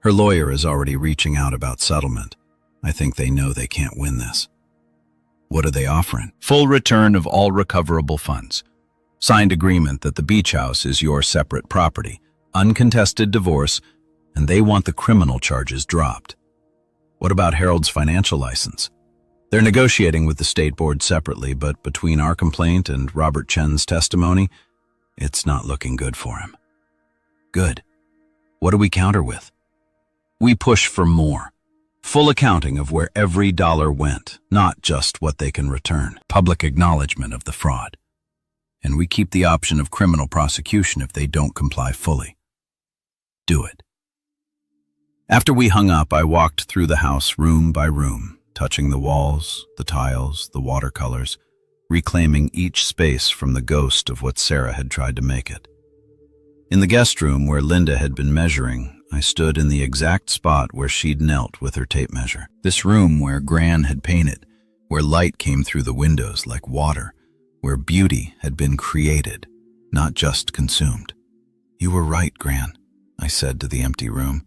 Her lawyer is already reaching out about settlement. I think they know they can't win this. What are they offering? Full return of all recoverable funds. Signed agreement that the beach house is your separate property. Uncontested divorce, and they want the criminal charges dropped. What about Harold's financial license? They're negotiating with the state board separately, but between our complaint and Robert Chen's testimony, it's not looking good for him. Good. What do we counter with? We push for more. Full accounting of where every dollar went, not just what they can return. Public acknowledgement of the fraud. And we keep the option of criminal prosecution if they don't comply fully. Do it. After we hung up, I walked through the house room by room, touching the walls, the tiles, the watercolors, reclaiming each space from the ghost of what Sarah had tried to make it. In the guest room where Linda had been measuring, I stood in the exact spot where she'd knelt with her tape measure. This room where Gran had painted, where light came through the windows like water, where beauty had been created, not just consumed. You were right, Gran, I said to the empty room.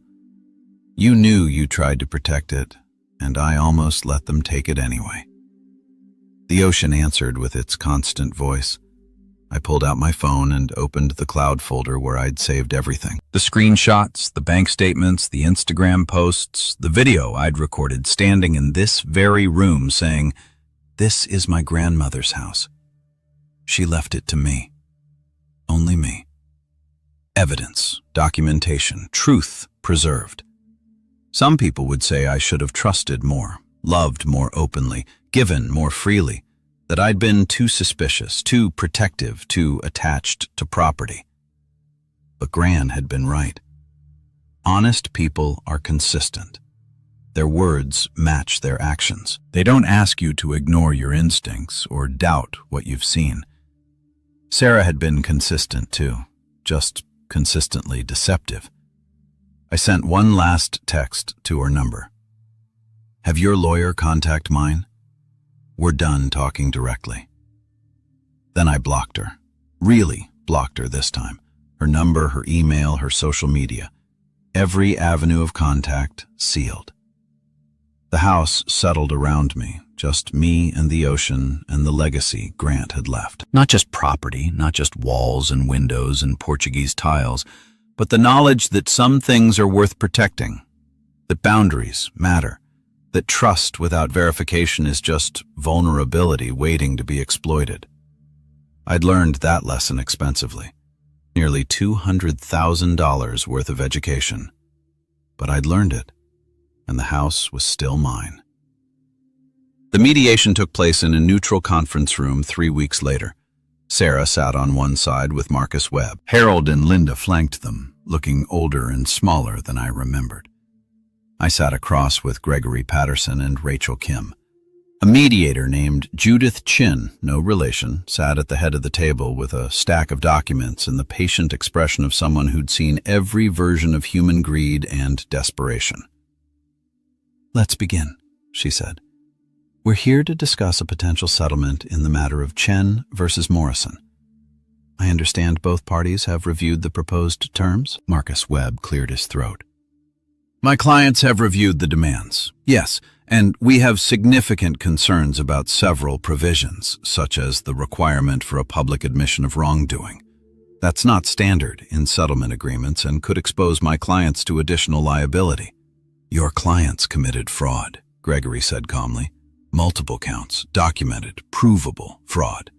You knew you tried to protect it, and I almost let them take it anyway. The ocean answered with its constant voice. I pulled out my phone and opened the cloud folder where I'd saved everything. The screenshots, the bank statements, the Instagram posts, the video I'd recorded standing in this very room saying, "This is my grandmother's house. She left it to me. Only me." Evidence, documentation, truth preserved. Some people would say I should have trusted more, loved more openly, given more freely, that I'd been too suspicious, too protective, too attached to property. But Gran had been right. Honest people are consistent. Their words match their actions. They don't ask you to ignore your instincts or doubt what you've seen. Sarah had been consistent too, just consistently deceptive. I sent one last text to her number. Have your lawyer contact mine? We're done talking directly. Then I blocked her. Really blocked her this time. Her number, her email, her social media. every avenue of contact sealed. The house settled around me, just me and the ocean and the legacy Grant had left. Not just property, not just walls and windows and Portuguese tiles, but the knowledge that some things are worth protecting, that boundaries matter, that trust without verification is just vulnerability waiting to be exploited. I'd learned that lesson expensively, nearly $200,000 worth of education. But I'd learned it, and the house was still mine. The mediation took place in a neutral conference room 3 weeks later. Sarah sat on one side with Marcus Webb. Harold and Linda flanked them, looking older and smaller than I remembered. I sat across with Gregory Patterson and Rachel Kim. A mediator named Judith Chin, no relation, sat at the head of the table with a stack of documents and the patient expression of someone who'd seen every version of human greed and desperation. "Let's begin," she said. "We're here to discuss a potential settlement in the matter of Chen versus Morrison. I understand both parties have reviewed the proposed terms." Marcus Webb cleared his throat. "My clients have reviewed the demands, yes, and we have significant concerns about several provisions, such as the requirement for a public admission of wrongdoing. That's not standard in settlement agreements and could expose my clients to additional liability." "Your clients committed fraud," Gregory said calmly. "Multiple counts, documented, provable fraud.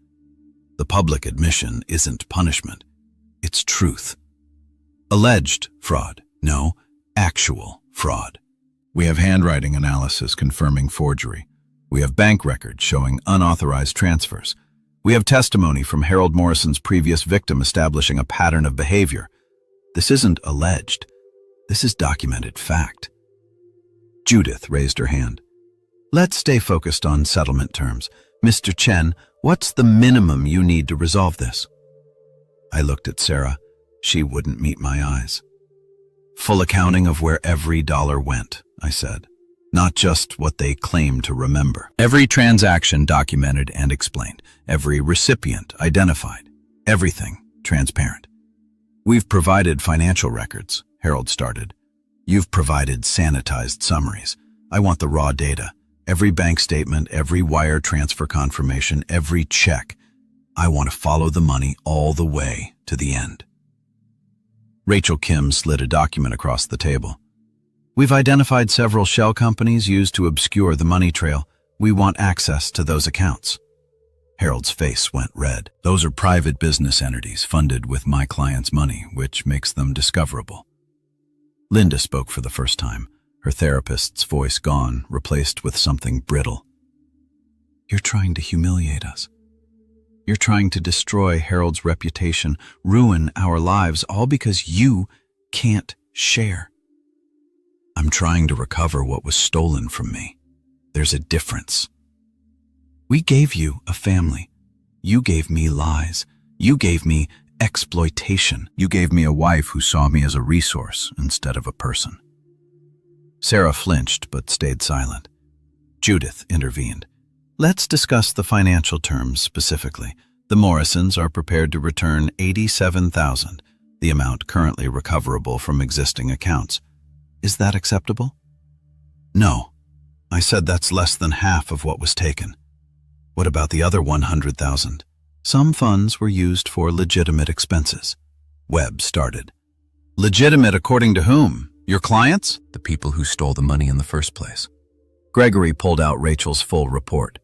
The public admission isn't punishment, it's truth. Alleged fraud, no, actual fraud. We have handwriting analysis confirming forgery. We have bank records showing unauthorized transfers. We have testimony from Harold Morrison's previous victim establishing a pattern of behavior. This isn't alleged. This is documented fact." Judith raised her hand. "Let's stay focused on settlement terms. Mr. Chen, what's the minimum you need to resolve this?" I looked at Sarah. She wouldn't meet my eyes. "Full accounting of where every dollar went," I said. "Not just what they claim to remember. Every transaction documented and explained. Every recipient identified. Everything transparent." "We've provided financial records," Harold started. "You've provided sanitized summaries. I want the raw data. Every bank statement, every wire transfer confirmation, every check. I want to follow the money all the way to the end." Rachel Kim slid a document across the table. "We've identified several shell companies used to obscure the money trail. We want access to those accounts." Harold's face went red. "Those are private business entities funded with my client's money, which makes them discoverable." Linda spoke for the first time, her therapist's voice gone, replaced with something brittle. "You're trying to humiliate us. You're trying to destroy Harold's reputation, ruin our lives, all because you can't share." "I'm trying to recover what was stolen from me. There's a difference. We gave you a family. You gave me lies. You gave me exploitation. You gave me a wife who saw me as a resource instead of a person." Sarah flinched but stayed silent. Judith intervened. "Let's discuss the financial terms specifically. The Morrisons are prepared to return $87,000, the amount currently recoverable from existing accounts. Is that acceptable?" "No. I said that's less than half of what was taken." "What about the other $100,000? "Some funds were used for legitimate expenses." Webb started. "Legitimate according to whom? Your clients?" The people who stole the money in the first place. Gregory pulled out Rachel's full report.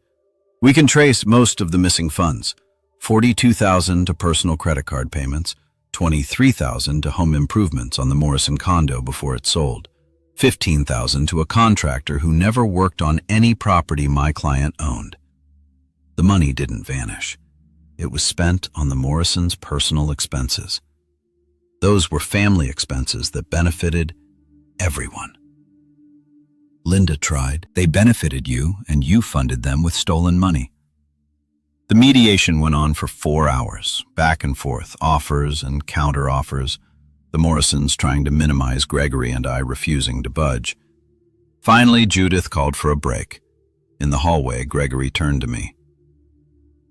"We can trace most of the missing funds. $42,000 to personal credit card payments, $23,000 to home improvements on the Morrison condo before it sold, $15,000 to a contractor who never worked on any property my client owned. The money didn't vanish. It was spent on the Morrisons' personal expenses. Those were family expenses that benefited everyone." Linda tried. "They benefited you, and you funded them with stolen money." The mediation went on for 4 hours, back and forth, offers and counter-offers, the Morrisons trying to minimize Gregory and I refusing to budge. Finally, Judith called for a break. In the hallway, Gregory turned to me.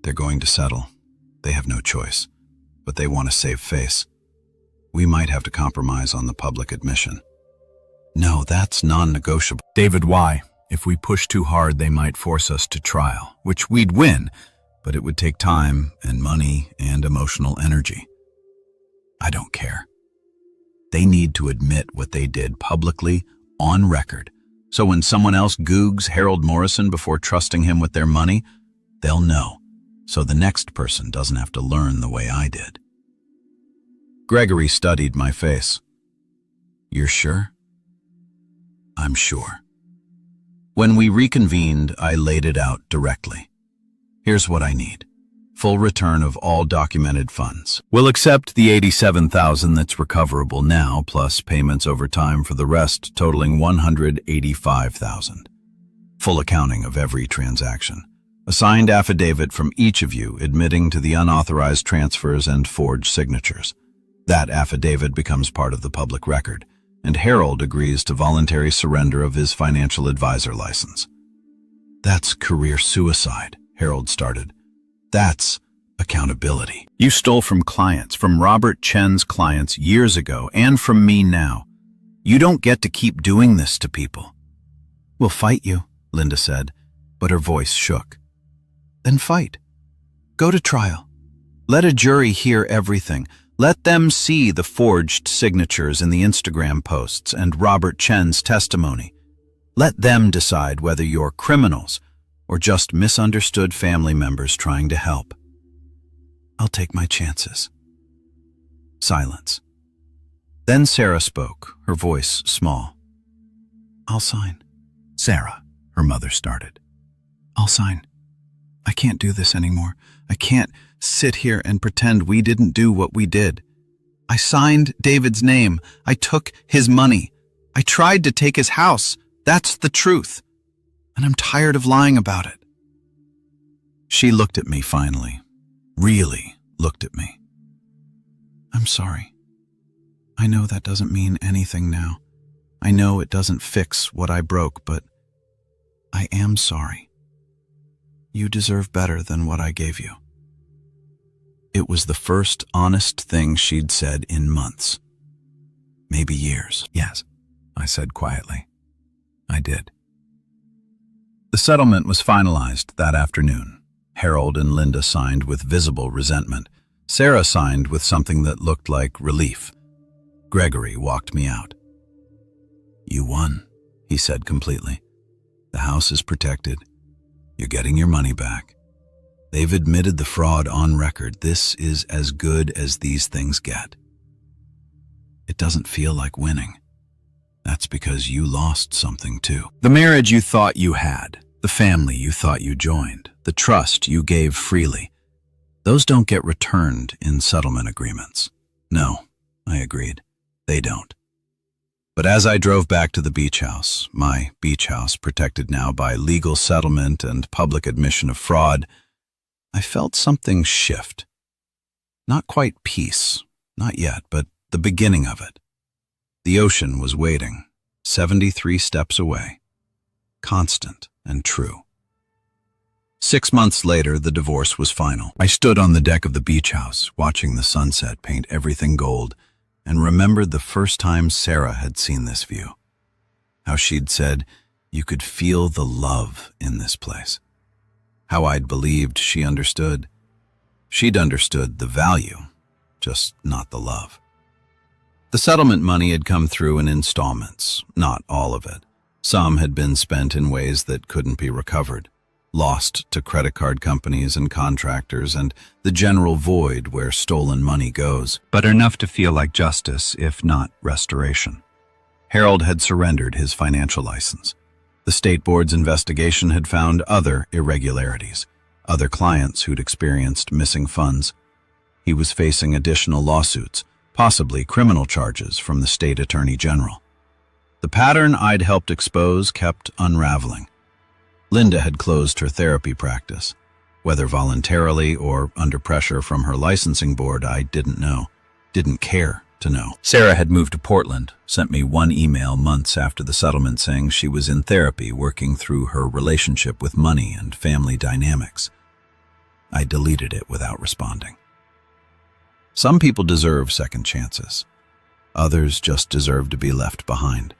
"They're going to settle. They have no choice, but they want to save face. We might have to compromise on the public admission. No, that's non-negotiable. David, why? If we push too hard, they might force us to trial, which we'd win, but it would take time and money and emotional energy. I don't care. They need to admit what they did publicly, on record, so when someone else googs Harold Morrison before trusting him with their money, they'll know, so the next person doesn't have to learn the way I did. Gregory studied my face. You're sure? I'm sure. When we reconvened, I laid it out directly. Here's what I need. Full return of all documented funds. We'll accept the $87,000 that's recoverable now, plus payments over time for the rest, totaling $185,000. Full accounting of every transaction. A signed affidavit from each of you admitting to the unauthorized transfers and forged signatures. That affidavit becomes part of the public record, and Harold agrees to voluntary surrender of his financial advisor license. That's career suicide, Harold started. That's accountability. You stole from clients, from Robert Chen's clients years ago, and from me now. You don't get to keep doing this to people. We'll fight you, Linda said, but her voice shook. Then fight. Go to trial. Let a jury hear everything. Let them see the forged signatures in the Instagram posts and Robert Chen's testimony. Let them decide whether you're criminals or just misunderstood family members trying to help. I'll take my chances. Silence. Then Sarah spoke, her voice small. I'll sign. Sarah, her mother started. I'll sign. I can't do this anymore. I can't sit here and pretend we didn't do what we did. I signed David's name. I took his money. I tried to take his house. That's the truth. And I'm tired of lying about it. She looked at me finally. Really looked at me. I'm sorry. I know that doesn't mean anything now. I know it doesn't fix what I broke, but I am sorry. You deserve better than what I gave you. It was the first honest thing she'd said in months. Maybe years. Yes, I said quietly. I did. The settlement was finalized that afternoon. Harold and Linda signed with visible resentment. Sarah signed with something that looked like relief. Gregory walked me out. You won, he said completely. The house is protected. You're getting your money back. They've admitted the fraud on record. This is as good as these things get. It doesn't feel like winning. That's because you lost something too. The marriage you thought you had, the family you thought you joined, the trust you gave freely, those don't get returned in settlement agreements. No, I agreed. They don't. But as I drove back to the beach house, my beach house protected now by legal settlement and public admission of fraud, I felt something shift. Not quite peace, not yet, but the beginning of it. The ocean was waiting, 73 steps away, constant and true. 6 months later, the divorce was final. I stood on the deck of the beach house, watching the sunset paint everything gold, and remembered the first time Sarah had seen this view. How she'd said, you could feel the love in this place. How I'd believed she understood. She'd understood the value, just not the love. The settlement money had come through in installments, not all of it. Some had been spent in ways that couldn't be recovered, lost to credit card companies and contractors and the general void where stolen money goes. But enough to feel like justice, if not restoration. Harold had surrendered his financial license. The state board's investigation had found other irregularities, other clients who'd experienced missing funds. He was facing additional lawsuits, possibly criminal charges from the state attorney general. The pattern I'd helped expose kept unraveling. Linda had closed her therapy practice. Whether voluntarily or under pressure from her licensing board, I didn't know, didn't care to know. Sarah had moved to Portland, sent me one email months after the settlement saying she was in therapy working through her relationship with money and family dynamics. I deleted it without responding. Some people deserve second chances. Others just deserved to be left behind.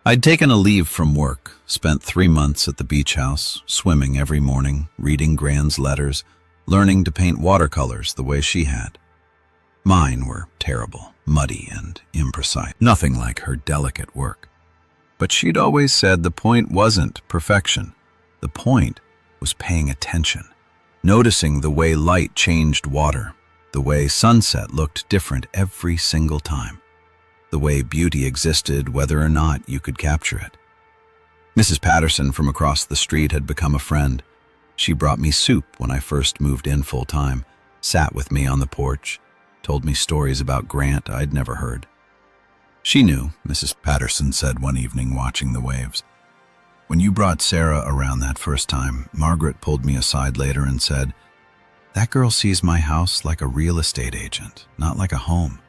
I'd taken a leave from work, spent 3 months at the beach house, swimming every morning, reading Gran's letters, learning to paint watercolors the way she had. Mine were terrible, muddy, and imprecise, nothing like her delicate work. But she'd always said the point wasn't perfection. The point was paying attention, noticing the way light changed water, the way sunset looked different every single time, the way beauty existed whether or not you could capture it. Mrs. Patterson from across the street had become a friend. She brought me soup when I first moved in full-time, sat with me on the porch, told me stories about Grant I'd never heard. She knew, Mrs. Patterson said one evening watching the waves. When you brought Sarah around that first time, Margaret pulled me aside later and said, "That girl sees my house like a real estate agent, not like a home."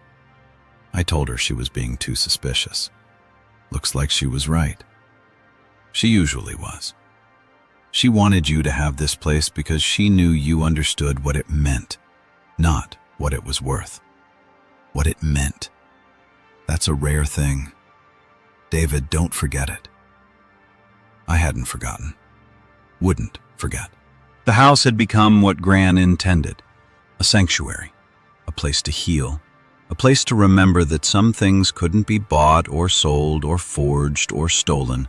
I told her she was being too suspicious. Looks like she was right. She usually was. She wanted you to have this place because she knew you understood what it meant, not what it was worth. What it meant. That's a rare thing. David, don't forget it. I hadn't forgotten. Wouldn't forget. The house had become what Gran intended. A sanctuary. A place to heal. A place to remember that some things couldn't be bought or sold or forged or stolen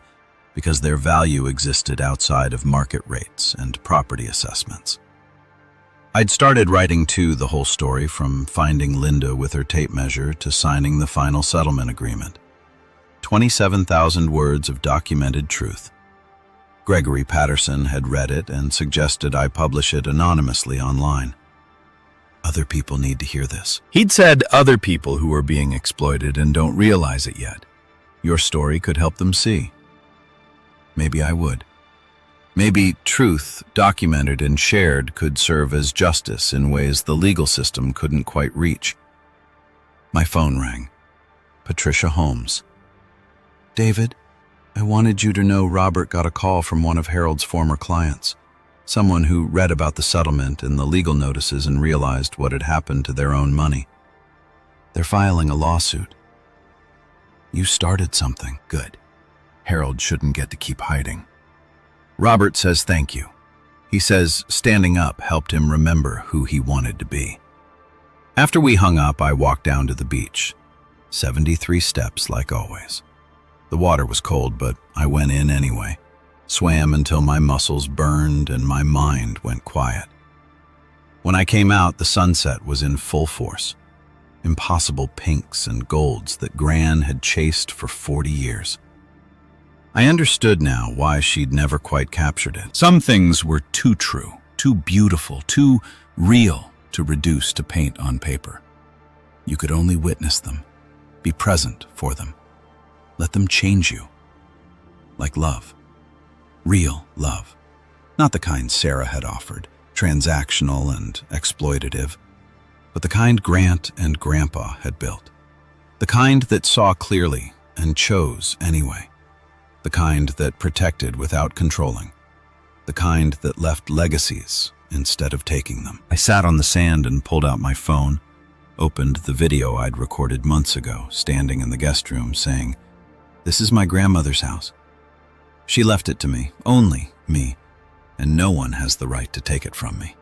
because their value existed outside of market rates and property assessments. I'd started writing too the whole story, from finding Linda with her tape measure to signing the final settlement agreement. 27,000 words of documented truth. Gregory Patterson had read it and suggested I publish it anonymously online. Other people need to hear this. He'd said other people who are being exploited and don't realize it yet. Your story could help them see. Maybe I would. Maybe truth, documented and shared, could serve as justice in ways the legal system couldn't quite reach. My phone rang. Patricia Holmes. "David, I wanted you to know Robert got a call from one of Harold's former clients, someone who read about the settlement and the legal notices and realized what had happened to their own money. They're filing a lawsuit." "You started something. Good. Harold shouldn't get to keep hiding." Robert says thank you. He says standing up helped him remember who he wanted to be. After we hung up, I walked down to the beach. 73 steps like always. The water was cold, but I went in anyway. Swam until my muscles burned and my mind went quiet. When I came out, the sunset was in full force. Impossible pinks and golds that Gran had chased for 40 years. I understood now why she'd never quite captured it. Some things were too true, too beautiful, too real to reduce to paint on paper. You could only witness them, be present for them. Let them change you. Like love. Real love. Not the kind Sarah had offered, transactional and exploitative, but the kind Grant and Grandpa had built. The kind that saw clearly and chose anyway. The kind that protected without controlling. The kind that left legacies instead of taking them. I sat on the sand and pulled out my phone, opened the video I'd recorded months ago, standing in the guest room saying, "This is my grandmother's house. She left it to me, only me, and no one has the right to take it from me."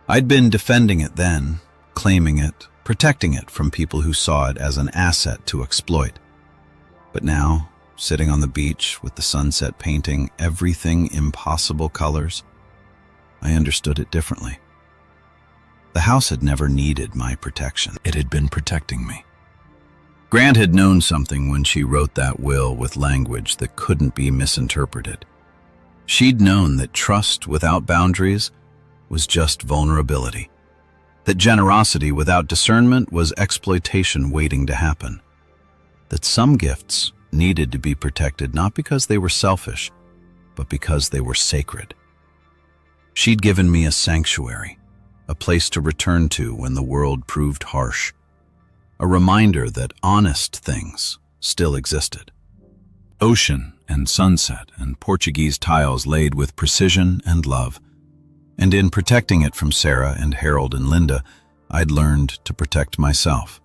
I'd been defending it then, claiming it, protecting it from people who saw it as an asset to exploit. But now, sitting on the beach with the sunset painting everything impossible colors, I understood it differently. The house had never needed my protection. It had been protecting me. Grant had known something when she wrote that will with language that couldn't be misinterpreted. She'd known that trust without boundaries was just vulnerability, that generosity without discernment was exploitation waiting to happen, that some gifts needed to be protected not because they were selfish, but because they were sacred. She'd given me a sanctuary, a place to return to when the world proved harsh, a reminder that honest things still existed. Ocean and sunset and Portuguese tiles laid with precision and love, and in protecting it from Sarah and Harold and Linda, I'd learned to protect myself.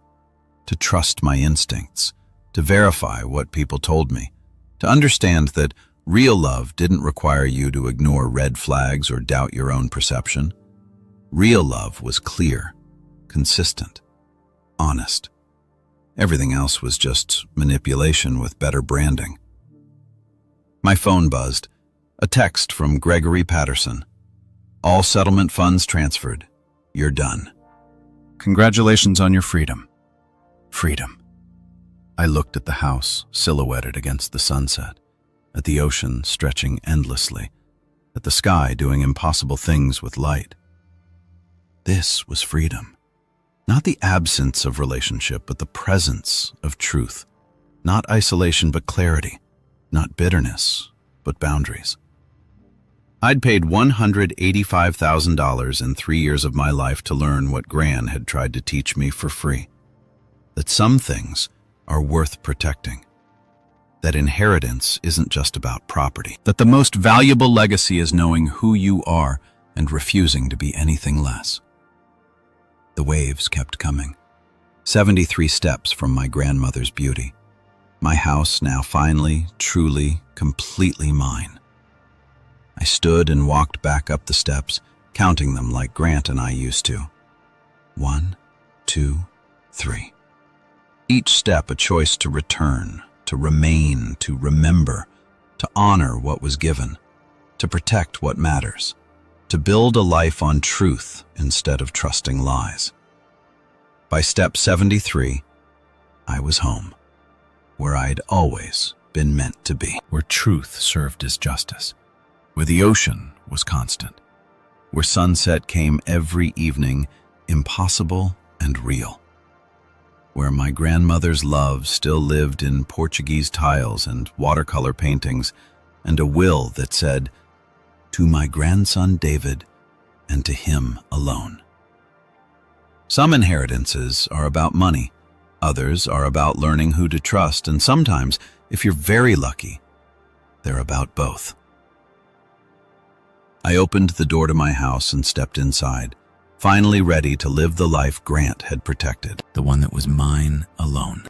to trust my instincts, to verify what people told me, to understand that real love didn't require you to ignore red flags or doubt your own perception. Real love was clear, consistent, honest. Everything else was just manipulation with better branding. My phone buzzed. A text from Gregory Patterson. All settlement funds transferred. You're done. Congratulations on your freedom. Freedom. I looked at the house, silhouetted against the sunset, at the ocean stretching endlessly, at the sky doing impossible things with light. This was freedom. Not the absence of relationship, but the presence of truth. Not isolation, but clarity. Not bitterness, but boundaries. I'd paid $185,000 in 3 years of my life to learn what Gran had tried to teach me for free. That some things are worth protecting. That inheritance isn't just about property. That the most valuable legacy is knowing who you are and refusing to be anything less. The waves kept coming. 73 steps from my grandmother's beauty. My house now finally, truly, completely mine. I stood and walked back up the steps, counting them like Grant and I used to. 1, 2, 3. Each step a choice to return, to remain, to remember, to honor what was given, to protect what matters, to build a life on truth instead of trusting lies. By step 73, I was home, where I'd always been meant to be. Where truth served as justice. Where the ocean was constant. Where sunset came every evening, impossible and real. Where my grandmother's love still lived in Portuguese tiles and watercolor paintings, and a will that said, "To my grandson David, and to him alone." Some inheritances are about money. Others are about learning who to trust, and sometimes, if you're very lucky, they're about both. I opened the door to my house and stepped inside, finally ready to live the life Grant had protected, the one that was mine alone.